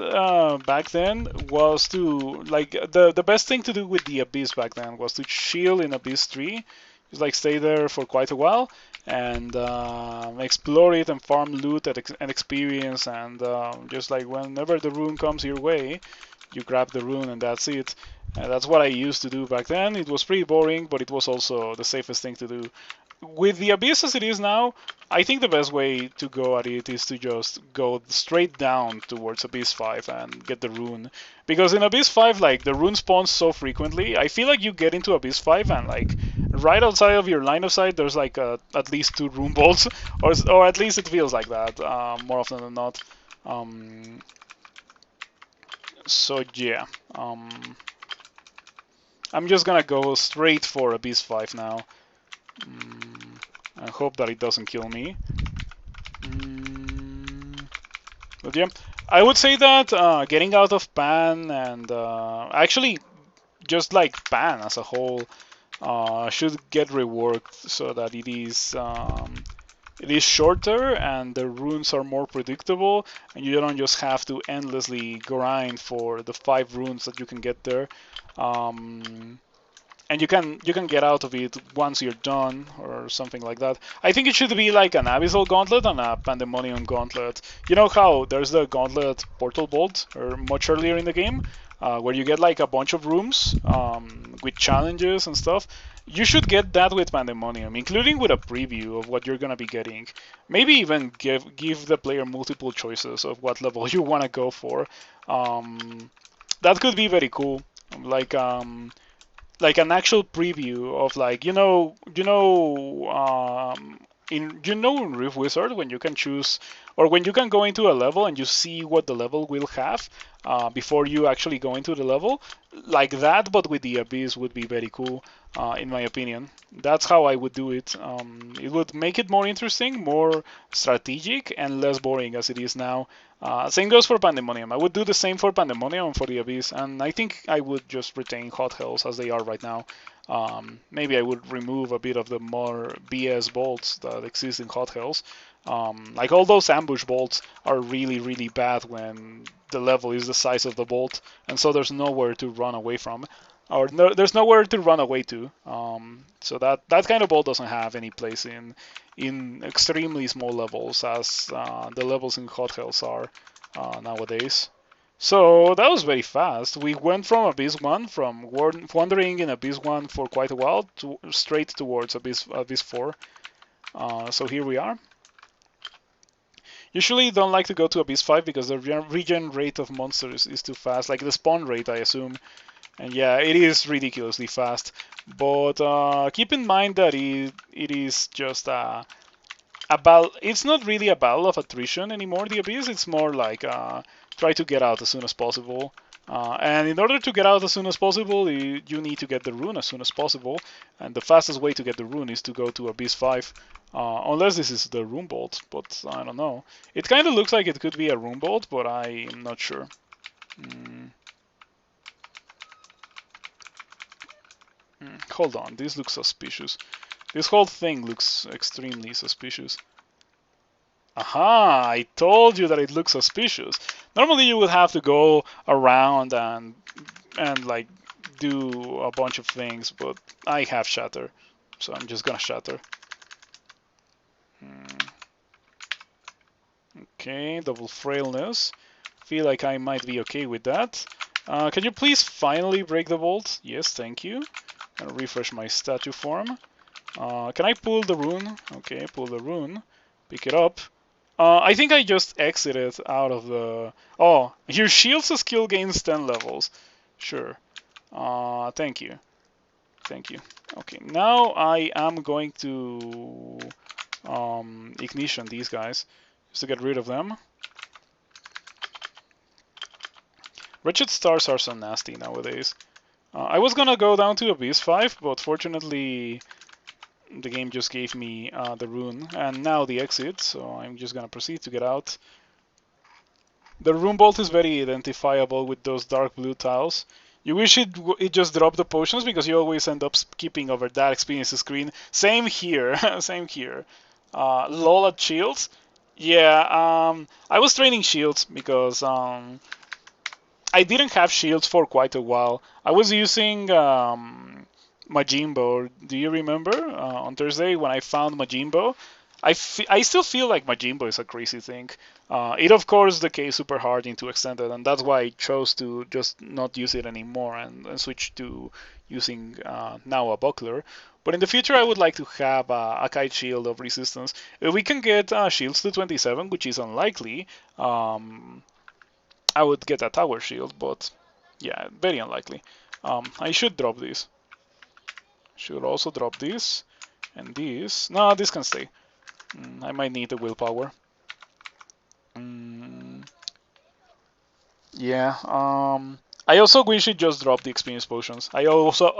back then was to, like, the best thing to do with the Abyss back then was to chill in Abyss 3, just like stay there for quite a while and explore it and farm loot and experience, and just like whenever the rune comes your way, you grab the rune and that's it. And that's what I used to do back then. It was pretty boring, but it was also the safest thing to do. With the Abyss as it is now, I think the best way to go at it is to just go straight down towards Abyss 5 and get the rune. Because in Abyss 5, like, the rune spawns so frequently, I feel like you get into Abyss 5 and, like, right outside of your line of sight, there's, like, at least 2 rune bolts. Or at least it feels like that, more often than not. So, yeah. I'm just gonna go straight for Abyss 5 now. I hope that it doesn't kill me. But yeah, I would say that getting out of Pan and actually just like Pan as a whole should get reworked so that it is shorter and the runes are more predictable, and you don't just have to endlessly grind for the 5 runes that you can get there. And you can get out of it once you're done or something like that. I think it should be like an Abyssal Gauntlet and a Pandemonium Gauntlet. You know how there's the Gauntlet Portal Bolt or much earlier in the game, where you get like a bunch of rooms with challenges and stuff. You should get that with Pandemonium, including with a preview of what you're gonna be getting. Maybe even give the player multiple choices of what level you wanna go for. That could be very cool. Like like an actual preview of, like, in Rift Wizard, when you can choose, or when you can go into a level and you see what the level will have before you actually go into the level, like that, but with the Abyss would be very cool, in my opinion. That's how I would do it. It would make it more interesting, more strategic, and less boring as it is now. Same goes for Pandemonium. I would do the same for Pandemonium and for the Abyss, and I think I would just retain Hot Hells as they are right now. Maybe I would remove a bit of the more BS bolts that exist in Hot Hells. Like, all those ambush bolts are really, really bad when the level is the size of the bolt, and so there's nowhere to run away from, or no, there's nowhere to run away to. So that kind of bolt doesn't have any place in extremely small levels, as the levels in Hot Hells are nowadays. So that was very fast. We went from Abyss 1, from wandering in Abyss 1 for quite a while, to straight towards Abyss 4. So here we are. Usually don't like to go to Abyss 5 because the regen rate of monsters is too fast, like the spawn rate, I assume. And yeah, it is ridiculously fast. But keep in mind that it is just a battle. It's not really a battle of attrition anymore, the Abyss. It's more like try to get out as soon as possible. And in order to get out as soon as possible, you need to get the rune as soon as possible. And the fastest way to get the rune is to go to Abyss 5. Unless this is the rune bolt, but I don't know. It kind of looks like it could be a rune bolt, but I'm not sure. Hold on, this looks suspicious. This whole thing looks extremely suspicious. Aha, I told you that it looks suspicious. Normally you would have to go around and like do a bunch of things, but I have shatter, so I'm just gonna shatter. Okay, double frailness. Feel like I might be okay with that. Can you please finally break the bolt? Yes, thank you. I'll refresh my statue form. Can I pull the rune? Okay, pull the rune. Pick it up. I think I just exited out of the... Oh, your shield's a skill gains 10 levels. Sure. Thank you. Thank you. Okay, now I am going to ignition these guys, just to get rid of them. Wretched stars are so nasty nowadays. I was gonna go down to Abyss 5, but fortunately the game just gave me the rune and now the exit, so I'm just gonna proceed to get out. The rune bolt is very identifiable with those dark blue tiles. You wish it just dropped the potions because you always end up skipping over that experience screen. Same here, same here. Lol at shields. Yeah, I was training shields because I didn't have shields for quite a while. I was using Majimbo. Do you remember on Thursday when I found Majimbo? I still feel like Majimbo is a crazy thing. It of course decays super hard into extended, and that's why I chose to just not use it anymore and switch to using now a buckler. But in the future, I would like to have a kite shield of resistance. If we can get shields to 27, which is unlikely, I would get a tower shield, but yeah, very unlikely. I should drop this. Should also drop this and this. No, this can stay. I might need the willpower. Mm, yeah. I also wish it just dropped the experience potions. I also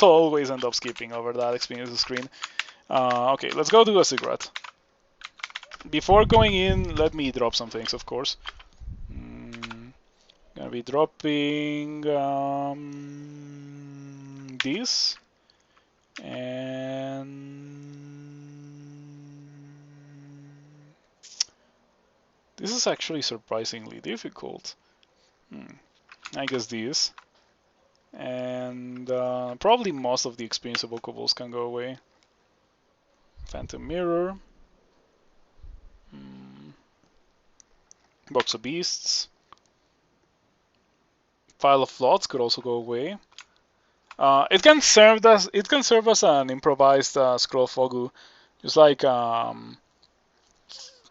always end up skipping over that experience screen. Okay, let's go do a cigarette. Before going in, let me drop some things, of course. Gonna be dropping this and this is actually surprisingly difficult. I guess this and probably most of the experience evocables can go away. Phantom Mirror, Box of Beasts, File of Flots could also go away. It can serve as an improvised scroll fogu, just like File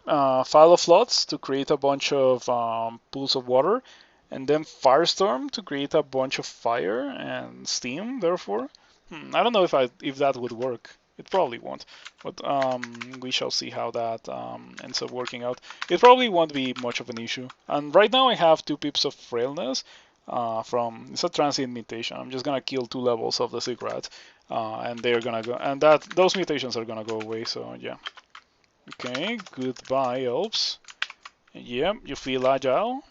of Floods to create a bunch of pools of water, and then Firestorm to create a bunch of fire and steam. Therefore, I don't know if that would work. It probably won't, but we shall see how that ends up working out. It probably won't be much of an issue. And right now I have 2 pips of frailness from it's a transient mutation. I'm just gonna kill 2 levels of the Sigrat, and they're gonna go, and those mutations are gonna go away. So yeah. Okay, goodbye, elves. Yep, you feel agile.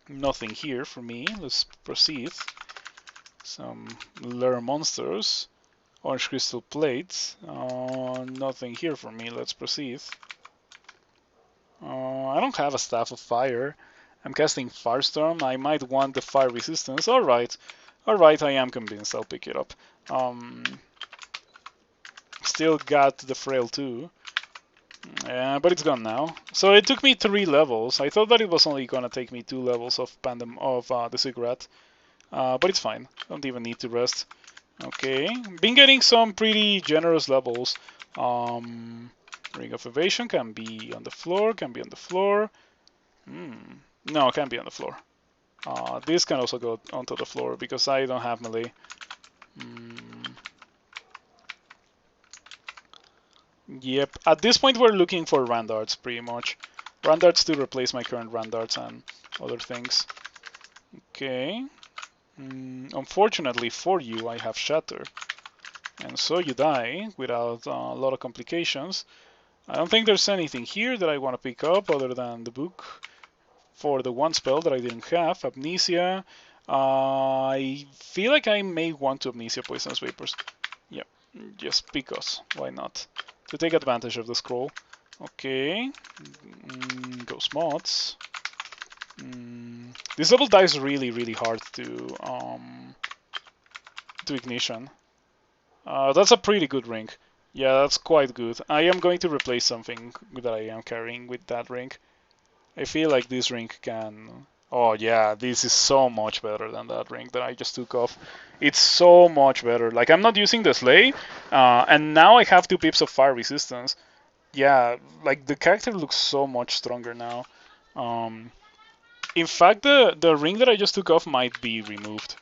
Nothing here for me. Let's proceed. Some lure monsters. Orange crystal plates. Nothing here for me. Let's proceed. I don't have a staff of fire. I'm casting Firestorm. I might want the fire resistance. Alright. Alright, I am convinced I'll pick it up. Still got the frail too. Yeah, but it's gone now. So it took me 3 levels. I thought that it was only gonna take me 2 levels of the cigarette. But it's fine. Don't even need to rest. Okay, been getting some pretty generous levels. Ring of Evasion can be on the floor. Can be on the floor. No, can't be on the floor. This can also go onto the floor because I don't have melee. Yep, at this point we're looking for Randarts pretty much. Randarts to replace my current Randarts and other things. Okay. Unfortunately for you, I have Shatter. And so you die without a lot of complications. I don't think there's anything here that I want to pick up other than the book for the one spell that I didn't have, Amnesia. I feel like I may want to Amnesia Poisonous Vapors. Yep, just because. Why not? To take advantage of the scroll. Okay. Ghost mods. This level dies really hard to ignition. That's a pretty good ring. Yeah, that's quite good. I am going to replace something that I am carrying with that ring. I feel like this ring can... Oh yeah, this is so much better than that ring that I just took off. It's so much better. Like, I'm not using the Slay, and now I have 2 pips of fire resistance. Yeah, like, the character looks so much stronger now. In fact, the ring that I just took off might be removed.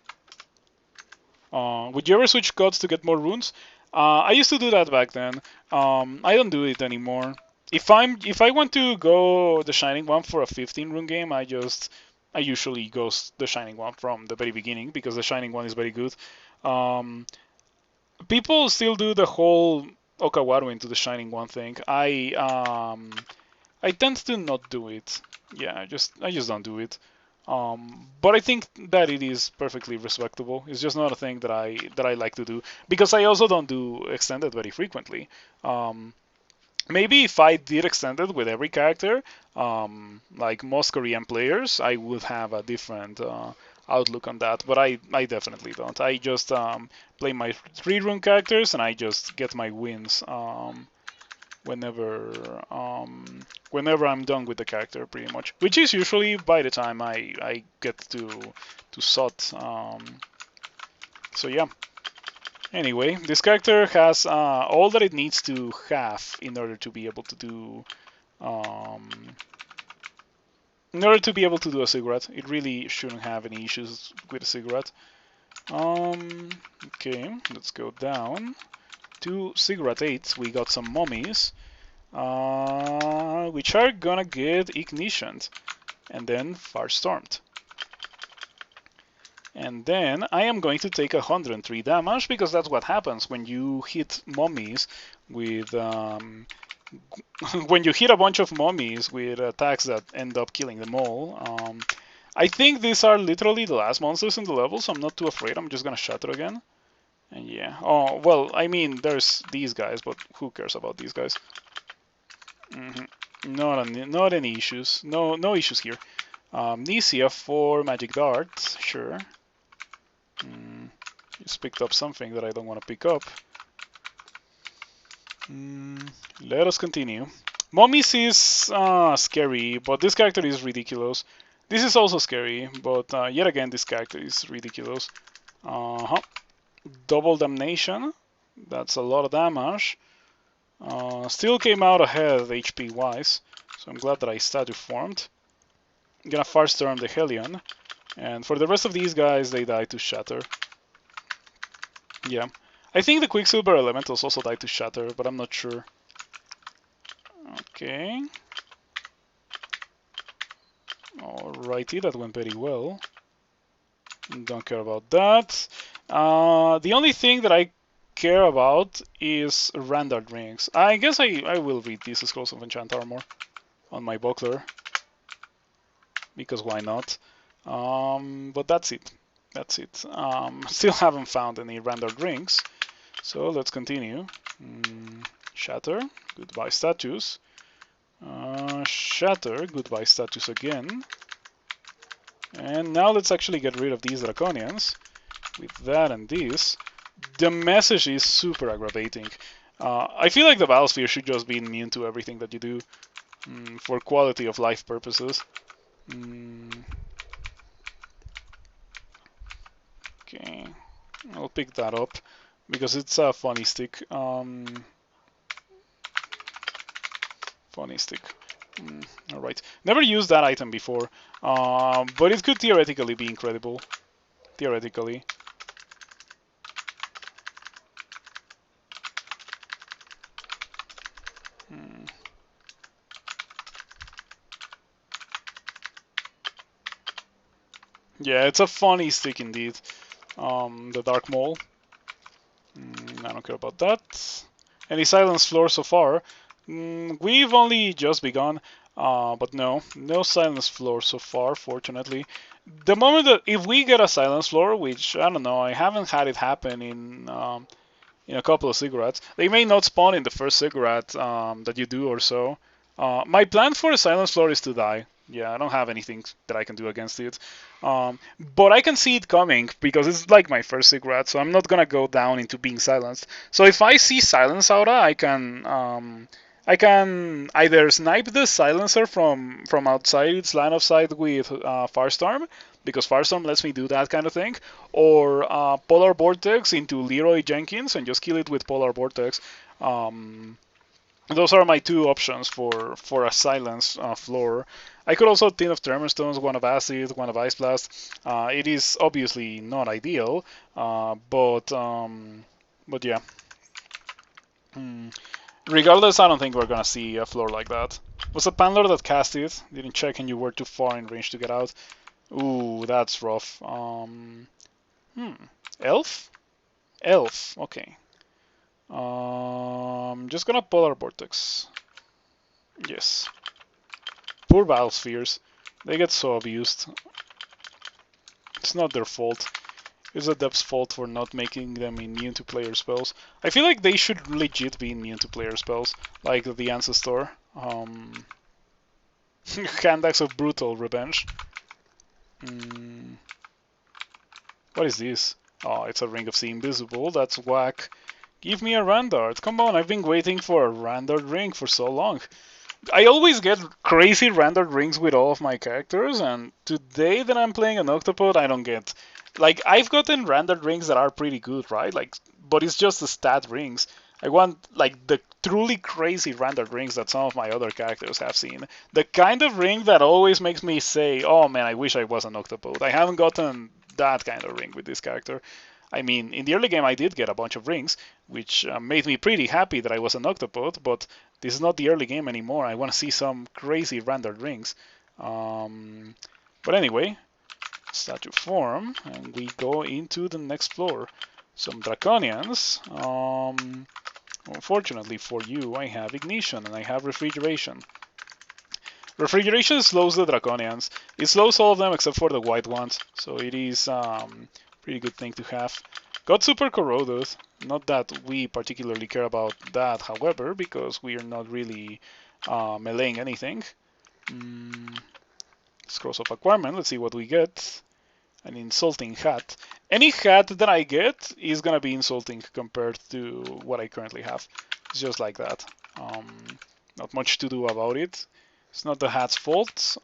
Would you ever switch gods to get more runes? I used to do that back then. I don't do it anymore. If I want to go the Shining One for a 15 rune game, I usually go the Shining One from the very beginning because the Shining One is very good. People still do the whole Okawaru into the Shining One thing. I tend to not do it. Yeah, I just don't do it. But I think that it is perfectly respectable. It's just not a thing that I like to do because I also don't do extended very frequently. Maybe if I did extended with every character, like most Korean players, I would have a different outlook on that. But I definitely don't. I just play my 3-rune characters and I just get my wins whenever whenever I'm done with the character, pretty much. Which is usually by the time I get to SOT. So yeah. Anyway, this character has all that it needs to have in order to be able to do a cigarette. It really shouldn't have any issues with a cigarette. Okay, let's go down to cigarette 8. We got some mummies, which are gonna get ignitioned and then firestormed. And then I am going to take 103 damage because that's what happens when you hit mummies with when you hit a bunch of mummies with attacks that end up killing them all. I think these are literally the last monsters in the level, so I'm not too afraid. I'm just gonna shatter again. And yeah. Oh well, I mean, there's these guys, but who cares about these guys? Not any issues. No issues here. Nisia for magic dart, sure. Just picked up something that I don't want to pick up. Let us continue. Mummies is scary, but this character is ridiculous. This is also scary, but yet again, this character is ridiculous. Double damnation. That's a lot of damage. Still came out ahead HP wise, so I'm glad that I statue formed. I'm gonna firestorm the Hellion, and for the rest of these guys, they die to shatter. Yeah, I think the Quicksilver Elementals also die to shatter, but I'm not sure. Okay. Alrighty, that went very well. Don't care about that. The only thing that I care about is Randard Rings. I guess I will read these Scrolls of Enchant Armor on my buckler, because why not? But that's it. That's it. Still haven't found any Randard Rings, so let's continue. Shatter, goodbye statues. Shatter, goodbye statues again. And now let's actually get rid of these Draconians. With that and this, the message is super aggravating. I feel like the Biosphere should just be immune to everything that you do for quality of life purposes. Okay, I'll pick that up because it's a funny stick. Funny stick. Alright, never used that item before, but it could theoretically be incredible. Theoretically. Yeah, it's a funny stick indeed. The Dark Mole. I don't care about that. Any silence floor so far? We've only just begun, but no silence floor so far, fortunately. The moment that if we get a silence floor, which I don't know, I haven't had it happen in a couple of cigarettes. They may not spawn in the first cigarette that you do or so. My plan for a silence floor is to die. Yeah, I don't have anything that I can do against it. But I can see it coming because it's like my first cigarette, so I'm not gonna go down into being silenced. So if I see silence aura, I can either snipe the silencer from outside its line of sight with Firestorm, because Firestorm lets me do that kind of thing, or Polar Vortex into Leroy Jenkins and just kill it with Polar Vortex. Those are my two options for a silence floor. I could also Tin of Tremor Stones, one of Acid, one of Ice Blast. It is obviously not ideal, but yeah. Regardless, I don't think we're gonna see a floor like that. Was a Panler that cast it? Didn't check and you were too far in range to get out. Ooh, that's rough. Elf? Elf, okay. Just gonna Polar Vortex. Yes. Poor Biospheres. They get so abused. It's not their fault. It's the Depth's fault for not making them immune to player spells. I feel like they should legit be immune to player spells, like the Ancestor. Hand Axe of Brutal Revenge. What is this? Oh, it's a Ring of the Invisible. That's whack. Give me a Randard. Come on, I've been waiting for a Randard ring for so long. I always get crazy Randard rings with all of my characters, and today that I'm playing an Octopode, I don't get. Like, I've gotten Randard rings that are pretty good, right? Like, but it's just the stat rings. I want, like, the truly crazy Randard rings that some of my other characters have seen. The kind of ring that always makes me say, oh man, I wish I was an Octopode. I haven't gotten that kind of ring with this character. I mean, in the early game I did get a bunch of rings, which made me pretty happy that I was an Octopode, but this is not the early game anymore. I want to see some crazy rendered rings. But anyway, statue form, and we go into the next floor. Some Draconians. Unfortunately for you, I have Ignition and I have Refrigeration. Refrigeration slows the Draconians. It slows all of them except for the white ones, so it is pretty good thing to have. Got Super Corroded. Not that we particularly care about that, however, because we are not really meleeing anything. Scrolls of Acquirement, let's see what we get. An Insulting Hat. Any hat that I get is gonna be insulting compared to what I currently have. It's just like that. Not much to do about it. It's not the hat's fault.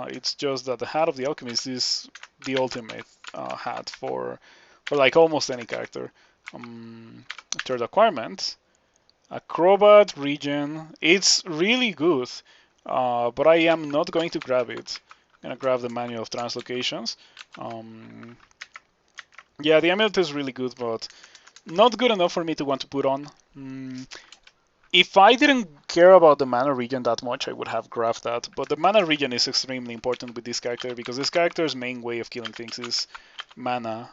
It's just that the Hat of the Alchemist is the ultimate hat for like almost any character. Third acquirement, Acrobat Regen. It's really good, but I am not going to grab it. I'm gonna grab the Manual of Translocations. Yeah, the amulet is really good, but not good enough for me to want to put on. If I didn't care about the mana regen that much, I would have grabbed that. But the mana regen is extremely important with this character, because this character's main way of killing things is mana.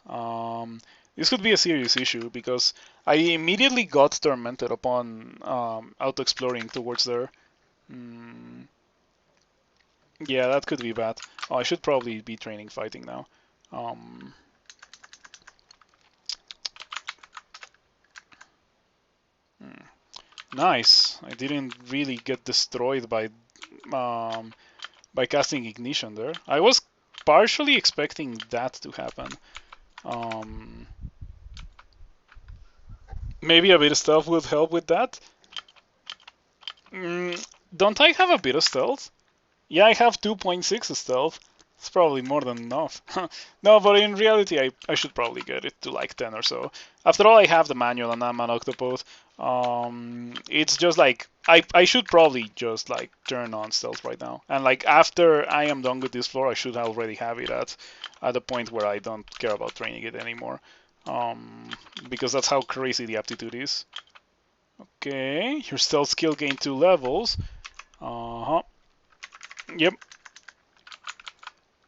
This could be a serious issue, because I immediately got tormented upon auto-exploring towards there. Yeah, that could be bad. Oh, I should probably be training fighting now. Nice. I didn't really get destroyed by casting Ignition there. I was partially expecting that to happen. Maybe a bit of stealth would help with that. Don't I have a bit of stealth? Yeah, I have 2.6 stealth. It's probably more than enough. No, but in reality, I should probably get it to like 10 or so. After all, I have the manual and I'm an Octopode. It's just like, I should probably just like turn on stealth right now. And like after I am done with this floor, I should already have it at the point where I don't care about training it anymore. Because that's how crazy the aptitude is. Okay, your stealth skill gained 2 levels. Yep.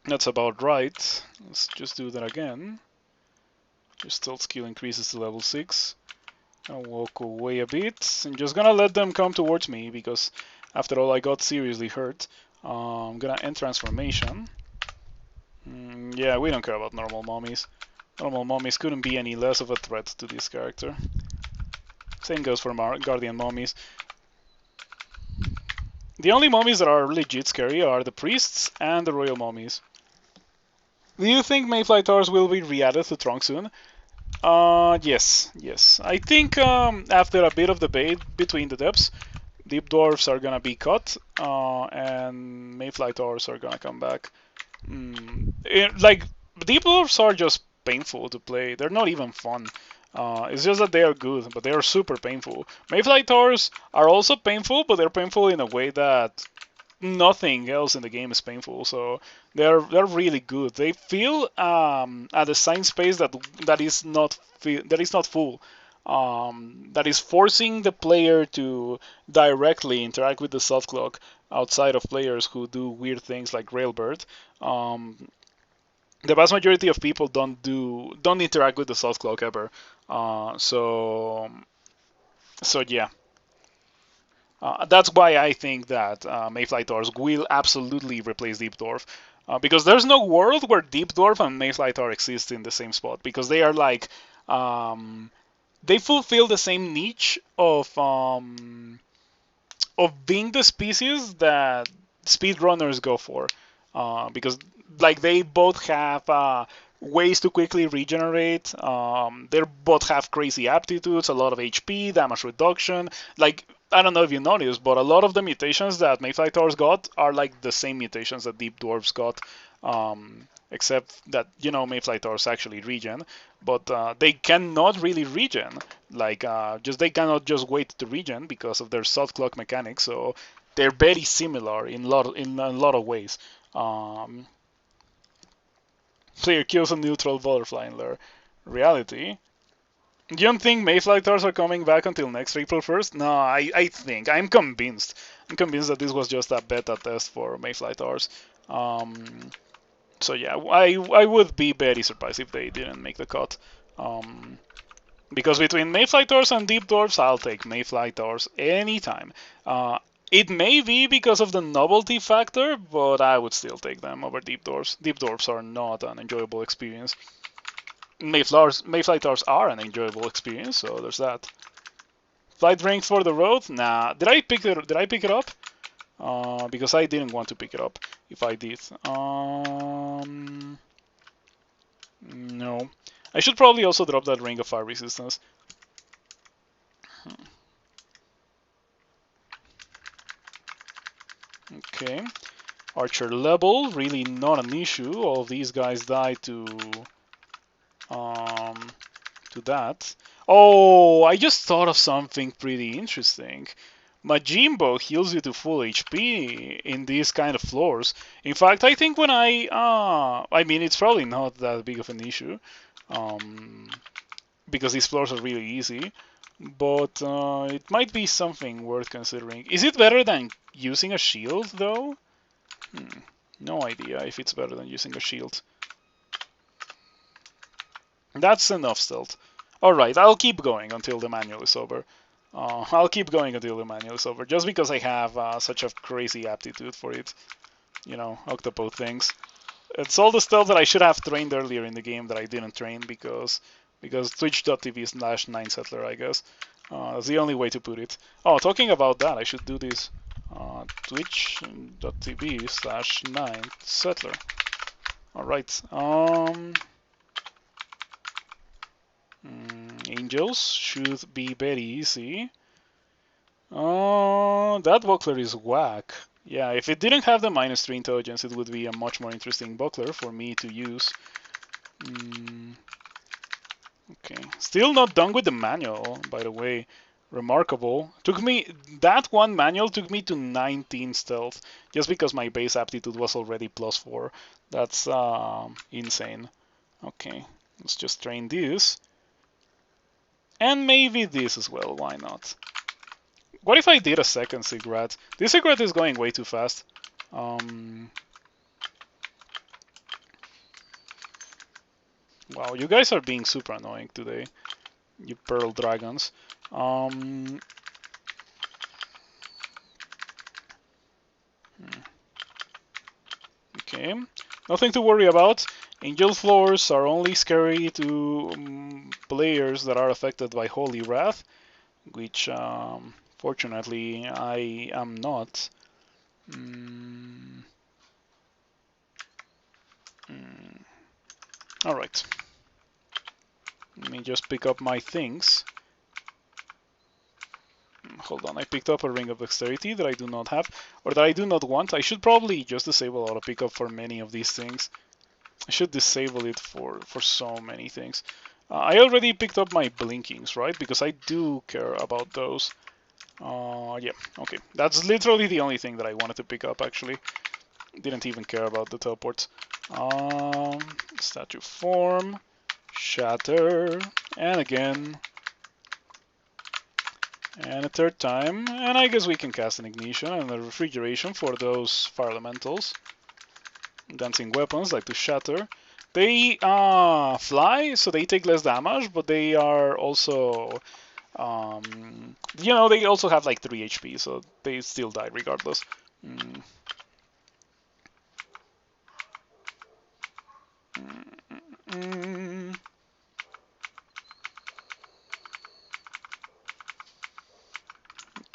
That's about right. Let's just do that again. Your stealth skill increases to level 6. I'll walk away a bit. I'm just gonna let them come towards me because after all I got seriously hurt. I'm gonna end transformation. Yeah, we don't care about normal mummies. Normal mummies couldn't be any less of a threat to this character. Same goes for Guardian mummies. The only mummies that are legit scary are the priests and the royal mummies. Do you think Mayfly Towers will be re-added to Trunk soon? Yes. I think after a bit of debate between the depths, Deep Dwarfs are gonna be cut, and Mayfly Towers are gonna come back. Like, Deep Dwarfs are just painful to play. They're not even fun. It's just that they are good, but they are super painful. Mayfly Towers are also painful, but they're painful in a way that nothing else in the game is painful. So they're really good. They feel a design space that is not full. That is forcing the player to directly interact with the soft clock outside of players who do weird things like Railbird. The vast majority of people don't interact with the soft clock ever. So yeah. That's why I think that Mayfly Towers will absolutely replace Deep Dwarf. Because there's no world where Deep Dwarf and Maze Lightar exist in the same spot, because they are like they fulfill the same niche of being the species that speedrunners go for, because like they both have ways to quickly regenerate. They both have crazy aptitudes, a lot of HP, damage reduction. Like I don't know if you noticed, but a lot of the mutations that Mayflightars got are like the same mutations that Deep Dwarfs got. Except that Mayflightars actually regen, but they cannot really regen. Like just they cannot just wait to regen because of their soft clock mechanics. So they're very similar in a lot of ways. Player kills a neutral butterfly in their reality. You don't think Mayflightars are coming back until next April 1st? No, I'm convinced. I'm convinced that this was just a beta test for Mayflightars. So yeah, I would be very surprised if they didn't make the cut. Because between Mayflightars and Deep Dwarfs, I'll take Mayflightars anytime. It may be because of the novelty factor, but I would still take them over Deep Dwarfs. Deep Dwarfs are not an enjoyable experience. Mayflightars are an enjoyable experience, so there's that. Flight rings for the road? Nah. Did I pick it up? Because I didn't want to pick it up. If I did, no. I should probably also drop that ring of fire resistance. Okay. Archer level, really not an issue. All of these guys die to that. Oh, I just thought of something pretty interesting. Majimbo heals you to full HP in these kind of floors. In fact, I think when I mean, it's probably not that big of an issue, because these floors are really easy, but it might be something worth considering. Is it better than using a shield, though? No idea if it's better than using a shield. That's enough stealth. Alright, I'll keep going until the manual is over. I'll keep going until the manual is over, just because I have such a crazy aptitude for it. You know, Octopode things. It's all the stealth that I should have trained earlier in the game that I didn't train because twitch.tv/9settler, I guess. That's the only way to put it. Oh, talking about that, I should do this. Twitch.tv/9settler. Alright. Angels should be very easy. That buckler is whack. Yeah, if it didn't have the -3 intelligence, it would be a much more interesting buckler for me to use. Okay, still not done with the manual, by the way. Remarkable. That one manual took me to 19 stealth, just because my base aptitude was already +4. That's insane. Okay, let's just train this. And maybe this as well, why not? What if I did a second Sigrat? This Sigrat is going way too fast. Wow, you guys are being super annoying today. You pearl dragons. Okay, nothing to worry about. Angel floors are only scary to players that are affected by Holy Wrath, which fortunately I am not. Alright. Let me just pick up my things. Hold on, I picked up a Ring of Dexterity that I do not have, or that I do not want. I should probably just disable auto pickup for many of these things. I should disable it for so many things. I already picked up my blinkings, right? Because I do care about those. Yeah, okay. That's literally the only thing that I wanted to pick up, actually. Didn't even care about the teleports. Statue form, shatter, and again. And a third time, and I guess we can cast an ignition and a refrigeration for those fire elementals. Dancing weapons like to shatter. They fly, so they take less damage, but they are also, they also have like 3 HP, so they still die regardless.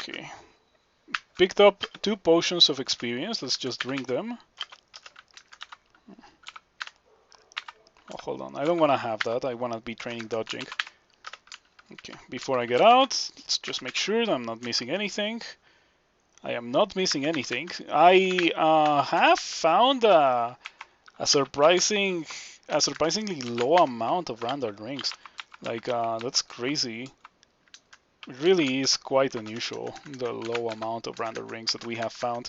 Okay. Picked up 2 potions of experience. Let's just drink them. Oh, hold on. I don't want to have that. I want to be training dodging. Okay. Before I get out, let's just make sure that I'm not missing anything. I am not missing anything. I have found a surprisingly low amount of random rings. Like that's crazy. It really is quite unusual, the low amount of random rings that we have found.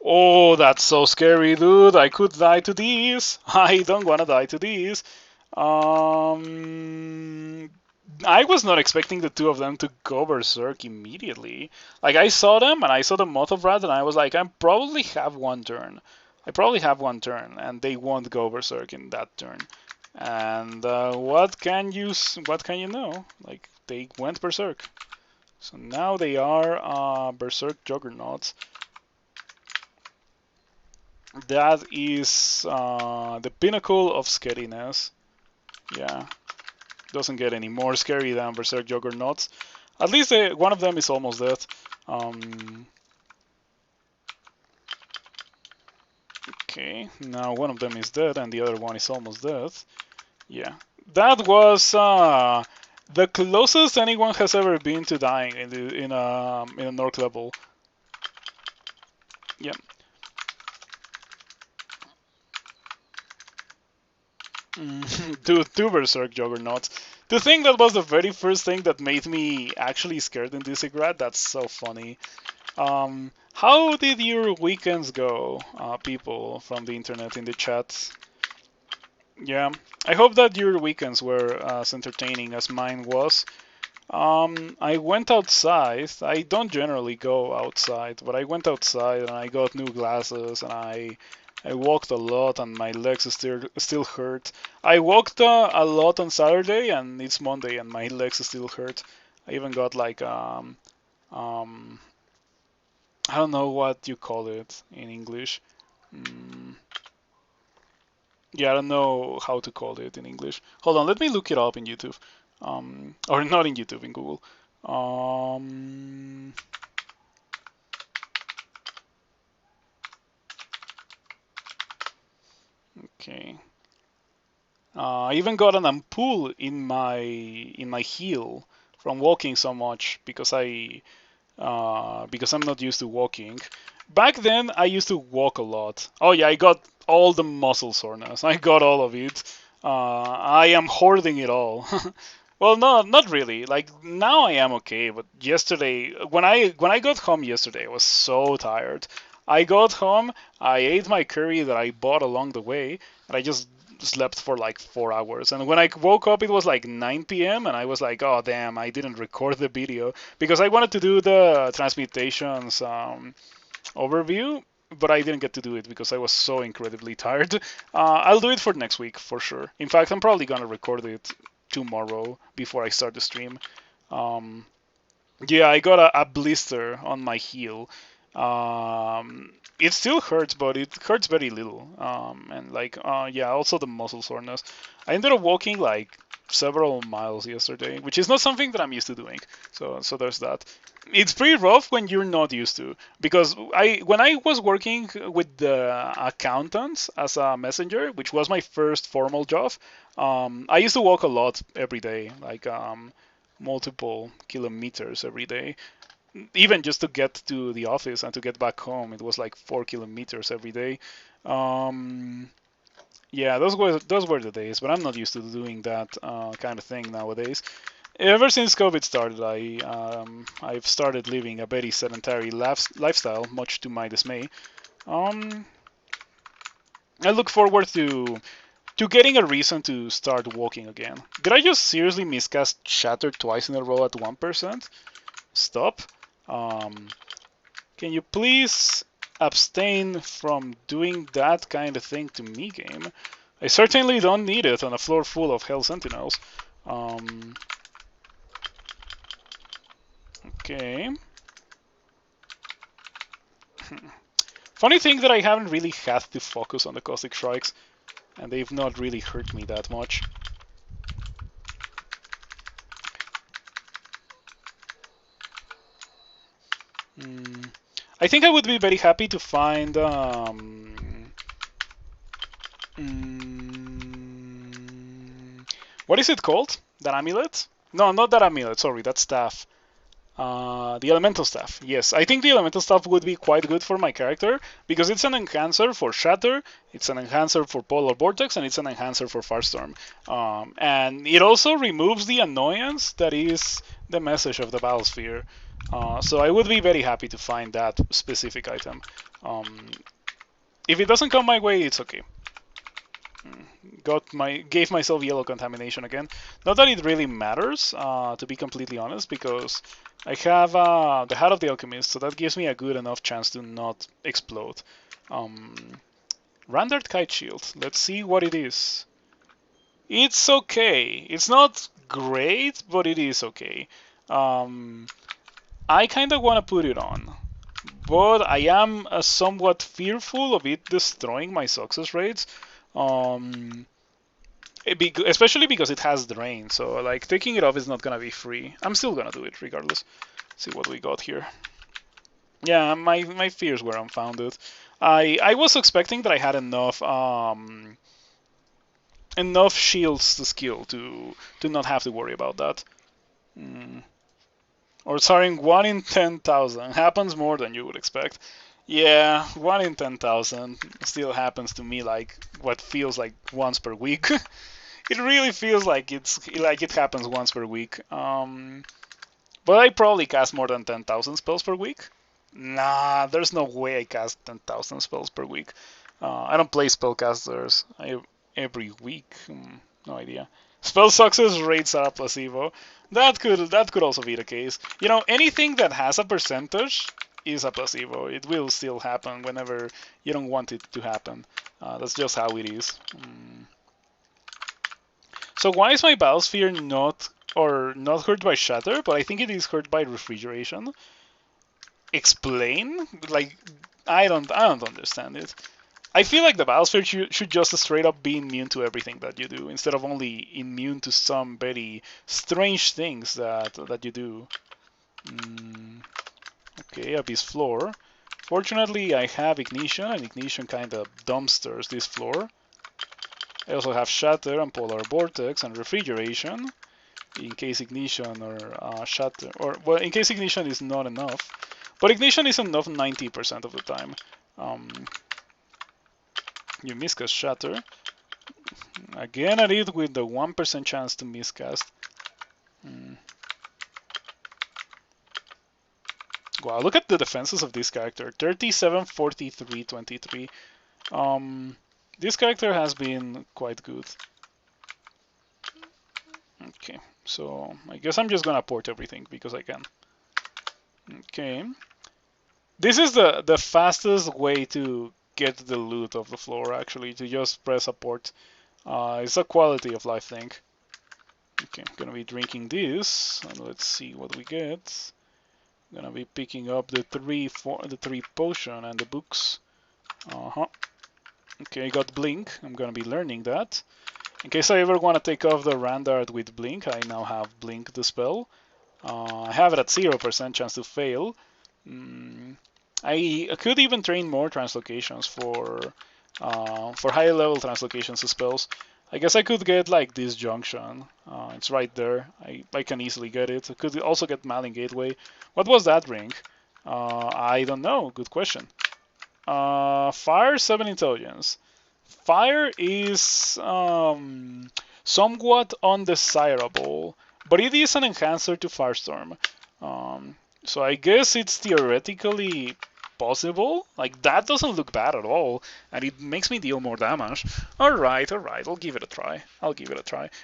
Oh, that's so scary, dude. I could die to these. I don't want to die to these. I was not expecting the 2 of them to go berserk immediately. Like, I saw them, and I saw the Moth of Rat, and I was like, I probably have 1 turn. I probably have 1 turn, and they won't go berserk in that turn. And what can you know? Like, they went berserk. So now they are berserk juggernauts. That is the pinnacle of scariness. Yeah, doesn't get any more scary than berserk juggernauts. At least one of them is almost dead. Okay, now one of them is dead and the other one is almost dead. Yeah, that was the closest anyone has ever been to dying in a Norc level. Yeah. Two berserk juggernauts. The thing that was the very first thing that made me actually scared in this grad. That's so funny. How did your weekends go, people from the internet in the chat? Yeah, I hope that your weekends were as entertaining as mine was. I went outside. I don't generally go outside, but I went outside and I got new glasses and I walked a lot and my legs still hurt. I walked a lot on Saturday and it's Monday and my legs still hurt. I even got like um I don't know what you call it in English. Yeah, I don't know how to call it in English. Hold on, let me look it up in YouTube. Or not in YouTube, in Google. Okay. I even got an ampoule in my heel from walking so much because I'm not used to walking. Back then, I used to walk a lot. Oh yeah, I got all the muscle soreness. I got all of it. I am hoarding it all. Well, no, not really. Like now I am okay, but yesterday, when I got home yesterday, I was so tired. I got home, I ate my curry that I bought along the way, and I just slept for like 4 hours. And when I woke up, it was like 9 p.m. and I was like, oh damn, I didn't record the video because I wanted to do the transmutations overview, but I didn't get to do it because I was so incredibly tired. I'll do it for next week for sure. In fact, I'm probably gonna record it tomorrow before I start the stream. Um, yeah, I got a blister on my heel. It still hurts, but it hurts very little. And like, yeah, also the muscle soreness. I ended up walking like several miles yesterday, which is not something that I'm used to doing. So there's that. It's pretty rough when you're not used to, because when I was working with the accountants as a messenger, which was my first formal job, I used to walk a lot every day, like multiple kilometers every day. Even just to get to the office and to get back home, it was like 4 kilometers every day. Um, yeah, those were the days, but I'm not used to doing that kind of thing nowadays. Ever since COVID started, I've started living a very sedentary lifestyle, much to my dismay. Um, I look forward to getting a reason to start walking again. Did I just seriously miscast Shatter twice in a row at 1%? Stop. Um, can you please abstain from doing that kind of thing to me, game? I certainly don't need it on a floor full of Hell Sentinels. Okay. Funny thing that I haven't really had to focus on the Caustic Strikes. and they've not really hurt me that much. I think I would be very happy to find what is it called? That amulet? No, not that amulet. Sorry, that staff. The elemental staff. Yes, I think the elemental staff would be quite good for my character because it's an enhancer for Shatter, it's an enhancer for Polar Vortex, and it's an enhancer for Firestorm. And it also removes the annoyance that is the message of the Battlesphere. So I would be very happy to find that specific item. If it doesn't come my way, it's okay. Gave myself yellow contamination again. Not that it really matters, to be completely honest, because I have the Hat of the Alchemist, so that gives me a good enough chance to not explode. Rendered Kite Shield. Let's see what it is. It's okay. It's not great, but it is okay. I kind of want to put it on, but I am somewhat fearful of it destroying my success rates. Especially because it has drain, so like taking it off is not gonna be free. I'm still gonna do it regardless. Let's see what we got here. Yeah, my fears were unfounded. I was expecting that I had enough shields to skill to not have to worry about that. Or sorry, 1 in 10,000 happens more than you would expect. Yeah, 1 in 10,000 still happens to me like what feels like once per week. It really feels like it happens once per week. But I probably cast more than 10,000 spells per week. Nah, there's no way I cast 10,000 spells per week. I don't play spellcasters every week. No idea. Spell success rates are a placebo. That could also be the case. You know, anything that has a percentage is a placebo. It will still happen whenever you don't want it to happen. That's just how it is. So why is my Battlesphere not hurt by Shatter, but I think it is hurt by Refrigeration? Explain? Like, I don't understand it. I feel like the Battlesphere should just straight up be immune to everything that you do, instead of only immune to some very strange things that you do. Okay, Abyss Floor. Fortunately, I have Ignition, and Ignition kind of dumpsters this floor. I also have Shatter and Polar Vortex and Refrigeration, in case Ignition or Shatter, well, in case Ignition is not enough. But Ignition is enough 90% of the time. You miscast Shatter. Again at it with the 1% chance to miscast. Wow, look at the defenses of this character. 37, 43, 23. This character has been quite good. Okay, so I guess I'm just gonna port everything because I can. Okay. This is the fastest way to get the loot of the floor, actually, to just press a port. It's a quality of life thing. Okay, I'm gonna be drinking this, and let's see what we get. I'm gonna be picking up the three potion and the books. Okay, I got Blink. I'm gonna be learning that. In case I ever want to take off the Randard with Blink, I now have Blink the spell. I have it at 0% chance to fail. I could even train more translocations for higher level translocations spells. I guess I could get like this junction. It's right there. I can easily get it. I could also get Malin Gateway. What was that ring? I don't know. Good question. Fire 7 intelligence. Fire is somewhat undesirable, but it is an enhancer to Firestorm. So I guess it's theoretically possible. Like, that doesn't look bad at all, and it makes me deal more damage. Alright, I'll give it a try.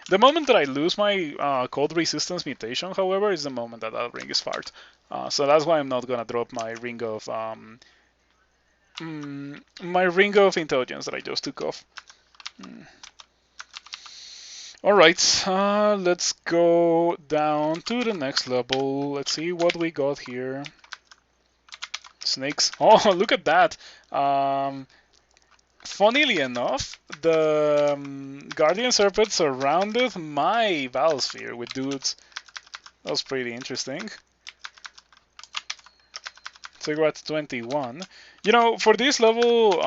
The moment that I lose my cold resistance mutation, however, is the moment that that ring is fired. So that's why I'm not gonna drop my ring of intelligence that I just took off. Alright, let's go down to the next level. Let's see what we got here. Snakes. Oh, look at that. Funnily enough, the Guardian Serpent surrounded my Biosphere with dudes. That was pretty interesting. Cigarette 21. You know, for this level,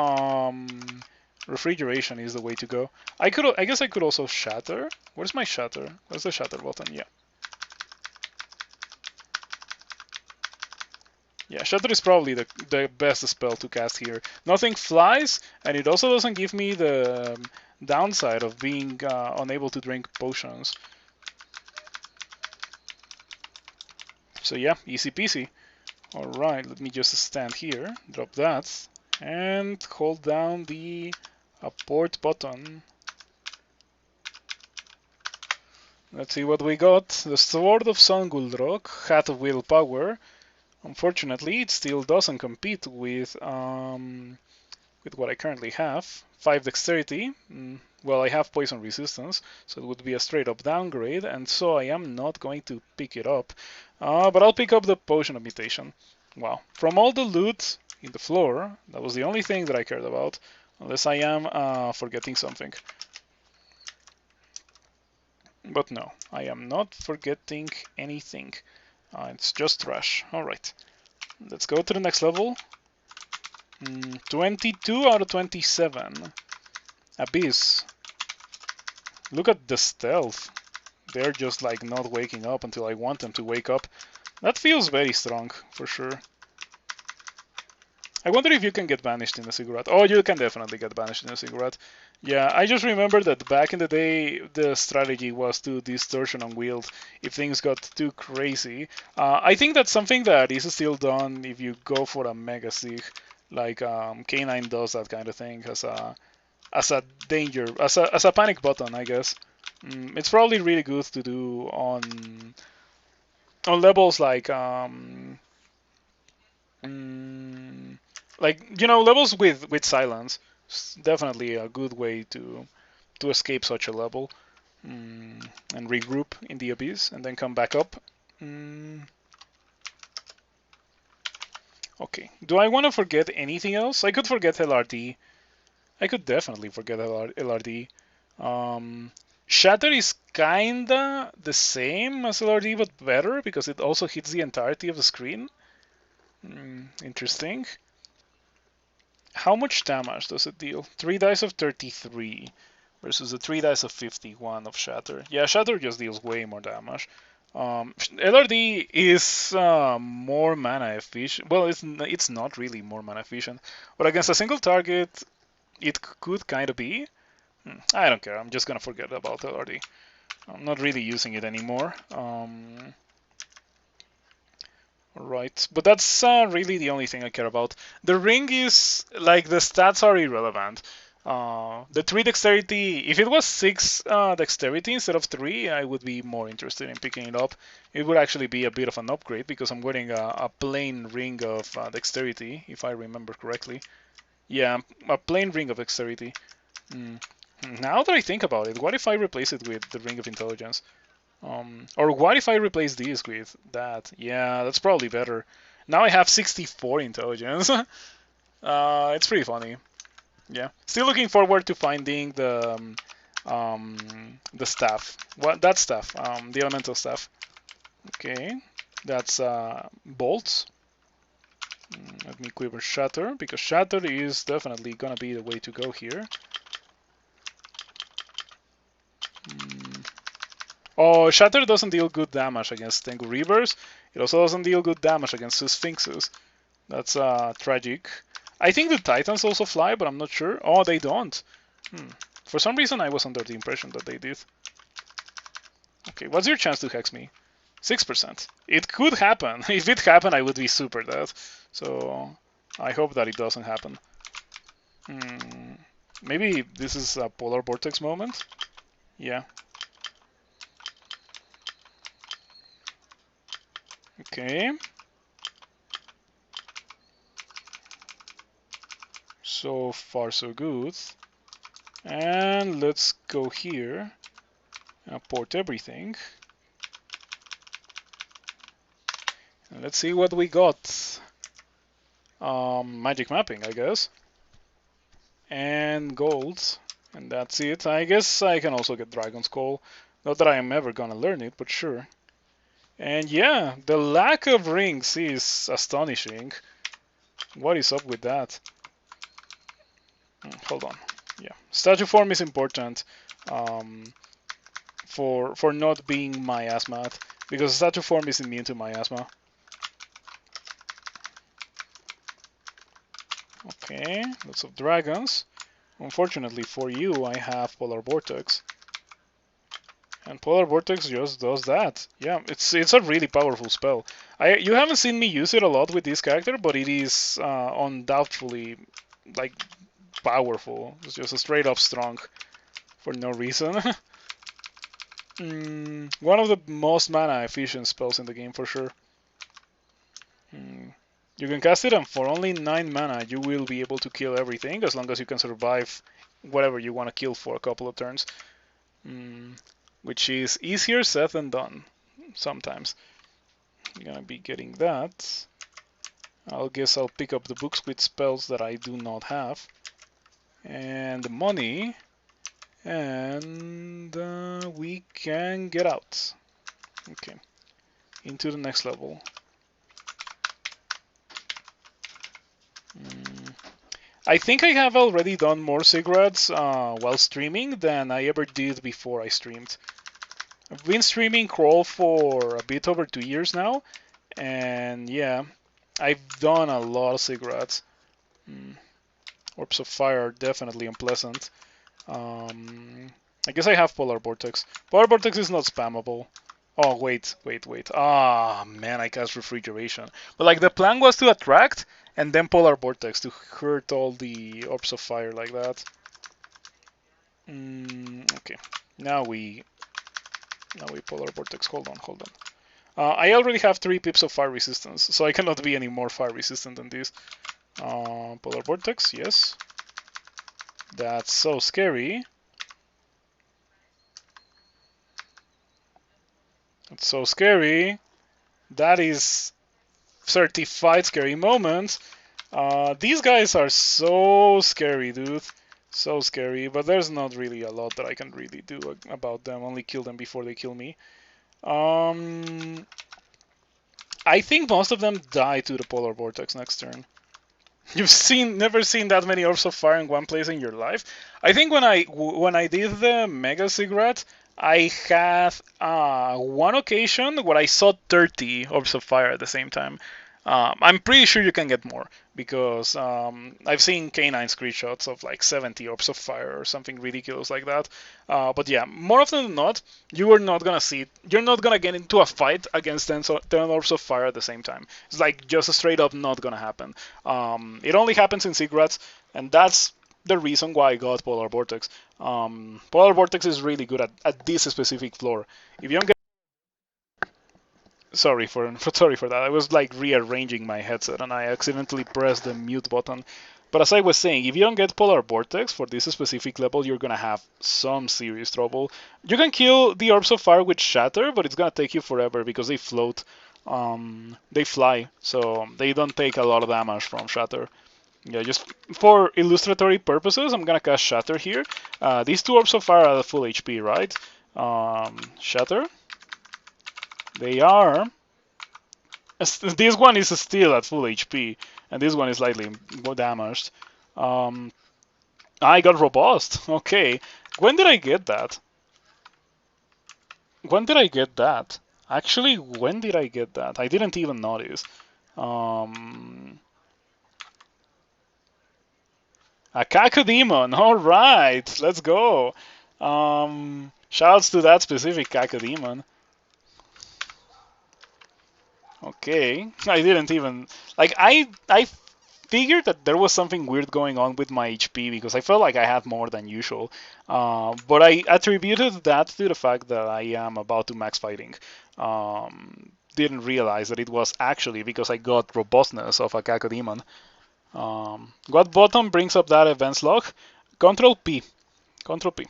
refrigeration is the way to go. I guess I could also shatter. Where's my shatter? Where's the shatter button? Yeah. Yeah, shatter is probably the best spell to cast here. Nothing flies, and it also doesn't give me the downside of being unable to drink potions. So yeah, easy peasy. Alright, let me just stand here, drop that, and hold down the port button. Let's see what we got. The Sword of Sun Guldrok, Hat of Willpower. Unfortunately, it still doesn't compete with what I currently have. 5 Dexterity. Well, I have Poison Resistance, so it would be a straight up downgrade, and so I am not going to pick it up. But I'll pick up the Potion of Mutation. Wow. From all the loot in the floor, that was the only thing that I cared about, unless I am forgetting something. But no, I am not forgetting anything. It's just trash. Alright, let's go to the next level. 22 out of 27. Abyss. Look at the stealth. They're just like not waking up until I want them to wake up. That feels very strong, for sure. I wonder if you can get banished in a cigarette. Oh, you can definitely get banished in a cigarette. Yeah, I just remember that back in the day, the strategy was to distortion on wield if things got too crazy. I think that's something that is still done if you go for a Mega Sig. Like K9 does that kind of thing as a danger, as a panic button, I guess. It's probably really good to do on levels like you know, levels with silence. It's definitely a good way to escape such a level and regroup in the abyss and then come back up. Okay, do I want to forget anything else? I could forget LRD. I could definitely forget LRD. Shatter is kinda the same as LRD but better because it also hits the entirety of the screen. Interesting. How much damage does it deal? 3 dice of 33 versus the 3 dice of 51 of Shatter. Yeah, Shatter just deals way more damage. LRD is more mana efficient. Well, it's not really more mana efficient, but against a single target, it could kind of be. I don't care. I'm just gonna forget about LRD. I'm not really using it anymore. Right, but that's really the only thing I care about. The ring is like the stats are irrelevant. The 3 dexterity, if it was 6 dexterity instead of 3, I would be more interested in picking it up. It would actually be a bit of an upgrade because I'm wearing a plain ring of dexterity, if I remember correctly. Yeah, a plain ring of dexterity. Now that I think about it, what if I replace it with the ring of intelligence? Or what if I replace these with that? Yeah, that's probably better. Now I have 64 intelligence. It's pretty funny. Yeah. Still looking forward to finding the staff. What that staff? The elemental staff. Okay. That's bolts. Let me quiver shatter because shatter is definitely gonna be the way to go here. Oh, Shatter doesn't deal good damage against Tengu Reavers. It also doesn't deal good damage against Sphinxes. That's tragic. I think the Titans also fly, but I'm not sure. Oh, they don't. For some reason, I was under the impression that they did. Okay, what's your chance to hex me? 6%. It could happen. If it happened, I would be super dead. So I hope that it doesn't happen. Maybe this is a Polar Vortex moment? Yeah. Okay. So far so good. And let's go here and port everything. And let's see what we got. Magic mapping, I guess. and gold, and that's it. I guess I can also get Dragon's Call. Not that I am ever gonna learn it, but sure. And yeah, the lack of rings is astonishing. What is up with that? Hold on. Yeah, statue form is important um, for not being miasma, because statue form is immune to miasma. Okay, lots of dragons. Unfortunately for you, I have Polar Vortex. And Polar Vortex just does that. Yeah, it's a really powerful spell. You haven't seen me use it a lot with this character, but it is undoubtedly like powerful. It's just a straight up strong for no reason. One of the most mana efficient spells in the game for sure. You can cast it, and for only 9 mana, you will be able to kill everything as long as you can survive whatever you want to kill for a couple of turns. Which is easier said than done sometimes. I'm gonna be getting that. I guess I'll pick up the books with spells that I do not have. And the money. And we can get out. Okay. Into the next level. I think I have already done more cigarettes while streaming than I ever did before I streamed. I've been streaming Crawl for a bit over 2 years now, and yeah, I've done a lot of cigarettes. Orbs of Fire are definitely unpleasant. I guess I have Polar Vortex. Polar Vortex is not spammable. Oh, wait. Ah, man, I cast Refrigeration. But like the plan was to attract and then Polar Vortex to hurt all the Orbs of Fire like that. Okay, now we Polar Vortex. Hold on. I already have 3 pips of fire resistance, so I cannot be any more fire resistant than this. Polar Vortex, yes. That's so scary. That's so scary. That is certified scary moment. These guys are so scary, dude. So scary, but there's not really a lot that I can really do about them. Only kill them before they kill me. I think most of them die to the Polar Vortex next turn. You've never seen that many Orbs of Fire in one place in your life. I think when I did the Mega Cigarette, I had one occasion where I saw 30 Orbs of Fire at the same time. I'm pretty sure you can get more because I've seen canine screenshots of like 70 Orbs of Fire or something ridiculous like that. But yeah, more often than not, you are not gonna see it. You're not gonna get into a fight against 10 Orbs of Fire at the same time. It's like just straight up not gonna happen. It only happens in Secrets, and that's the reason why I got Polar Vortex. Polar Vortex is really good at this specific floor. If you don't get sorry for that. I was like rearranging my headset and I accidentally pressed the mute button. But as I was saying, if you don't get Polar Vortex for this specific level, you're gonna have some serious trouble. You can kill the Orbs of Fire with Shatter, but it's gonna take you forever because they float. They fly, so they don't take a lot of damage from Shatter. Yeah, just for illustratory purposes, I'm gonna cast Shatter here. These 2 Orbs of Fire are at full HP, right? Shatter. They are. This one is still at full HP, and this one is slightly more damaged. I got Robust. Okay. When did I get that? Actually, when did I get that? I didn't even notice. A Cacodemon. Alright, let's go. Shouts to that specific Cacodemon. Okay, I didn't even like I figured that there was something weird going on with my HP because I felt like I had more than usual, but I attributed that to the fact that I am about to max fighting. Didn't realize that it was actually because I got robustness of a Cacodemon. What button brings up that events log? Control P. Control P.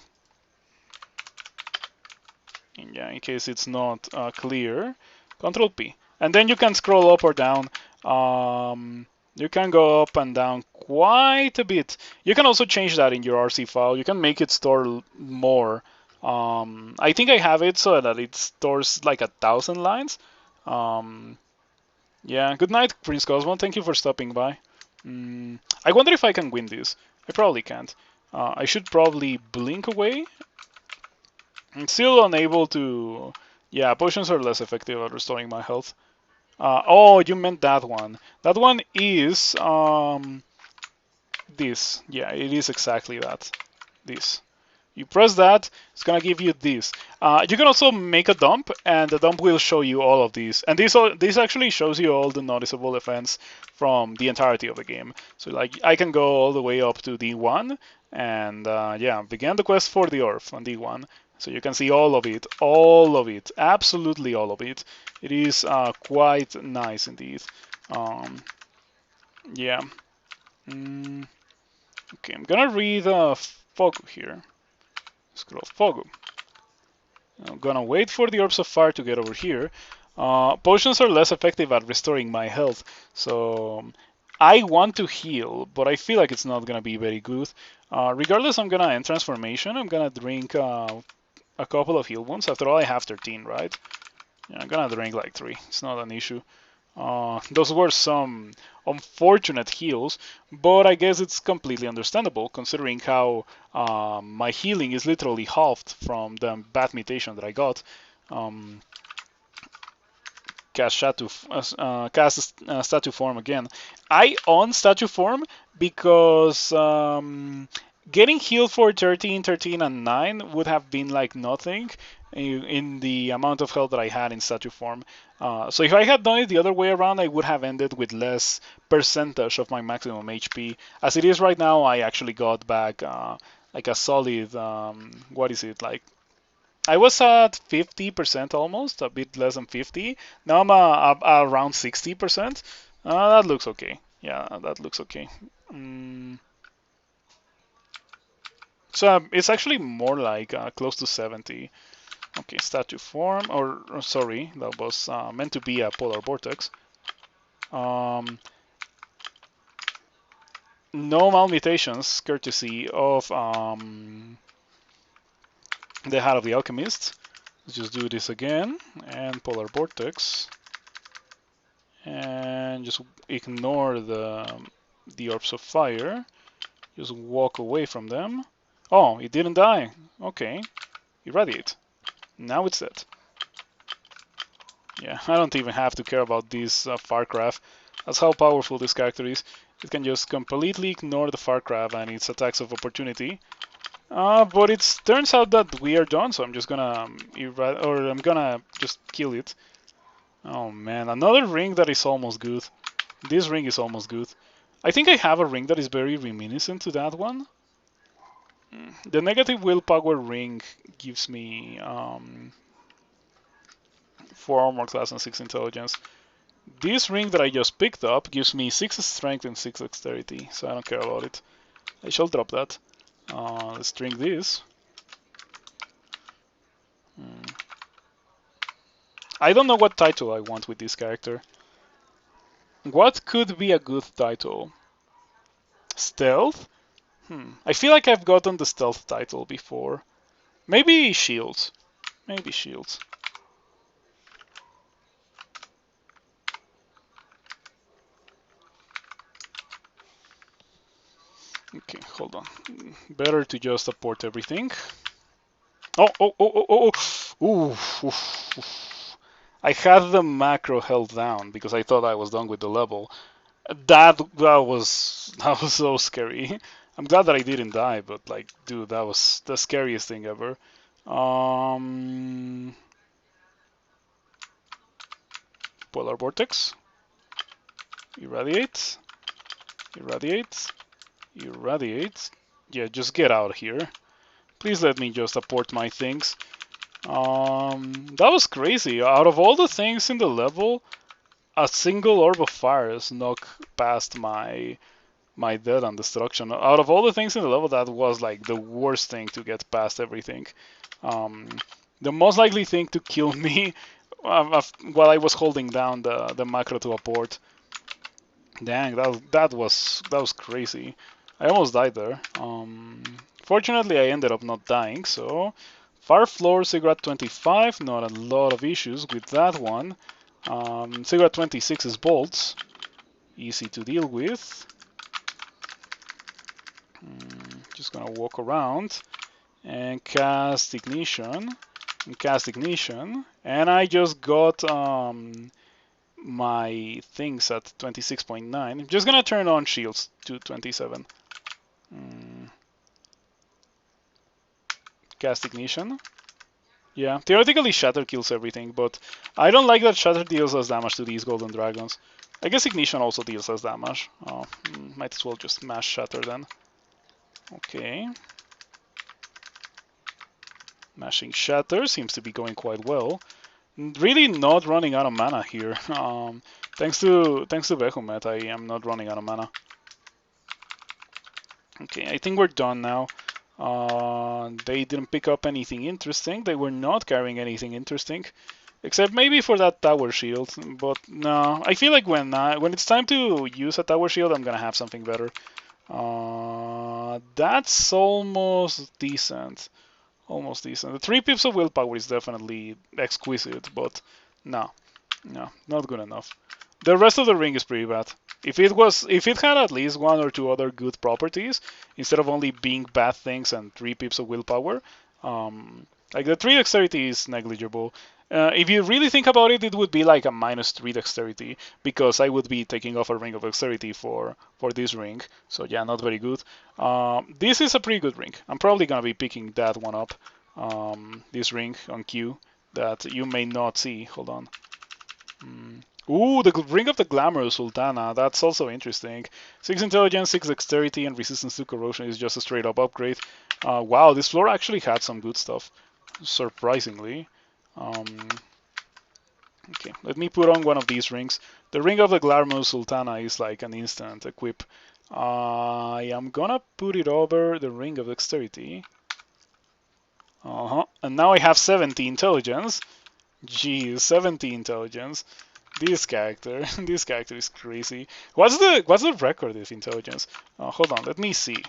Yeah, in case it's not clear. Control P. And then you can scroll up or down. You can go up and down quite a bit. You can also change that in your RC file. You can make it store more. I think I have it so that it stores like 1,000 lines. Yeah, good night, Prince Cosmo. Thank you for stopping by. I wonder if I can win this. I probably can't. I should probably blink away. I'm still unable to... Yeah, potions are less effective at restoring my health. Oh, you meant that one. That one is this. Yeah, it is exactly that. This. You press that, it's gonna give you this. You can also make a dump, and the dump will show you all of these. And this actually shows you all the noticeable events from the entirety of the game. So like I can go all the way up to D1, and yeah, begin the quest for the Earth on D1. So you can see all of it, absolutely all of it. It is quite nice indeed. Yeah. Okay, I'm gonna read Fogu here. Scroll Fogu. I'm gonna wait for the Orbs of Fire to get over here. Potions are less effective at restoring my health, so I want to heal, but I feel like it's not gonna be very good. Regardless, I'm gonna end Transformation. I'm gonna drink a couple of heal wounds. After all, I have 13, right? Yeah, I'm gonna drink like 3. It's not an issue. Those were some unfortunate heals, but I guess it's completely understandable considering how my healing is literally halved from the bad mutation that I got. Cast statue form again. I on statue form because getting healed for 13, 13, and 9 would have been like nothing in the amount of health that I had in statue form. So if I had done it the other way around, I would have ended with less percentage of my maximum HP. As it is right now, I actually got back like a solid, what is it, like I was at 50% almost, a bit less than 50. Now I'm around 60%. That looks okay. Yeah, that looks okay. So it's actually more like close to 70. Okay, statue form, or sorry, that was meant to be a polar vortex. No malmutations, courtesy of the Hat of the Alchemist. Let's just do this again, and polar vortex, and just ignore the orbs of fire. Just walk away from them. Oh, it didn't die. Okay, irradiate. Now it's dead. Yeah, I don't even have to care about this Farcraft. That's how powerful this character is. It can just completely ignore the Farcraft and its attacks of opportunity. But it turns out that we are done, so I'm just gonna I'm gonna just kill it. Oh man, another ring that is almost good. This ring is almost good. I think I have a ring that is very reminiscent to that one. The negative willpower ring gives me 4 armor class and 6 intelligence. This ring that I just picked up gives me 6 strength and 6 dexterity, so I don't care about it. I shall drop that. Let's drink this. I don't know what title I want with this character. What could be a good title? Stealth? I feel like I've gotten the stealth title before. Maybe shields. Maybe shields. Okay, hold on. Better to just support everything. Oh. Ooh. I had the macro held down because I thought I was done with the level. That was so scary. I'm glad that I didn't die, but like, dude, that was the scariest thing ever. Polar vortex. Irradiate. Yeah, just get out of here. Please let me just apport my things. That was crazy. Out of all the things in the level, a single orb of fire snuck past my death and destruction. Out of all the things in the level, that was like the worst thing to get past everything. The most likely thing to kill me while I was holding down the macro to apport. Dang, that was crazy. I almost died there. Fortunately, I ended up not dying. So, far floor, cigarette 25. Not a lot of issues with that one. Cigarette 26 is bolts, easy to deal with. Just gonna walk around and cast ignition, and I just got my things at 26.9. I'm just gonna turn on shields to 27. Cast ignition. Yeah, theoretically Shatter kills everything, but I don't like that Shatter deals less damage to these golden dragons. I guess ignition also deals less damage. Oh, might as well just mash Shatter then. Okay. Mashing Shatter seems to be going quite well. Really not running out of mana here. Thanks to Behemoth, I am not running out of mana. Okay, I think we're done now. They didn't pick up anything interesting. They were not carrying anything interesting, except maybe for that tower shield. But no, I feel like when it's time to use a tower shield, I'm gonna have something better. That's almost decent. Almost decent. The 3 pips of willpower is definitely exquisite, but no, not good enough. The rest of the ring is pretty bad. If it had at least one or two other good properties, instead of only being bad things and 3 pips of willpower, like the 3 dexterity is negligible. If you really think about it, it would be like a -3 dexterity, because I would be taking off a ring of dexterity for this ring. So yeah, not very good. This is a pretty good ring. I'm probably gonna be picking that one up. This ring on Q that you may not see. Hold on. Ooh, the Ring of the Glamorous Sultana. That's also interesting. 6 intelligence, 6 dexterity, and resistance to corrosion is just a straight up upgrade. Wow, this floor actually had some good stuff, surprisingly. Okay, let me put on one of these rings. The Ring of the Glamorous Sultana is like an instant equip. I am gonna put it over the Ring of Dexterity. And now I have 70 intelligence. Geez, 70 intelligence. This character, this character is crazy. What's the record of intelligence? Hold on, let me see.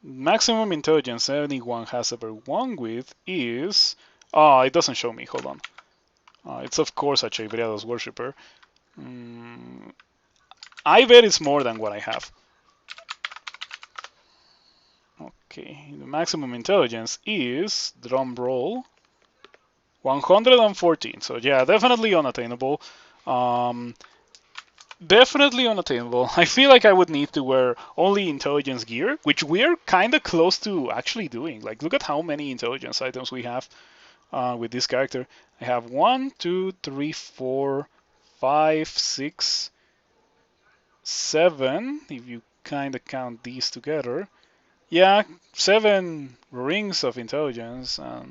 Maximum intelligence anyone has ever won with is... Oh, it doesn't show me. Hold on. It's of course a Chevriados worshipper. I bet it's more than what I have. Okay, the maximum intelligence is, drum roll, 114. So yeah, definitely unattainable. Definitely unattainable. I feel like I would need to wear only intelligence gear, which we're kind of close to actually doing. Like, look at how many intelligence items we have with this character. I have 1, 2, 3, 4, 5, 6, 7, if you kind of count these together. Yeah, 7 rings of intelligence. Uh,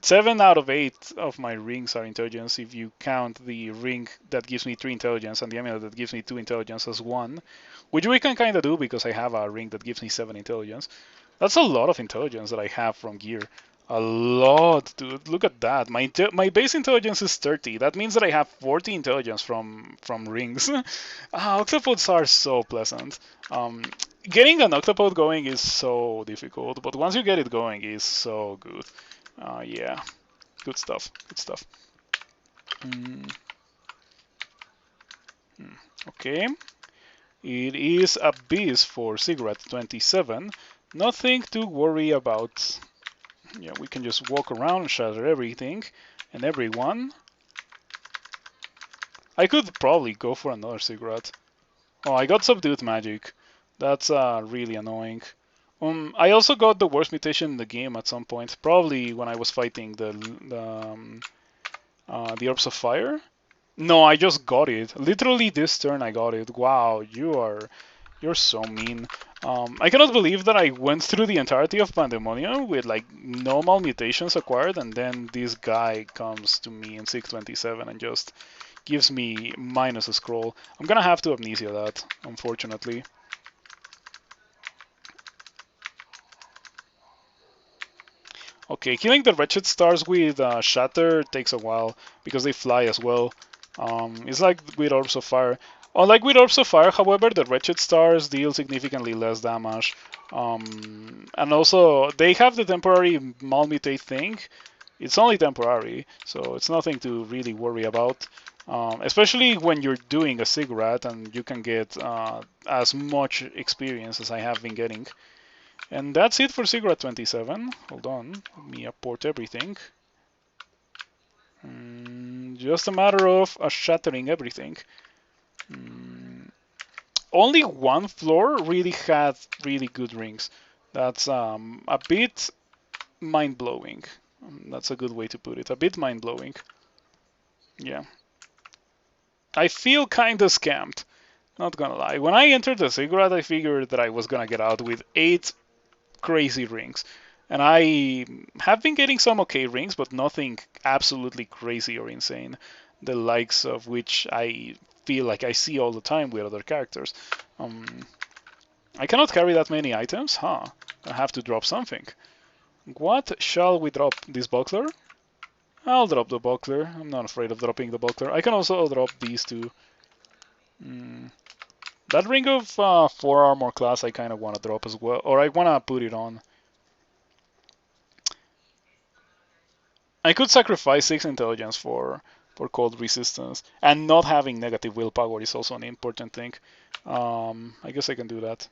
7 out of 8 of my rings are intelligence if you count the ring that gives me 3 intelligence and the amulet that gives me 2 intelligence as 1, which we can kind of do because I have a ring that gives me 7 intelligence. That's a lot of intelligence that I have from gear. A lot, dude. Look at that. My base intelligence is 30. That means that I have 40 intelligence from rings. Octopodes are so pleasant. Getting an octopode going is so difficult, but once you get it going, it's so good. Yeah, good stuff. Good stuff. Okay. It is a beast for cigarette 27. Nothing to worry about. Yeah, we can just walk around and shatter everything and everyone. I could probably go for another cigarette. Oh, I got subdued magic. That's really annoying. I also got the worst mutation in the game at some point. Probably when I was fighting the Orbs of Fire. No, I just got it. Literally this turn I got it. Wow, you're so mean. I cannot believe that I went through the entirety of Pandemonium with like normal mutations acquired, and then this guy comes to me in 627 and just gives me minus a scroll. I'm gonna have to amnesia that, unfortunately. Okay, killing the Wretched Stars with Shatter takes a while because they fly as well. It's like with Orbs of Fire. Unlike with Orbs of Fire, however, the Wretched Stars deal significantly less damage. And also, they have the temporary Malmutate thing. It's only temporary, so it's nothing to really worry about. Especially when you're doing a Sigrat and you can get as much experience as I have been getting. And that's it for Sigrat 27. Hold on, let me import everything. Just a matter of shattering everything. Only one floor really had really good rings. That's a bit mind-blowing. That's a good way to put it. A bit mind-blowing. Yeah. I feel kinda scammed. Not gonna lie. When I entered the Ziggurat, I figured that I was gonna get out with 8 crazy rings. And I have been getting some okay rings, but nothing absolutely crazy or insane. The likes of which I feel like I see all the time with other characters. I cannot carry that many items, huh? I have to drop something. What shall we drop? This buckler? I'll drop the buckler. I'm not afraid of dropping the buckler. I can also drop these two. That ring of 4 armor class I kind of want to drop as well, or I want to put it on. I could sacrifice 6 intelligence for cold resistance, and not having negative willpower is also an important thing. I guess I can do that.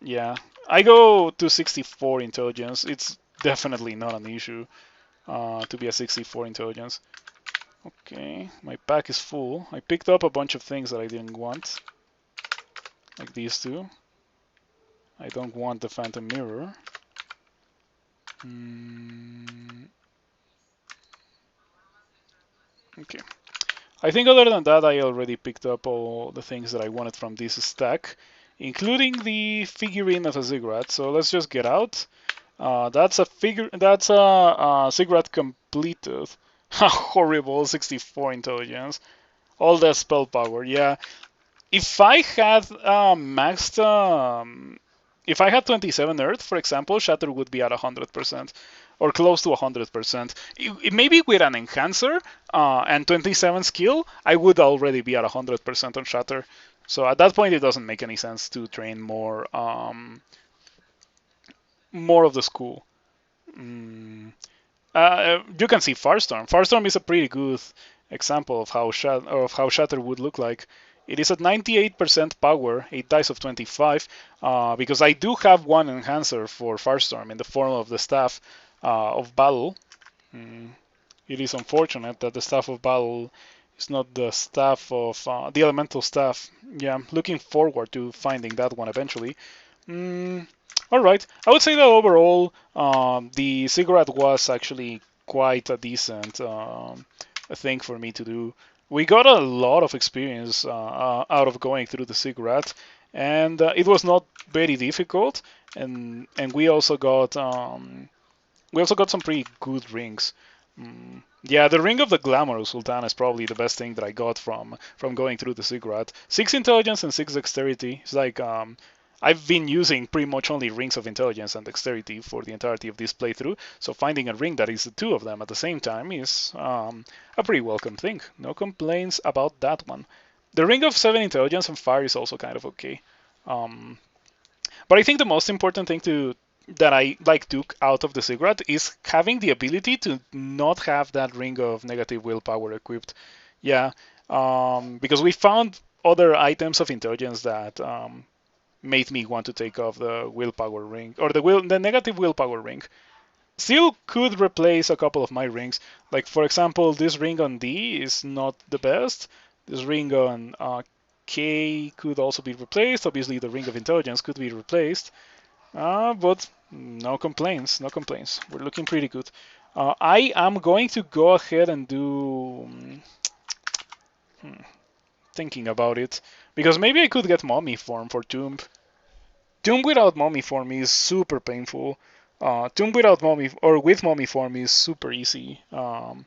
Yeah, I go to 64 intelligence. It's definitely not an issue to be a 64 intelligence. Okay, my pack is full. I picked up a bunch of things that I didn't want, like these two. I don't want the Phantom Mirror. Okay. I think other than that, I already picked up all the things that I wanted from this stack, including the figurine of a Ziggurat. So let's just get out. That's a figure. That's a Ziggurat completed. Horrible 64 intelligence. All that spell power. Yeah. If I had maxed, if I had 27 Earth, for example, Shatter would be at 100% or close to 100%. Maybe with an enhancer and 27 skill, I would already be at 100% on Shatter. So at that point, it doesn't make any sense to train more of the school. You can see Farstorm. Farstorm is a pretty good example of how Shatter would look like. It is at 98% power, 8 dice of 25, because I do have one enhancer for Farstorm in the form of the Staff of Battle. It is unfortunate that the Staff of Battle is not the staff of the Elemental Staff. Yeah, I'm looking forward to finding that one eventually. All right, I would say that overall, the Ziggurat was actually quite a decent thing for me to do. We got a lot of experience out of going through the Ziggurat, and it was not very difficult. And we also got some pretty good rings. Yeah, the Ring of the Glamorous Sultan is probably the best thing that I got from going through the Ziggurat. 6 intelligence and 6 dexterity. It's like I've been using pretty much only rings of intelligence and dexterity for the entirety of this playthrough, so finding a ring that is the two of them at the same time is a pretty welcome thing. No complaints about that one. The Ring of 7 intelligence and fire is also kind of okay. But I think the most important thing that I took out of the Ziggurat is having the ability to not have that ring of negative willpower equipped. Yeah, because we found other items of intelligence that made me want to take off the willpower ring or the negative willpower ring. Still could replace a couple of my rings. Like for example, this ring on D is not the best. This ring on K could also be replaced. Obviously, the ring of intelligence could be replaced. But no complaints, no complaints. We're looking pretty good. I am going to go ahead and do. Thinking about it, because maybe I could get Mummy form for Tomb. Tomb without Mummy form is super painful. Tomb without Mummy or with Mummy form is super easy. On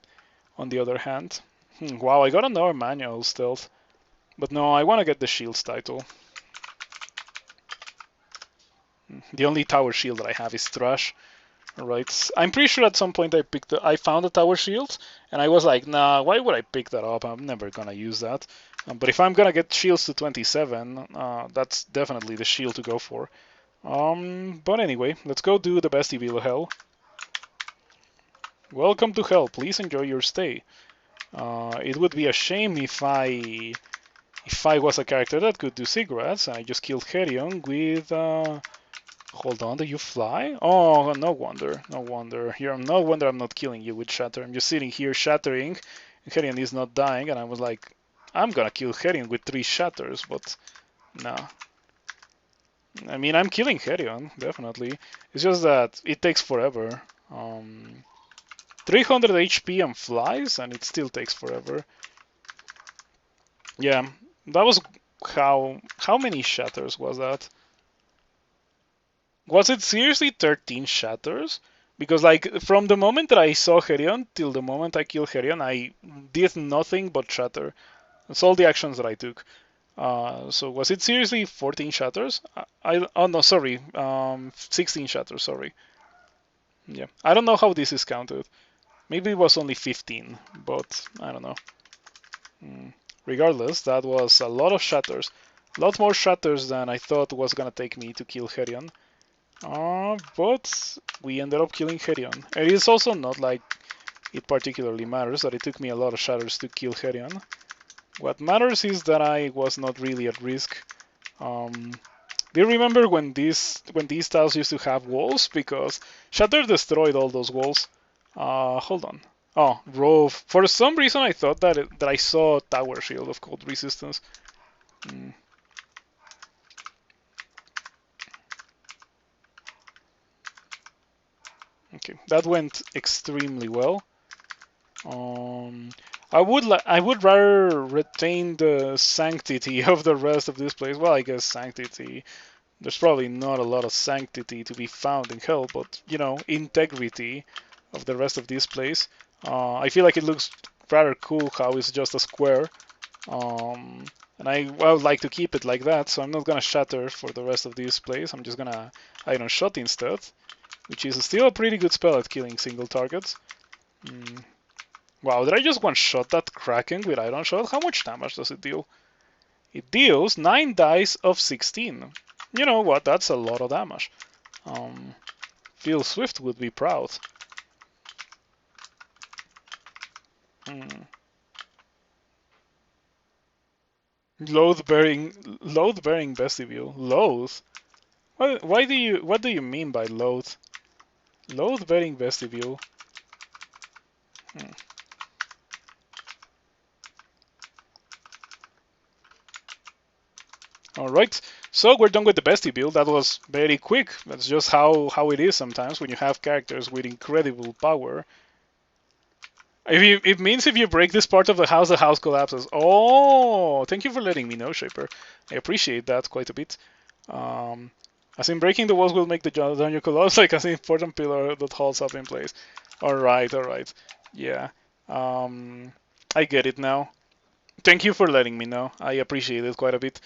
the other hand, wow, I got another manual stealth, but no, I want to get the Shields title. The only tower shield that I have is trash. Right. I'm pretty sure at some point I found a tower shield, and I was like, nah, why would I pick that up? I'm never gonna use that. But if I'm gonna get shields to 27, that's definitely the shield to go for. But anyway, let's go do the vestibule hell. Welcome to hell. Please enjoy your stay. It would be a shame if I was a character that could do cigarettes. I just killed Herion with hold on, do you fly? Oh, no wonder, no wonder. Here, no wonder I'm not killing you with Shatter. I'm just sitting here shattering, and Herion is not dying, and I was like, I'm gonna kill Herion with 3 shatters, but no. I mean, I'm killing Herion, definitely. It's just that it takes forever. 300 HP and flies, and it still takes forever. Yeah, that was how many shatters was that? Was it seriously 13 shatters? Because like from the moment that I saw Herion till the moment I killed Herion, I did nothing but shatter. That's all the actions that I took. So was it seriously 14 shatters? Oh no, sorry, 16 shatters. Sorry. Yeah, I don't know how this is counted. Maybe it was only 15, but I don't know. Regardless, that was a lot of shatters. A lot more shatters than I thought was gonna take me to kill Herion. But we ended up killing Herion. It is also not like it particularly matters that it took me a lot of shatters to kill Herion. What matters is that I was not really at risk. Do you remember when these tiles used to have walls? Because Shatter destroyed all those walls. Hold on. Oh, Rove. For some reason, I thought that I saw Tower Shield of Cold Resistance. Mm. Okay, that went extremely well. I would rather retain the sanctity of the rest of this place. Well, I guess sanctity. There's probably not a lot of sanctity to be found in hell, but you know, integrity of the rest of this place. I feel like it looks rather cool how it's just a square. And I would like to keep it like that, so I'm not gonna shatter for the rest of this place. I'm just gonna iron shot instead, which is still a pretty good spell at killing single targets. Mm. Wow, did I just one-shot that Kraken with Iron Shot? How much damage does it deal? It deals 9 dice of 16. You know what, that's a lot of damage. Phil Swift would be proud. Hmm. Load-bearing vestibule. Loathe? What do you mean by loathe? Load-bearing vestibule. Hmm. Alright, so we're done with the vestibule. That was very quick. That's just how it is sometimes when you have characters with incredible power. It means if you break this part of the house collapses. Oh, thank you for letting me know, Shaper. I appreciate that quite a bit. Um, as in breaking the walls will make the dungeon collapse, like as an important pillar that holds up in place. Alright, alright. Yeah. I get it now. Thank you for letting me know. I appreciate it quite a bit.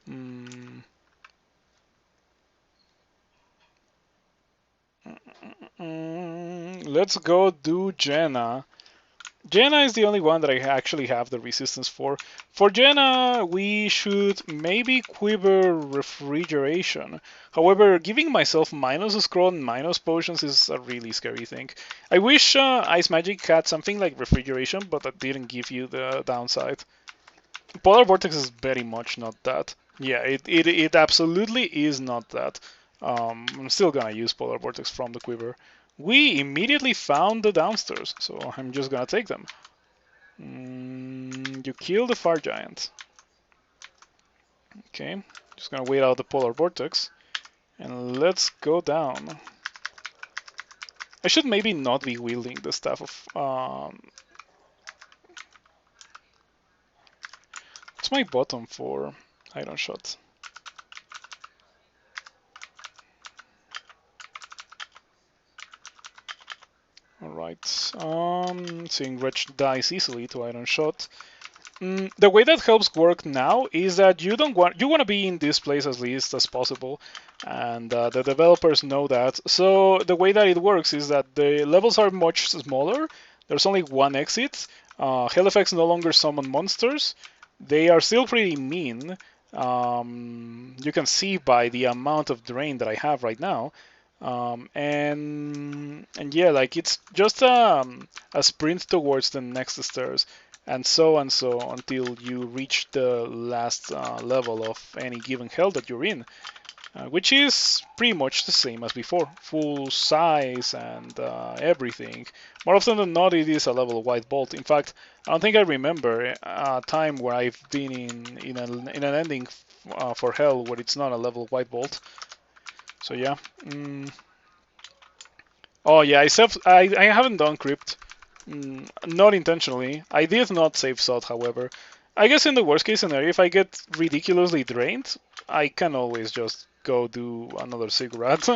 Mm, let's go do Jenna. Jenna is the only one that I actually have the resistance for. For Jenna, we should maybe quiver refrigeration. However, giving myself minus a scroll and minus potions is a really scary thing. I wish Ice Magic had something like refrigeration, but that didn't give you the downside. Polar Vortex is very much not that. Yeah, it absolutely is not that. I'm still gonna use Polar Vortex from the quiver. We immediately found the downstairs, so I'm just gonna take them. You kill the Fire Giant. Okay, just gonna wait out the Polar Vortex. And let's go down. I should maybe not be wielding the Staff of... what's my bottom for Iron Shot? Alright, seeing Wretch dies easily to Iron Shot. The way that helps work now is that you want to be in this place as least as possible, and the developers know that. So the way that it works is that the levels are much smaller. There's only one exit. Hell effects no longer summon monsters. They are still pretty mean. You can see by the amount of drain that I have right now. And yeah, like it's just a sprint towards the next stairs and so until you reach the last level of any given hell that you're in, which is pretty much the same as before, full size and everything. More often than not, it is a level wide bolt. In fact, I don't think I remember a time where I've been in an ending for hell where it's not a level wide bolt. So yeah. Oh yeah, I haven't done crypt. Not intentionally. I did not save sod, however. I guess in the worst case scenario, if I get ridiculously drained, I can always just go do another cigarette.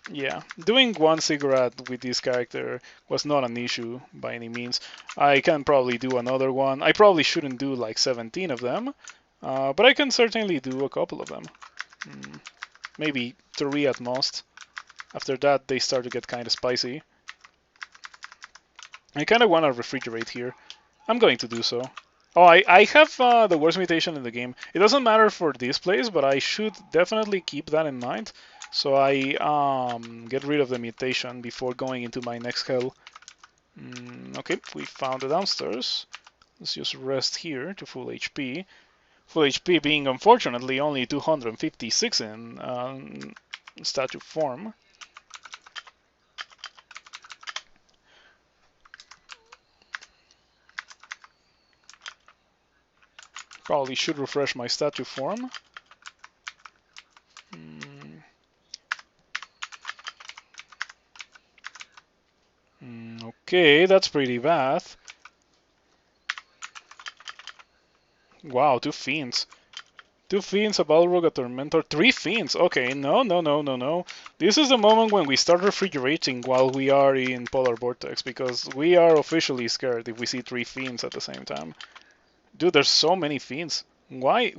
Yeah, doing one cigarette with this character was not an issue by any means. I can probably do another one. I probably shouldn't do like 17 of them, but I can certainly do a couple of them. Maybe 3 at most. After that, they start to get kind of spicy. I kind of want to refrigerate here. I'm going to do so. Oh, I have the worst mutation in the game. It doesn't matter for this place, but I should definitely keep that in mind. So I get rid of the mutation before going into my next hell. Okay, we found the downstairs. Let's just rest here to full HP. Full HP being unfortunately only 256 in statue form. Probably should refresh my statue form. Okay, that's pretty bad. Wow, 2 fiends. 2 fiends, a Balrog, a Tormentor, 3 fiends. Okay, no, no, no, no, no. This is the moment when we start refrigerating while we are in Polar Vortex, because we are officially scared if we see 3 fiends at the same time. Dude, there's so many fiends. Why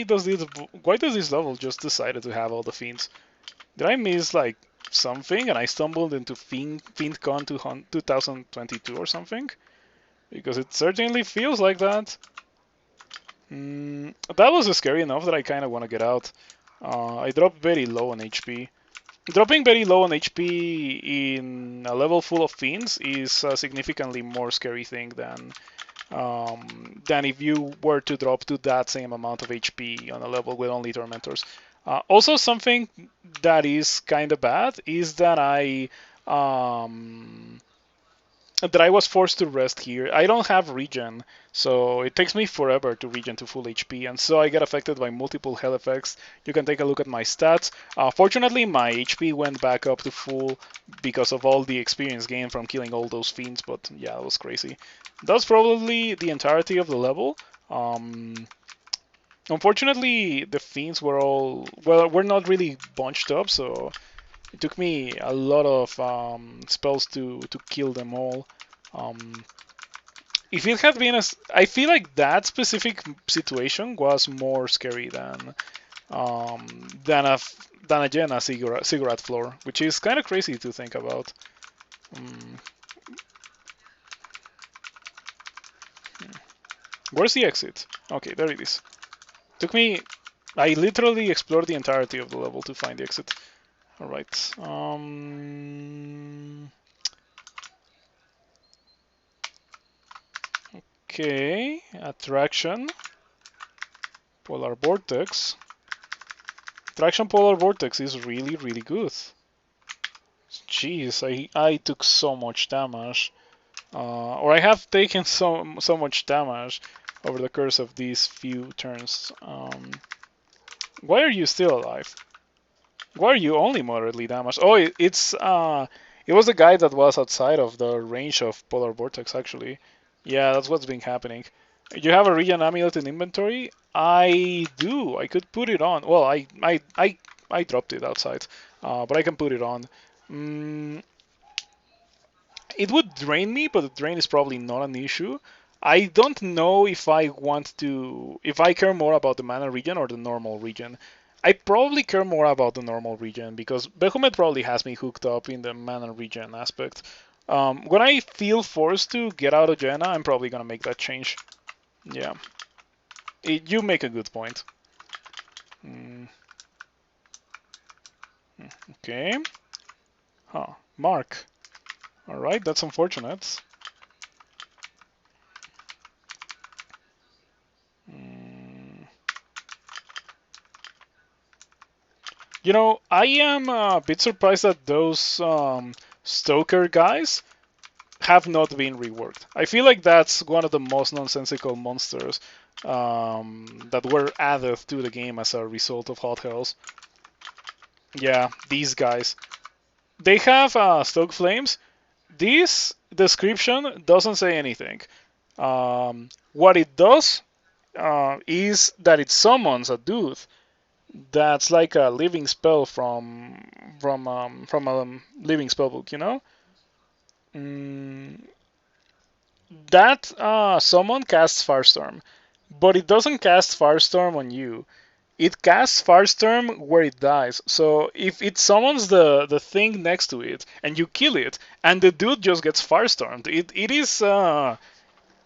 does this level just decided to have all the fiends? Did I miss like something and I stumbled into FiendCon 2022 or something? Because it certainly feels like that. That was scary enough that I kind of want to get out. I dropped very low on HP. Dropping very low on HP in a level full of fiends is a significantly more scary thing than if you were to drop to that same amount of HP on a level with only tormentors. Also, something that is kind of bad is that I was forced to rest here. I don't have regen, so it takes me forever to regen to full HP, and so I get affected by multiple hell effects. You can take a look at my stats. Fortunately, my HP went back up to full because of all the experience gained from killing all those fiends, but yeah, it was crazy. That's probably the entirety of the level. Unfortunately, the fiends were all, well, we're not really bunched up, so it took me a lot of spells to kill them all. If it had been I feel like that specific situation was more scary than again a cigarette floor, which is kind of crazy to think about. Where's the exit? Okay, there it is. Took me. I literally explored the entirety of the level to find the exit. All right. Okay, attraction, polar vortex. Attraction polar vortex is really, really good. Jeez, I took so much damage, or I have taken so much damage over the course of these few turns. Why are you still alive? Why are you only moderately damaged? Oh, it was the guy that was outside of the range of polar vortex actually. Yeah, that's what's been happening. You have a regen amulet in inventory? I do. I could put it on. Well, I dropped it outside, but I can put it on. It would drain me, but the drain is probably not an issue. I don't know if if I care more about the mana region or the normal region. I probably care more about the normal region because Behemoth probably has me hooked up in the mana region aspect. When I feel forced to get out of Jaina, I'm probably gonna make that change. Yeah, you make a good point. Mm, okay. Huh. Mark. All right, that's unfortunate. Mm. You know, I am a bit surprised that those Stoker guys have not been reworked. I feel like that's one of the most nonsensical monsters that were added to the game as a result of Hot Hells. Yeah, these guys. They have Stoke Flames. This description doesn't say anything. What it does is that it summons a dude that's like a living spell from a living spellbook, you know. Mm, that summon casts Firestorm, but it doesn't cast Firestorm on you. It casts Firestorm where it dies. So if it summons the thing next to it and you kill it, and the dude just gets Firestormed, it is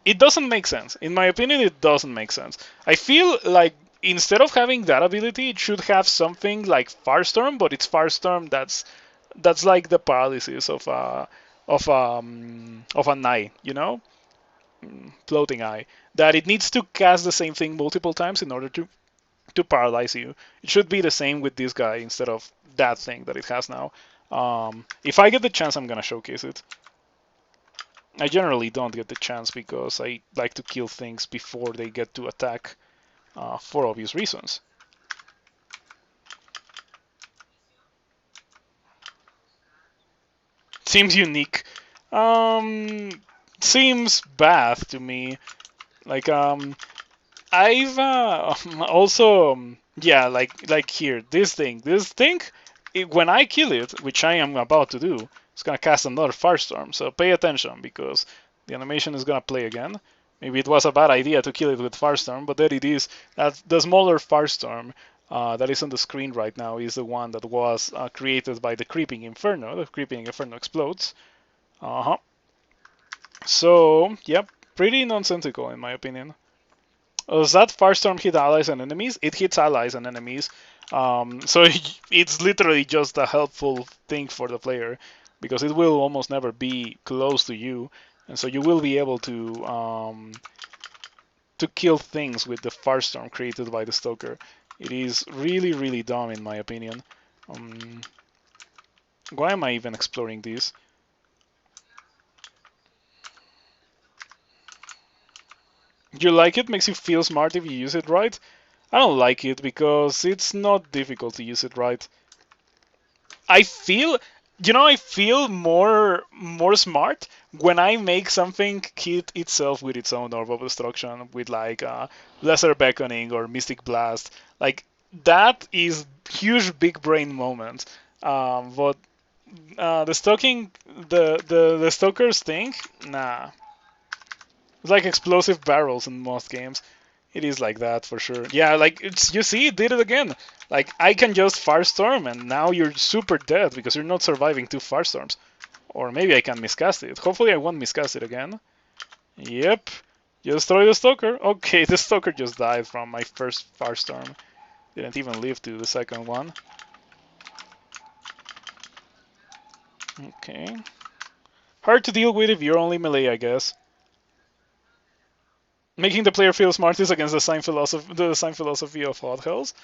it doesn't make sense. In my opinion, it doesn't make sense. I feel like instead of having that ability, it should have something like Firestorm, but it's Firestorm that's like the paralysis of an eye, you know, floating eye. That it needs to cast the same thing multiple times in order to paralyze you. It should be the same with this guy instead of that thing that it has now. If I get the chance, I'm gonna showcase it. I generally don't get the chance because I like to kill things before they get to attack for obvious reasons. Seems unique. Um, seems bad to me. Like I've also yeah, like here this thing, when I kill it, which I am about to do, it's gonna cast another Firestorm. So pay attention because the animation is gonna play again. Maybe it was a bad idea to kill it with Firestorm, but there it is. That the smaller Firestorm that is on the screen right now is the one that was created by the Creeping Inferno. The Creeping Inferno explodes. Uh huh. So yep, pretty nonsensical in my opinion. Does that Firestorm hit allies and enemies? It hits allies and enemies. So it's literally just a helpful thing for the player because it will almost never be close to you, and so you will be able to kill things with the Firestorm created by the Stoker. It is really really dumb in my opinion. Um, why am I even exploring this? You like it? Makes you feel smart if you use it right? I don't like it because it's not difficult to use it right. I feel, I feel more smart when I make something hit itself with its own orb of destruction, with like lesser beckoning or mystic blast. Like that is huge big brain moment. But the stoking, the stokers thing, nah. It's like explosive barrels in most games. It is like that for sure. Yeah, like it's, you see, it did it again. Like I can just firestorm and now you're super dead because you're not surviving two firestorms. Or maybe I can miscast it. Hopefully I won't miscast it again. Yep. You destroy the Stoker. Okay, the Stoker just died from my first firestorm. Didn't even live to the second one. Okay. Hard to deal with if you're only melee, I guess. Making the player feel smart is against the design philosophy of Hot Hells.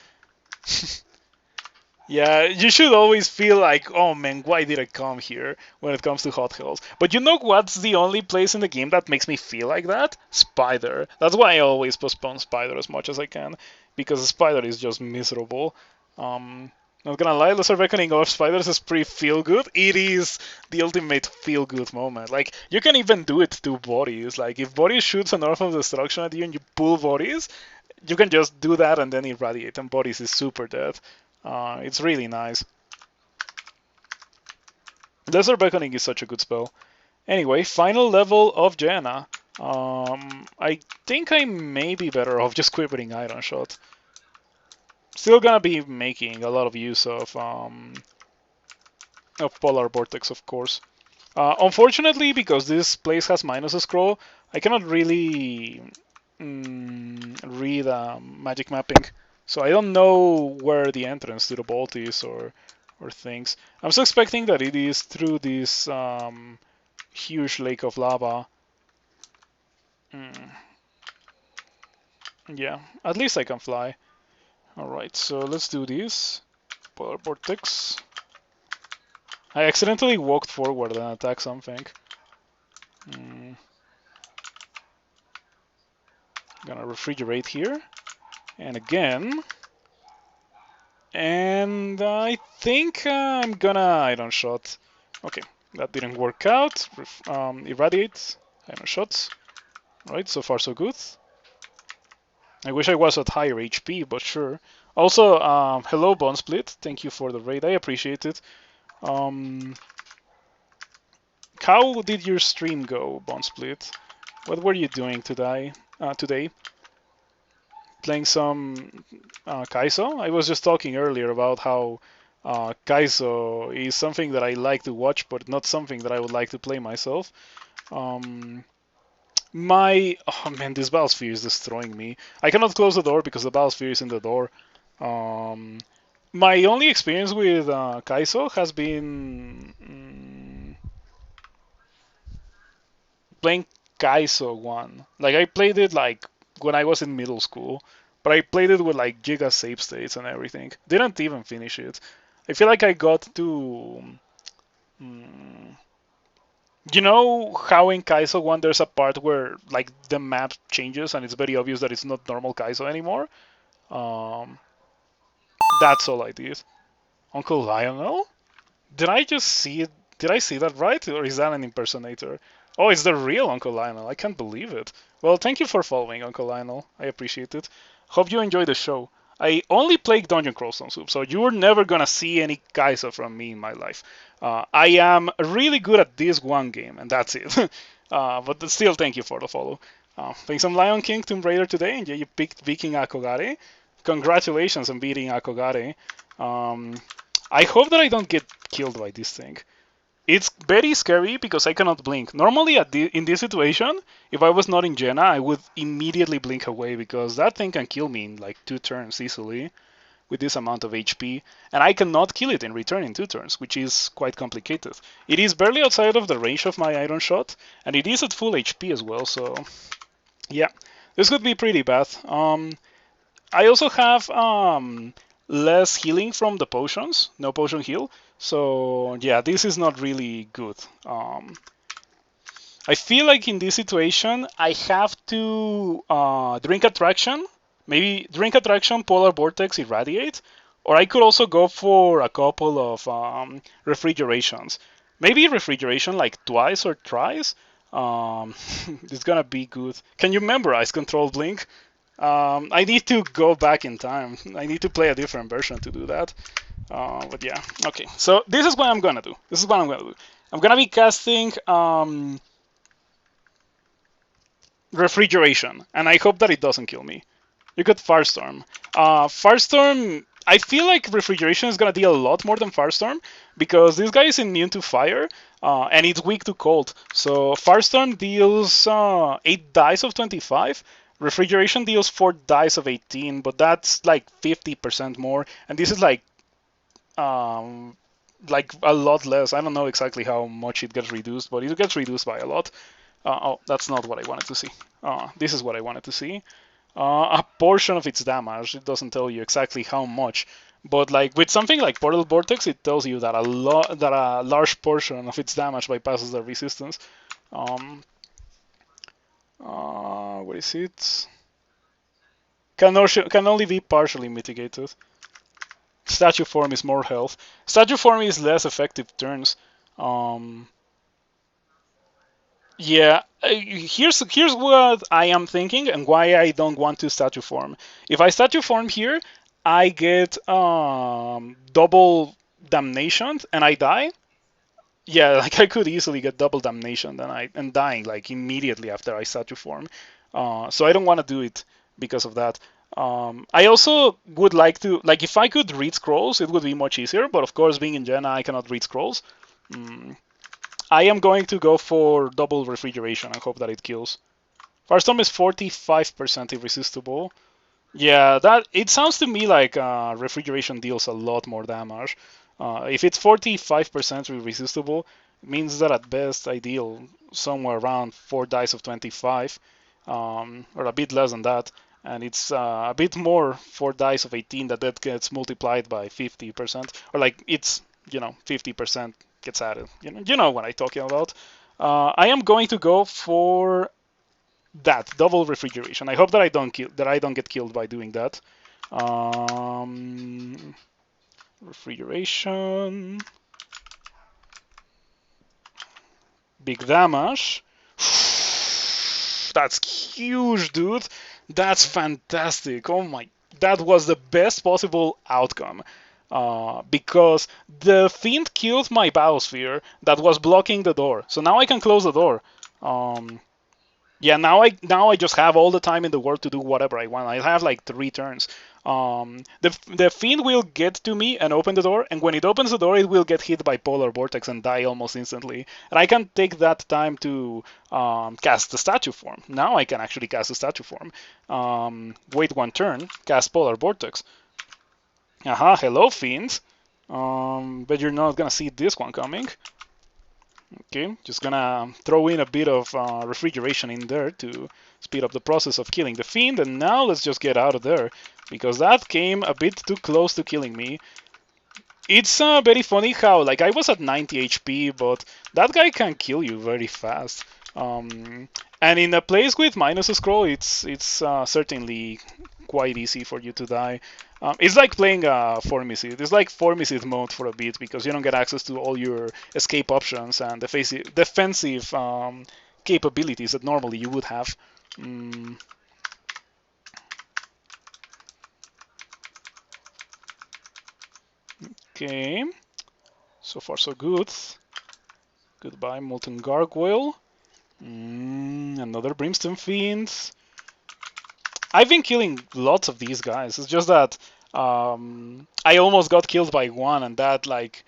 Yeah, you should always feel like, oh man, why did I come here when it comes to Hot Hells? But you know what's the only place in the game that makes me feel like that? Spider. That's why I always postpone Spider as much as I can, because Spider is just miserable. Not gonna lie, Lesser Reckoning of Spiders is pretty feel good. It is the ultimate feel good moment. Like, you can even do it to bodies. Like, if bodies shoots an Orb of Destruction at you and you pull bodies, you can just do that and then irradiate, and bodies is super dead. It's really nice. Lesser Beckoning is such a good spell. Anyway, final level of Jaina. I think I may be better off just quivering Iron Shot. Still gonna be making a lot of use of Polar Vortex, of course. Unfortunately, because this place has minus a scroll, I cannot really read magic mapping. So I don't know where the entrance to the vault is or things. I'm suspecting that it is through this huge lake of lava. Mm, yeah, at least I can fly. Alright, so let's do this. Polar Vortex. I accidentally walked forward and attacked something. Mm, gonna refrigerate here. And again. And I think I'm gonna Iron Shot. Okay, that didn't work out. Irradiate. Iron Shots. Right, so far so good. I wish I was at higher HP, but sure. Also, hello Bone Split. Thank you for the raid. I appreciate it. How did your stream go, Bone Split? What were you doing today? Playing some Kaizo. I was just talking earlier about how Kaizo is something that I like to watch, but not something that I would like to play myself. Um, oh man, this Battlesphere is destroying me. I cannot close the door because the Battlesphere is in the door. Um, my only experience with Kaizo has been playing Kaizo 1. Like I played it like when I was in middle school, but I played it with like giga save states and everything. Didn't even finish it. I feel like I got to mm, you know how in Kaizo 1 there's a part where like the map changes and it's very obvious that it's not normal Kaizo anymore? Um, that's all I did. Uncle Lionel? Did I just see it? Did I see that right? Or is that an impersonator? Oh, it's the real Uncle Lionel. I can't believe it. Well, thank you for following, Uncle Lionel. I appreciate it. Hope you enjoy the show. I only play Dungeon Crawls on Soup, so you're never gonna see any Kaiser from me in my life. I am really good at this one game, and that's it. But still, thank you for the follow. Playing some Lion King Tomb Raider today, and yeah, you picked Viking Akogare. Congratulations on beating Akogare. Um, I hope that I don't get killed by this thing. It's very scary because I cannot blink. Normally, in this situation, if I was not in Jenna, I would immediately blink away because that thing can kill me in like 2 turns easily with this amount of HP, and I cannot kill it in return in 2 turns, which is quite complicated. It is barely outside of the range of my Iron Shot, and it is at full HP as well, so yeah, this could be pretty bad. I also have less healing from the potions, no potion heal. So yeah, this is not really good. I feel like in this situation, I have to drink attraction, maybe drink attraction, polar vortex, irradiate, or I could also go for a couple of refrigerations. Maybe refrigeration like twice or thrice. It's gonna be good. Can you memorize Control Blink? I need to go back in time. I need to play a different version to do that. But yeah, okay. So this is what I'm gonna do. This is what I'm gonna do. I'm gonna be casting refrigeration, and I hope that it doesn't kill me. You got Firestorm. Firestorm. I feel like refrigeration is gonna deal a lot more than Firestorm because this guy is immune to fire and it's weak to cold. So Firestorm deals 8 dice of 25. Refrigeration deals 4 dice of 18, but that's like 50% more, and this is um, like a lot less. I don't know exactly how much it gets reduced, but it gets reduced by a lot. Oh, that's not what I wanted to see. This is what I wanted to see. A portion of its damage. It doesn't tell you exactly how much, but like with something like Portal Vortex, it tells you that a large portion of its damage bypasses the resistance. What is it? Can only be partially mitigated. Statue form is more health. Statue form is less effective turns. Um, Yeah, here's what I am thinking and why I don't want to statue form. If I statue form here, I get double damnation and I die. Yeah, like I could easily get double damnation and dying like immediately after I statue form. So I don't want to do it because of that. I also would like to, like, if I could read scrolls, it would be much easier. But of course, being in Jenna, I cannot read scrolls. I am going to go for double refrigeration and hope that it kills. Firestorm is 45% irresistible. Yeah, that it sounds to me like refrigeration deals a lot more damage. If it's 45% irresistible, it means that at best I deal somewhere around 4 dice of 25, or a bit less than that. And it's a bit more 4 dice of 18 that gets multiplied by 50%, or like it's 50% gets added. You know what I'm talking about. I am going to go for that double refrigeration. I hope that I don't get killed by doing that. Refrigeration, big damage. That's huge, dude. That's fantastic. Oh my, that was the best possible outcome. Because the Fiend killed my Biosphere that was blocking the door. So now I can close the door. Yeah, now I just have all the time in the world to do whatever I want. I have like 3 turns. The Fiend will get to me and open the door, and when it opens the door, it will get hit by Polar Vortex and die almost instantly. And I can take that time to cast the statue form. Now I can actually cast the statue form. Wait 1 turn, cast Polar Vortex. Aha, hello Fiend. But you're not gonna see this one coming. Okay, just gonna throw in a bit of refrigeration in there to speed up the process of killing the Fiend, and now let's just get out of there, because that came a bit too close to killing me. It's very funny how, like, I was at 90 HP, but that guy can kill you very fast. And in a place with minus a scroll, it's certainly quite easy for you to die. It's like playing Formicid. It's like Formicid mode for a bit because you don't get access to all your escape options and defensive capabilities that normally you would have. Okay, so far so good. Goodbye, Molten Gargoyle. Another Brimstone Fiend. I've been killing lots of these guys. It's just that I almost got killed by one, and that, like,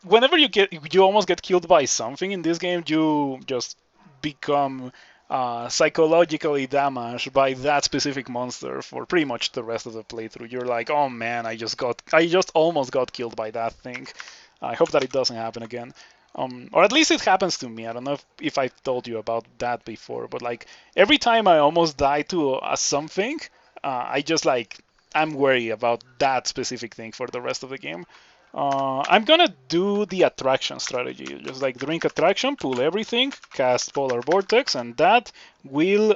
whenever you almost get killed by something in this game, you just become psychologically damaged by that specific monster for pretty much the rest of the playthrough. You're like, oh man, I just almost got killed by that thing. I hope that it doesn't happen again. Or at least it happens to me. I don't know if I've told you about that before, but like every time I almost die to something, I just like I'm worried about that specific thing for the rest of the game. I'm gonna do the attraction strategy, just like drink attraction, pull everything, cast Polar Vortex, and that will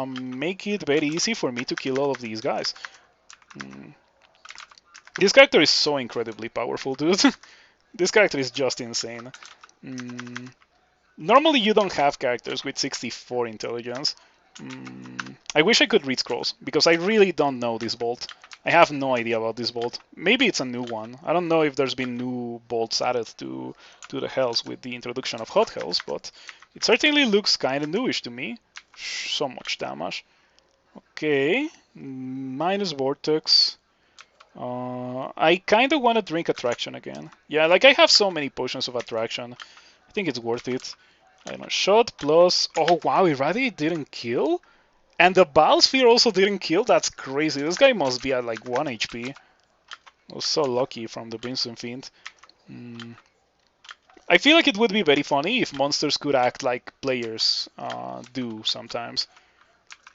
make it very easy for me to kill all of these guys. This character is so incredibly powerful, dude. This character is just insane. Normally you don't have characters with 64 intelligence. I wish I could read scrolls, because I really don't know this bolt. I have no idea about this bolt. Maybe it's a new one. I don't know if there's been new bolts added to the hells with the introduction of hot hells, but it certainly looks kind of newish to me. So much damage. Okay, minus vortex. I kind of want to drink attraction again. Yeah, like I have so many potions of attraction. I think it's worth it. I don't know, shot plus... Oh wow, Irradiate didn't kill? And the Biosphere also didn't kill? That's crazy. This guy must be at like 1 HP. I was so lucky from the Brimstone Fiend. I feel like it would be very funny if monsters could act like players do sometimes.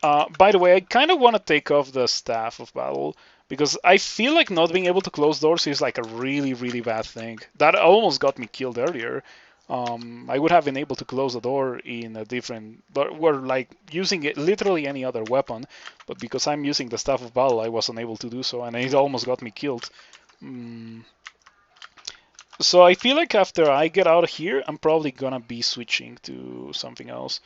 By the way, I kind of want to take off the Staff of Battle, because I feel like not being able to close doors is like a really, really bad thing. That almost got me killed earlier. I would have been able to close the door in a different, but we're like using it literally any other weapon, but because I'm using the Staff of Battle, I wasn't able to do so, and it almost got me killed. So I feel like after I get out of here, I'm probably gonna be switching to something else.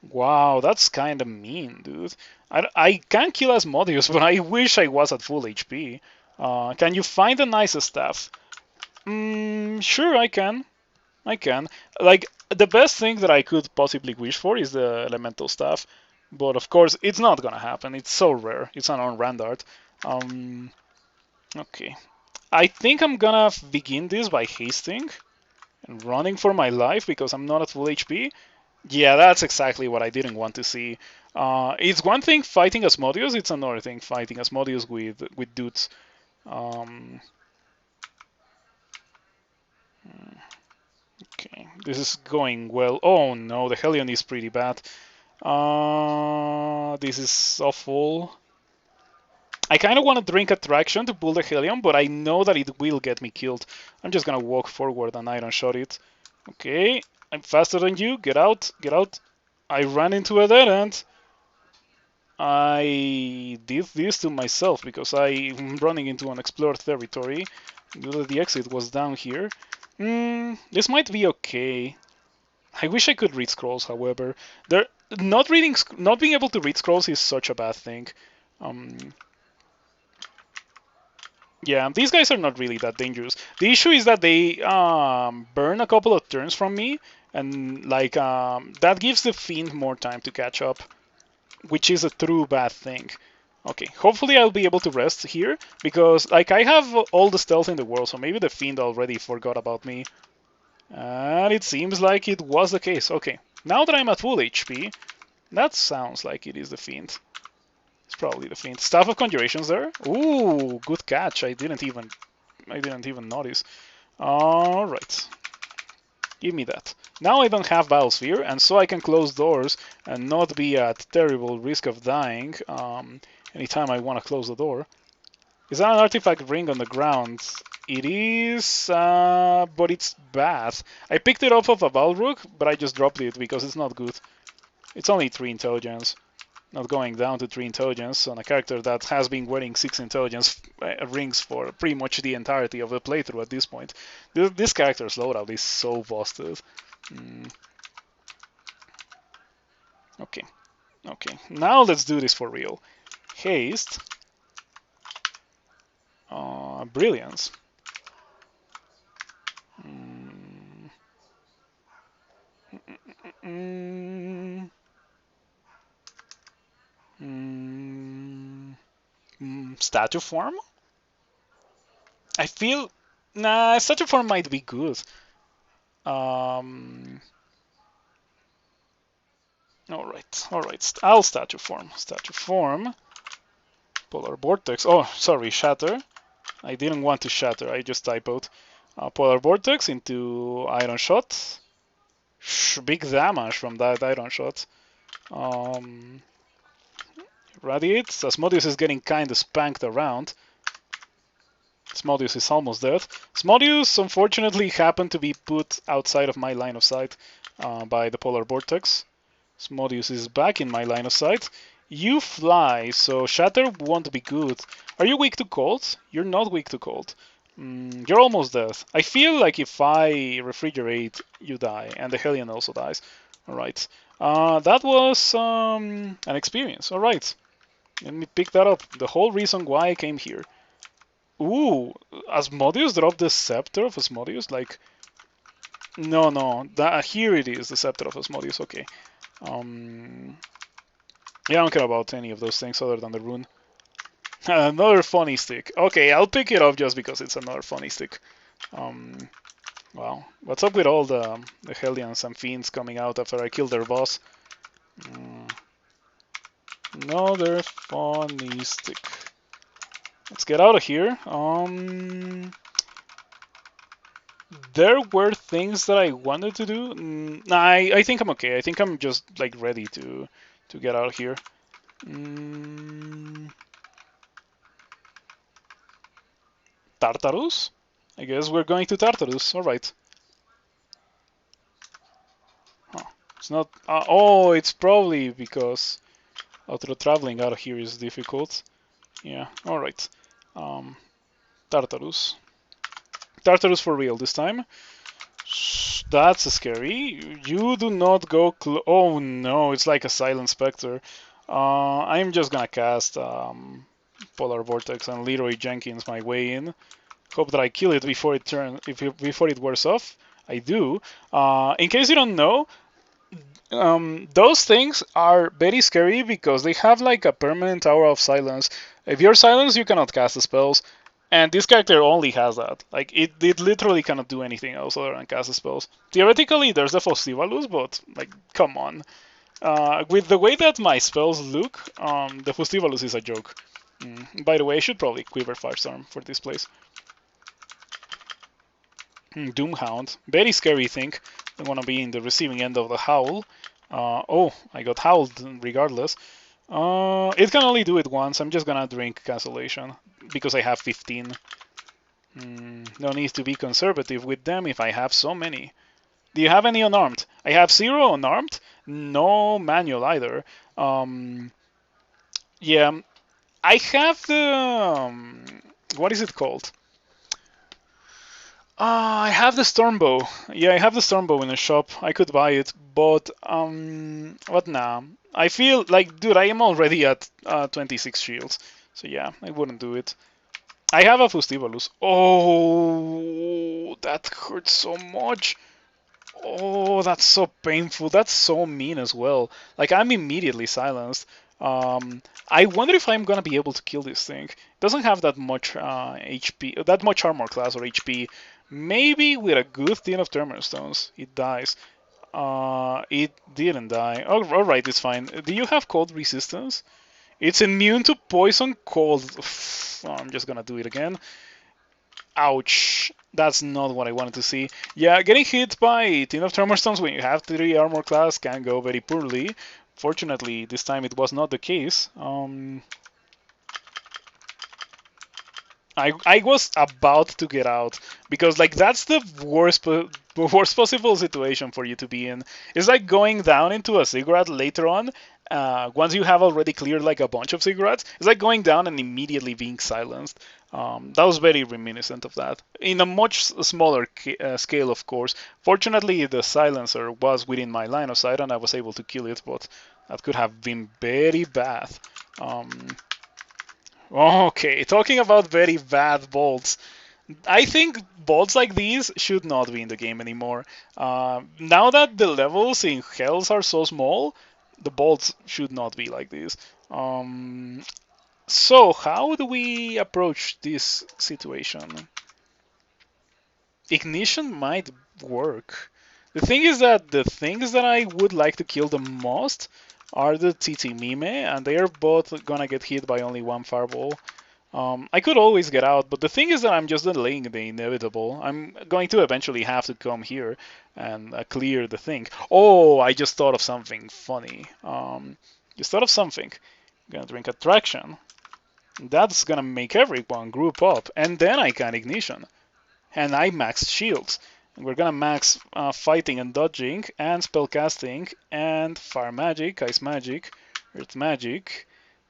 Wow, that's kind of mean, dude. I can kill Asmodeus, but I wish I was at full HP. Can you find a nice staff? Sure, I can. I can. Like, the best thing that I could possibly wish for is the elemental staff. But of course, it's not gonna happen. It's so rare. It's an on-rand art. Okay. I think I'm gonna begin this by hasting and running for my life because I'm not at full HP. Yeah, that's exactly what I didn't want to see. It's one thing fighting Asmodeus, it's another thing fighting Asmodeus with dudes. Um, okay, this is going well. Oh no, the Hellion is pretty bad. This is awful. I kind of want to drink Attraction to pull the Hellion, but I know that it will get me killed. I'm just gonna walk forward and Iron Shot it. Okay, I'm faster than you. Get out, get out. I ran into a dead end. I did this to myself because I'm running into unexplored territory. The exit was down here. This might be okay. I wish I could read scrolls, however. Not being able to read scrolls is such a bad thing. Um, yeah, these guys are not really that dangerous. The issue is that they burn a couple of turns from me, and like that gives the fiend more time to catch up, which is a true bad thing. Okay, hopefully I'll be able to rest here, because like I have all the stealth in the world, so maybe the fiend already forgot about me. And it seems like it was the case. Okay, now that I'm at full HP, that sounds like it is the fiend. It's probably the fiend. Staff of Conjurations there. Ooh, good catch. I didn't even notice. All right. Give me that. Now I don't have Battle Sphere, and so I can close doors and not be at terrible risk of dying anytime I want to close the door. Is that an artifact ring on the ground? It is, but it's bad. I picked it off of a Balrog, but I just dropped it because it's not good. It's only 3 intelligence. Not going down to 3 intelligence on a character that has been wearing 6 intelligence rings for pretty much the entirety of the playthrough at this point. This character's loadout is so busted. Okay, okay. Now let's do this for real. Haste. Brilliance. Statue form? I feel... Nah, statue form might be good. Alright. I'll statue form. Statue form. Polar Vortex. Oh, sorry, Shatter. I didn't want to Shatter, I just typoed. Polar Vortex into Iron Shot. Big damage from that Iron Shot. Radiate. Asmodeus is getting kinda spanked around. Asmodeus is almost dead. Asmodeus, unfortunately, happened to be put outside of my line of sight by the Polar Vortex. Asmodeus is back in my line of sight. You fly, so Shatter won't be good. Are you weak to cold? You're not weak to cold. You're almost dead. I feel like if I refrigerate, you die, and the Hellion also dies. Alright. That was an experience. Alright. Let me pick that up. The whole reason why I came here. Ooh, Asmodeus dropped the Scepter of Asmodeus? Like, no, here it is, the Scepter of Asmodeus, okay. Yeah, I don't care about any of those things other than the rune. Another funny stick. Okay, I'll pick it up just because it's another funny stick. Wow, what's up with all the Hellions and Fiends coming out after I kill their boss? Another funny stick. Let's get out of here. There were things that I wanted to do. Nah, I think I'm okay. I think I'm just like ready to get out of here. Tartarus? I guess we're going to Tartarus. All right. Huh. It's not. Oh, it's probably because auto traveling out of here is difficult. Yeah. All right. Tartarus. Tartarus for real this time. That's scary. You do not go oh no, it's like a Silent Spectre. I'm just gonna cast Polar Vortex and Leroy Jenkins my way in. Hope that I kill it before it wears off. I do. In case you don't know, those things are very scary because they have like a permanent aura of silence. If you're silenced, you cannot cast the spells. And this character only has that. Like, it literally cannot do anything else other than cast the spells. Theoretically, there's the Festivalus, but, like, come on. With the way that my spells look, the Festivalus is a joke. By the way, I should probably Quiver Firestorm for this place. Doomhound. Very scary thing. I want to be in the receiving end of the Howl. Oh, I got howled regardless. It can only do it once. I'm just gonna drink cancellation because I have 15. No need to be conservative with them if I have so many. Do you have any unarmed? I have 0 unarmed. No manual either. Yeah, I have the what is it called? I have the Stormbow. Yeah, I have the Stormbow in the shop. I could buy it, but what now? I feel like, dude, I am already at 26 shields, so yeah, I wouldn't do it. I have a Fustivalus. Oh, that hurts so much. Oh, that's so painful. That's so mean as well. Like, I'm immediately silenced. I wonder if I'm gonna be able to kill this thing. It doesn't have that much HP, that much armor class or HP. Maybe with a good deal of Terminal Stones, it dies. It didn't die. Oh, alright, it's fine. Do you have cold resistance? It's immune to poison cold. Oh, I'm just gonna do it again. Ouch. That's not what I wanted to see. Yeah, getting hit by Tin of Tremor Stones when you have 3 armor class can go very poorly. Fortunately, this time it was not the case. I was about to get out because like that's the worst possible situation for you to be in. It's like going down into a cigarette later on. Once you have already cleared like a bunch of cigarettes, it's like going down and immediately being silenced. That was very reminiscent of that. In a much smaller scale, of course. Fortunately, the silencer was within my line of sight and I was able to kill it, but that could have been very bad. Okay, talking about very bad bolts. I think bolts like these should not be in the game anymore. Now that the levels in Hells are so small, the bolts should not be like this. So, how do we approach this situation? Ignition might work. The thing is that the things that I would like to kill the most are the TT Mime, and they are both gonna get hit by only one fireball. I could always get out, but the thing is that I'm just delaying the inevitable. I'm going to eventually have to come here and clear the thing. Oh, I just thought of something funny. Just thought of something. I'm gonna drink attraction. That's gonna make everyone group up, and then I can ignition. And I maxed shields. And we're gonna max fighting and dodging, and spellcasting, and fire magic, ice magic, earth magic,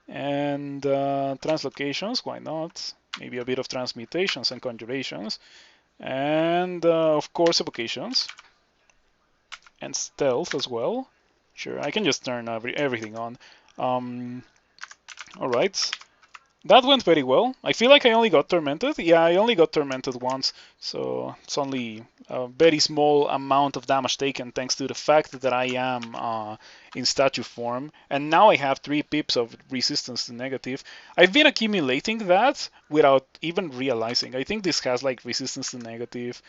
and translocations, why not? Maybe a bit of transmutations and conjurations, and of course evocations, and stealth as well. Sure, I can just turn everything on. Alright, that went very well. I feel like I only got tormented. Yeah, I only got tormented once, so it's only a very small amount of damage taken thanks to the fact that I am in statue form. And now I have 3 pips of resistance to negative. I've been accumulating that without even realizing. I think this has like resistance to negative.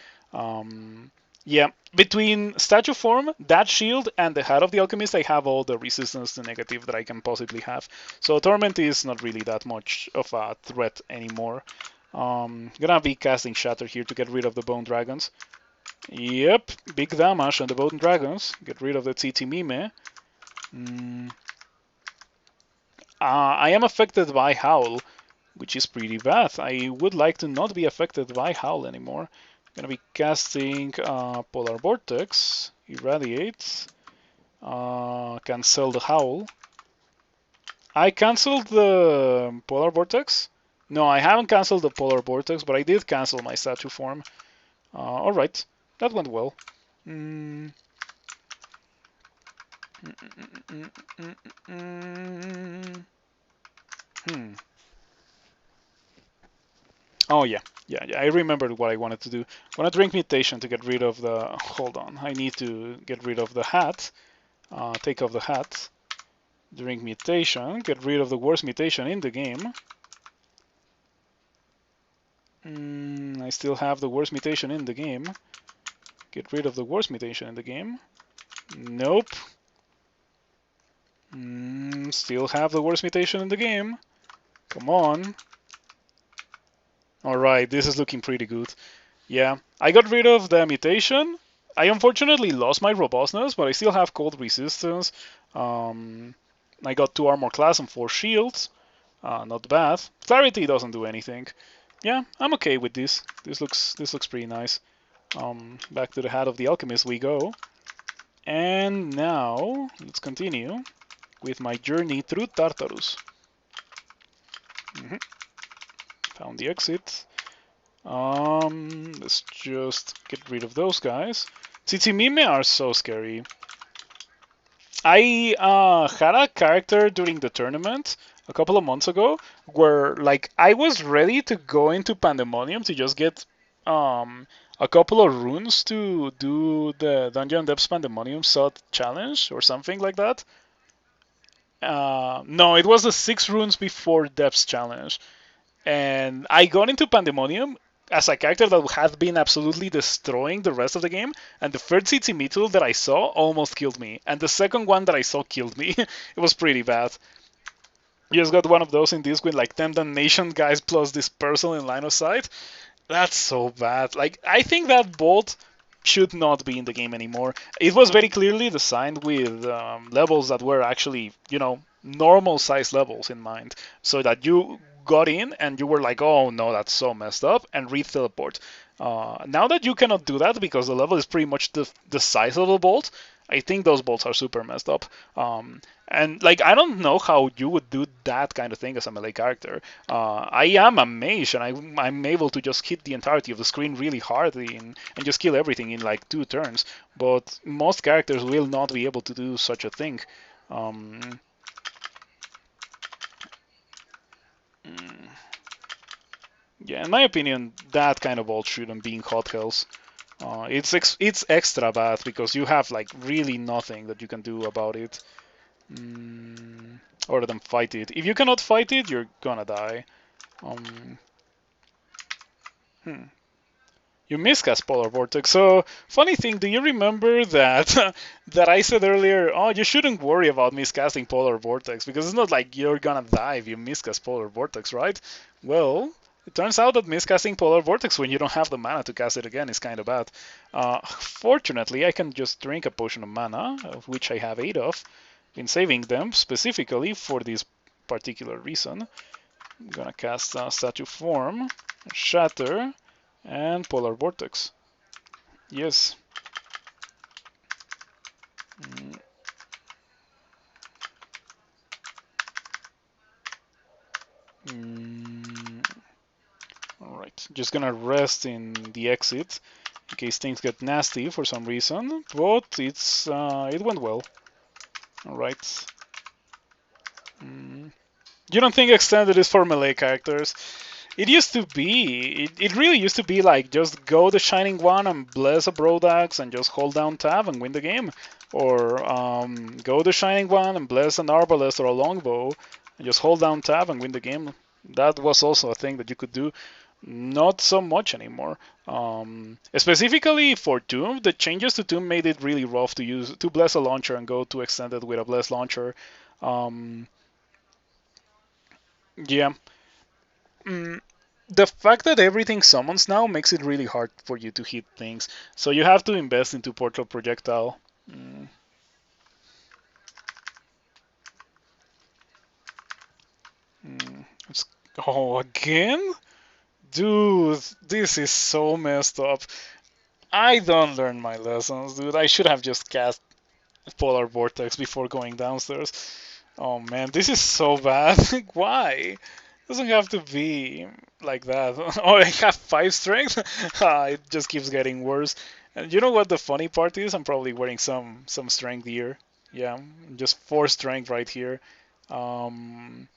Yeah, between statue form, that shield, and the hat of the alchemist, I have all the resistance to negative that I can possibly have. So torment is not really that much of a threat anymore. Gonna be casting shatter here to get rid of the bone dragons. Yep, big damage on the bone dragons. Get rid of the TT Mime. I am affected by Howl, which is pretty bad. I would like to not be affected by Howl anymore. Gonna be casting Polar Vortex, Irradiate, cancel the Howl. I cancelled the Polar Vortex. No, I haven't cancelled the Polar Vortex, but I did cancel my statue form. Alright, that went well. Oh yeah, yeah. I remembered what I wanted to do. I want to drink mutation to get rid of the. Hold on, I need to get rid of the hat. Take off the hat. Drink mutation. Get rid of the worst mutation in the game. I still have the worst mutation in the game. Get rid of the worst mutation in the game. Nope. Still have the worst mutation in the game. Come on. Alright, this is looking pretty good. Yeah, I got rid of the mutation. I unfortunately lost my robustness, but I still have cold resistance. Um, I got 2 armor class and 4 shields. Not bad. Clarity doesn't do anything. Yeah, I'm okay with this. This looks pretty nice. Back to the hat of the alchemist we go. And now let's continue with my journey through Tartarus. Found the exit. Let's just get rid of those guys. Tsitsimime are so scary. I had a character during the tournament a couple of months ago where like I was ready to go into Pandemonium to just get a couple of runes to do the Dungeon Depths Pandemonium Sod challenge or something like that. No, it was the 6 runes before Depths challenge. And I got into Pandemonium as a character that had been absolutely destroying the rest of the game, and the first CT tool that I saw almost killed me, and the second one that I saw killed me. It was pretty bad. You just got one of those in this with like 10 damnation guys plus dispersal in line of sight. That's so bad. Like, I think that bolt should not be in the game anymore. It was very clearly designed with levels that were actually, normal size levels in mind, so that you got in and you were like, oh no, that's so messed up, and re-teleport. Now that you cannot do that because the level is pretty much the size of the bolt, I think those bolts are super messed up. And like, I don't know how you would do that kind of thing as a melee character. I am a mage, and I'm able to just hit the entirety of the screen really hard and just kill everything in like 2 turns. But most characters will not be able to do such a thing. Yeah, in my opinion, that kind of bolt shouldn't be in Hot Hells. It's extra bad because you have like really nothing that you can do about it. Other than fight it. If you cannot fight it, you're gonna die. Hmm. You miscast Polar Vortex. So, funny thing, do you remember that that I said earlier, oh, you shouldn't worry about miscasting Polar Vortex because it's not like you're gonna die if you miscast Polar Vortex, right? Well, it turns out that miscasting Polar Vortex when you don't have the mana to cast it again is kind of bad. Fortunately, I can just drink a potion of mana, of which I have 8 of. Been saving them specifically for this particular reason. I'm gonna cast Statue Form, Shatter, and Polar Vortex. Yes. Alright, just gonna rest in the exit in case things get nasty for some reason, but it went well. Alright. You don't think extended is for melee characters? It used to be. It really used to be like just go the Shining One and bless a Brodax and just hold down tab and win the game. Or go the Shining One and bless an Arbalest or a Longbow and just hold down tab and win the game. That was also a thing that you could do. Not so much anymore. Specifically for Tomb, the changes to Tomb made it really rough to bless a launcher and go to extended with a bless launcher. Yeah. The fact that everything summons now makes it really hard for you to hit things, so you have to invest into Portal Projectile. Oh, again? Dude, this is so messed up. I don't learn my lessons, dude. I should have just cast Polar Vortex before going downstairs. Oh man, this is so bad. Why? It doesn't have to be like that. Oh, I have 5 strength? It just keeps getting worse. And you know what the funny part is? I'm probably wearing some strength here. Yeah, just 4 strength right here. Jeez,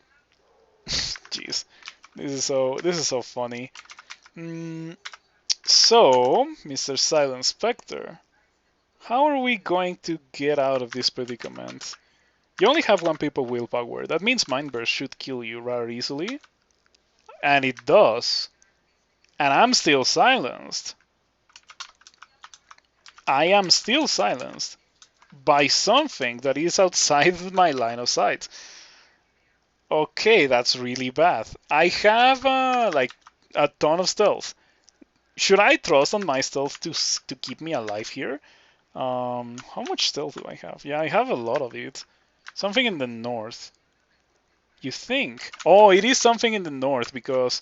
this is so funny. Mm, so, Mr. Silent Spectre, how are we going to get out of this predicament? You only have one people willpower. That means Mindburst should kill you rather easily. And it does. And I'm still silenced. I am still silenced by something that is outside my line of sight. Okay, that's really bad. I have like a ton of stealth. Should I trust on my stealth to keep me alive here? How much stealth do I have? Yeah, I have a lot of it. Something in the north. You think? Oh, it is something in the north because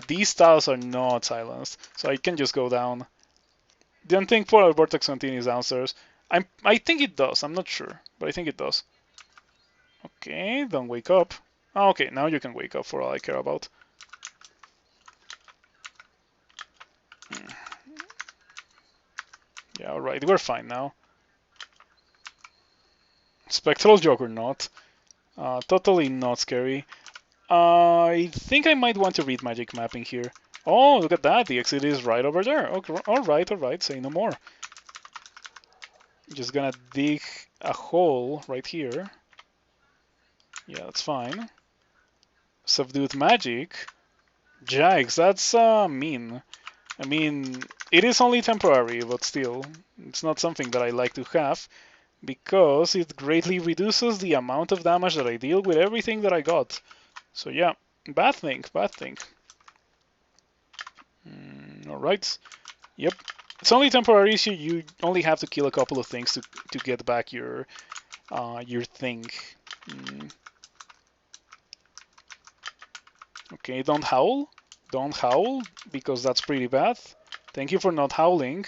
these tiles are not silenced, so I can just go down. Don't think Polar Vortex continues downstairs. I think it does. I'm not sure, but I think it does. Okay, don't wake up. Oh, okay, now you can wake up for all I care about. Yeah, alright, we're fine now. Spectral Juggernaut. Totally not scary. I think I might want to read magic mapping here. Oh, look at that. The exit is right over there. Okay, alright. Say no more. Just gonna dig a hole right here. Yeah, that's fine. Subdued magic. Jags, that's mean. I mean, it is only temporary, but still, it's not something that I like to have because it greatly reduces the amount of damage that I deal with everything that I got. So yeah, bad thing, bad thing. Alright. Yep. It's only temporary, so you only have to kill a couple of things to get back your thing. Okay, don't howl. Don't howl, because that's pretty bad. Thank you for not howling.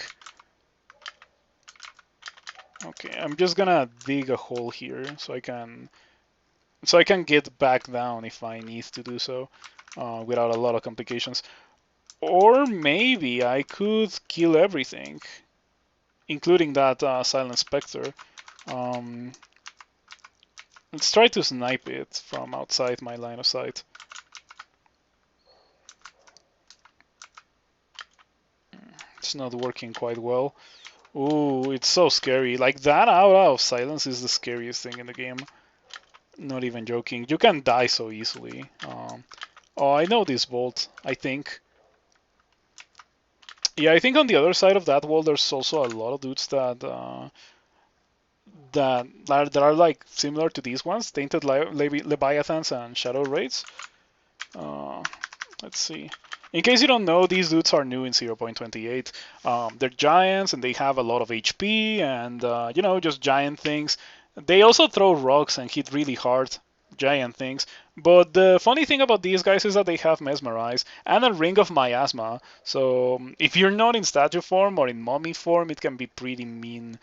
Okay, I'm just gonna dig a hole here so I can get back down if I need to do so without a lot of complications. Or maybe I could kill everything, including that Silent Spectre. Let's try to snipe it from outside my line of sight. It's not working quite well. Ooh, it's so scary. Like that out of silence is the scariest thing in the game. Not even joking. You can die so easily. Oh, I know this vault, I think. Yeah, I think on the other side of that wall there's also a lot of dudes that are like similar to these ones, Tainted Leviathans and Shadow Wraiths. Let's see. In case you don't know, these dudes are new in 0.28. They're giants and they have a lot of HP and, just giant things. They also throw rocks and hit really hard, giant things. But the funny thing about these guys is that they have Mesmerize and a Ring of Miasma. So if you're not in statue form or in mummy form, it can be pretty mean.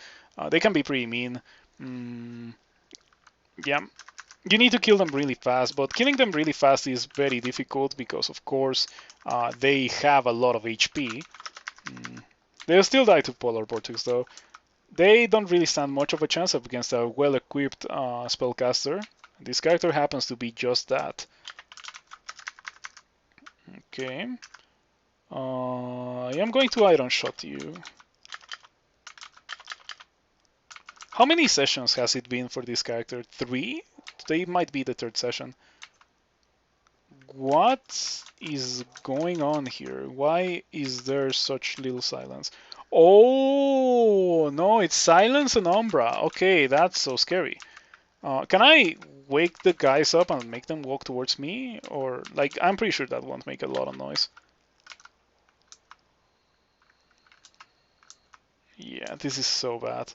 They can be pretty mean. Yeah. You need to kill them really fast, but killing them really fast is very difficult because, of course, they have a lot of HP. They'll still die to Polar Vortex, though. They don't really stand much of a chance up against a well-equipped spellcaster. This character happens to be just that. Okay. I am going to Iron Shot you. How many sessions has it been for this character? 3? Today might be the 3rd session. What is going on here? Why is there such little silence? Oh, no, it's silence and Umbra. Okay, that's so scary. Can I wake the guys up and make them walk towards me? Or, like, I'm pretty sure that won't make a lot of noise. Yeah, this is so bad.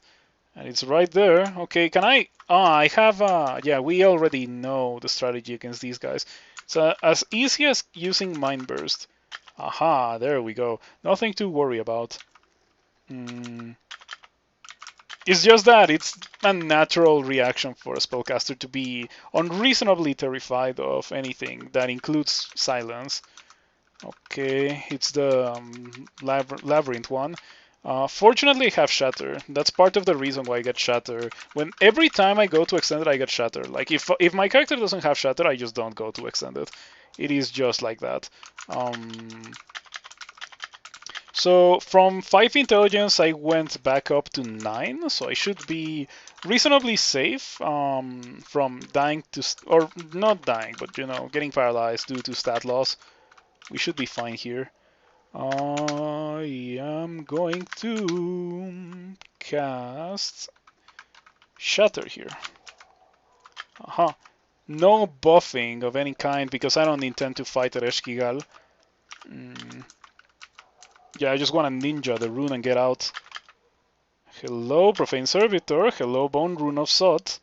And it's right there. Okay, can I... I have... yeah, we already know the strategy against these guys. So as easy as using Mind Burst. Aha, there we go. Nothing to worry about. It's just that it's a natural reaction for a spellcaster to be unreasonably terrified of anything that includes silence. Okay, it's the labyrinth one. Fortunately, I have Shatter. That's part of the reason why I get Shatter. Every time I go to Extended, I get Shatter. Like, if my character doesn't have Shatter, I just don't go to Extended. It is just like that. So from 5 intelligence, I went back up to 9, so I should be reasonably safe from dying to, or not dying, but getting paralyzed due to stat loss. We should be fine here. I am going to cast Shatter here. Aha. No buffing of any kind because I don't intend to fight Ereshkigal. Yeah, I just want to ninja the rune and get out. Hello, Profane Servitor. Hello, Bone Rune of Sot.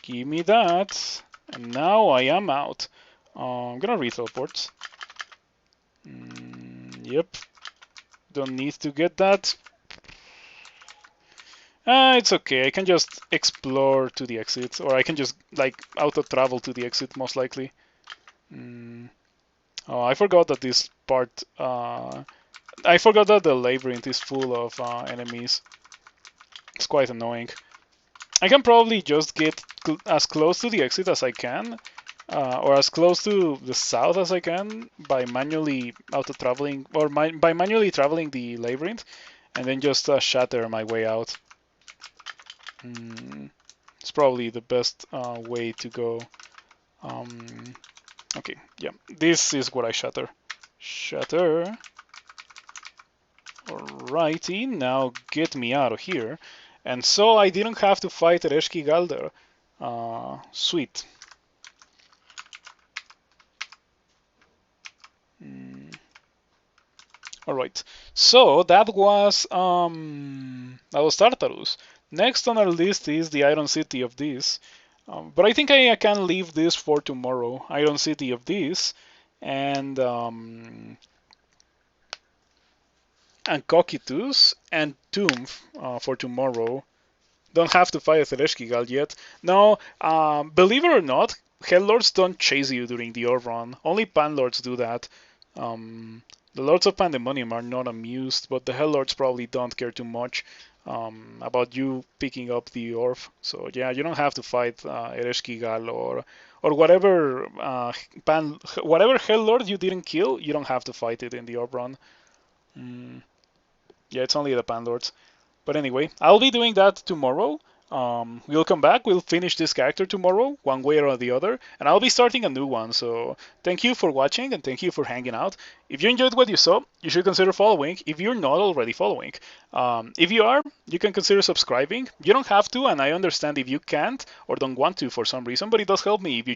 Give me that. And now I am out. I'm gonna re-teleport. Yep. Don't need to get that. It's okay. I can just explore to the exit, or I can just like auto-travel to the exit, most likely. Oh, I forgot that this part. I forgot that the labyrinth is full of enemies. It's quite annoying. I can probably just get as close to the exit as I can, or as close to the south as I can by manually auto-traveling, or by manually traveling the labyrinth, and then just shatter my way out. It's probably the best way to go. Okay, yeah, this is what I shatter. Shatter. Alrighty, now get me out of here. And so I didn't have to fight Reshki Galder. Sweet. Alright, so that was Tartarus. Next on our list is the Iron City of this. But I think I can leave this for tomorrow. Iron City of this and Cocytus and Tomb for tomorrow. Don't have to fight Thereshkigal yet. No, believe it or not, Hellords don't chase you during the Orb run. Only Panlords do that. The Lords of Pandemonium are not amused, but the Hellords probably don't care too much about you picking up the Orb. So yeah, you don't have to fight Ereshkigal or whatever whatever Hellord you didn't kill. You don't have to fight it in the Orb run. Yeah, it's only the Panlords. But anyway, I'll be doing that tomorrow. We'll come back, we'll finish this character tomorrow, one way or the other, and I'll be starting a new one. So thank you for watching and thank you for hanging out. If you enjoyed what you saw, you should consider following if you're not already following. If you are, you can consider subscribing. You don't have to, and I understand if you can't or don't want to for some reason, but it does help me if you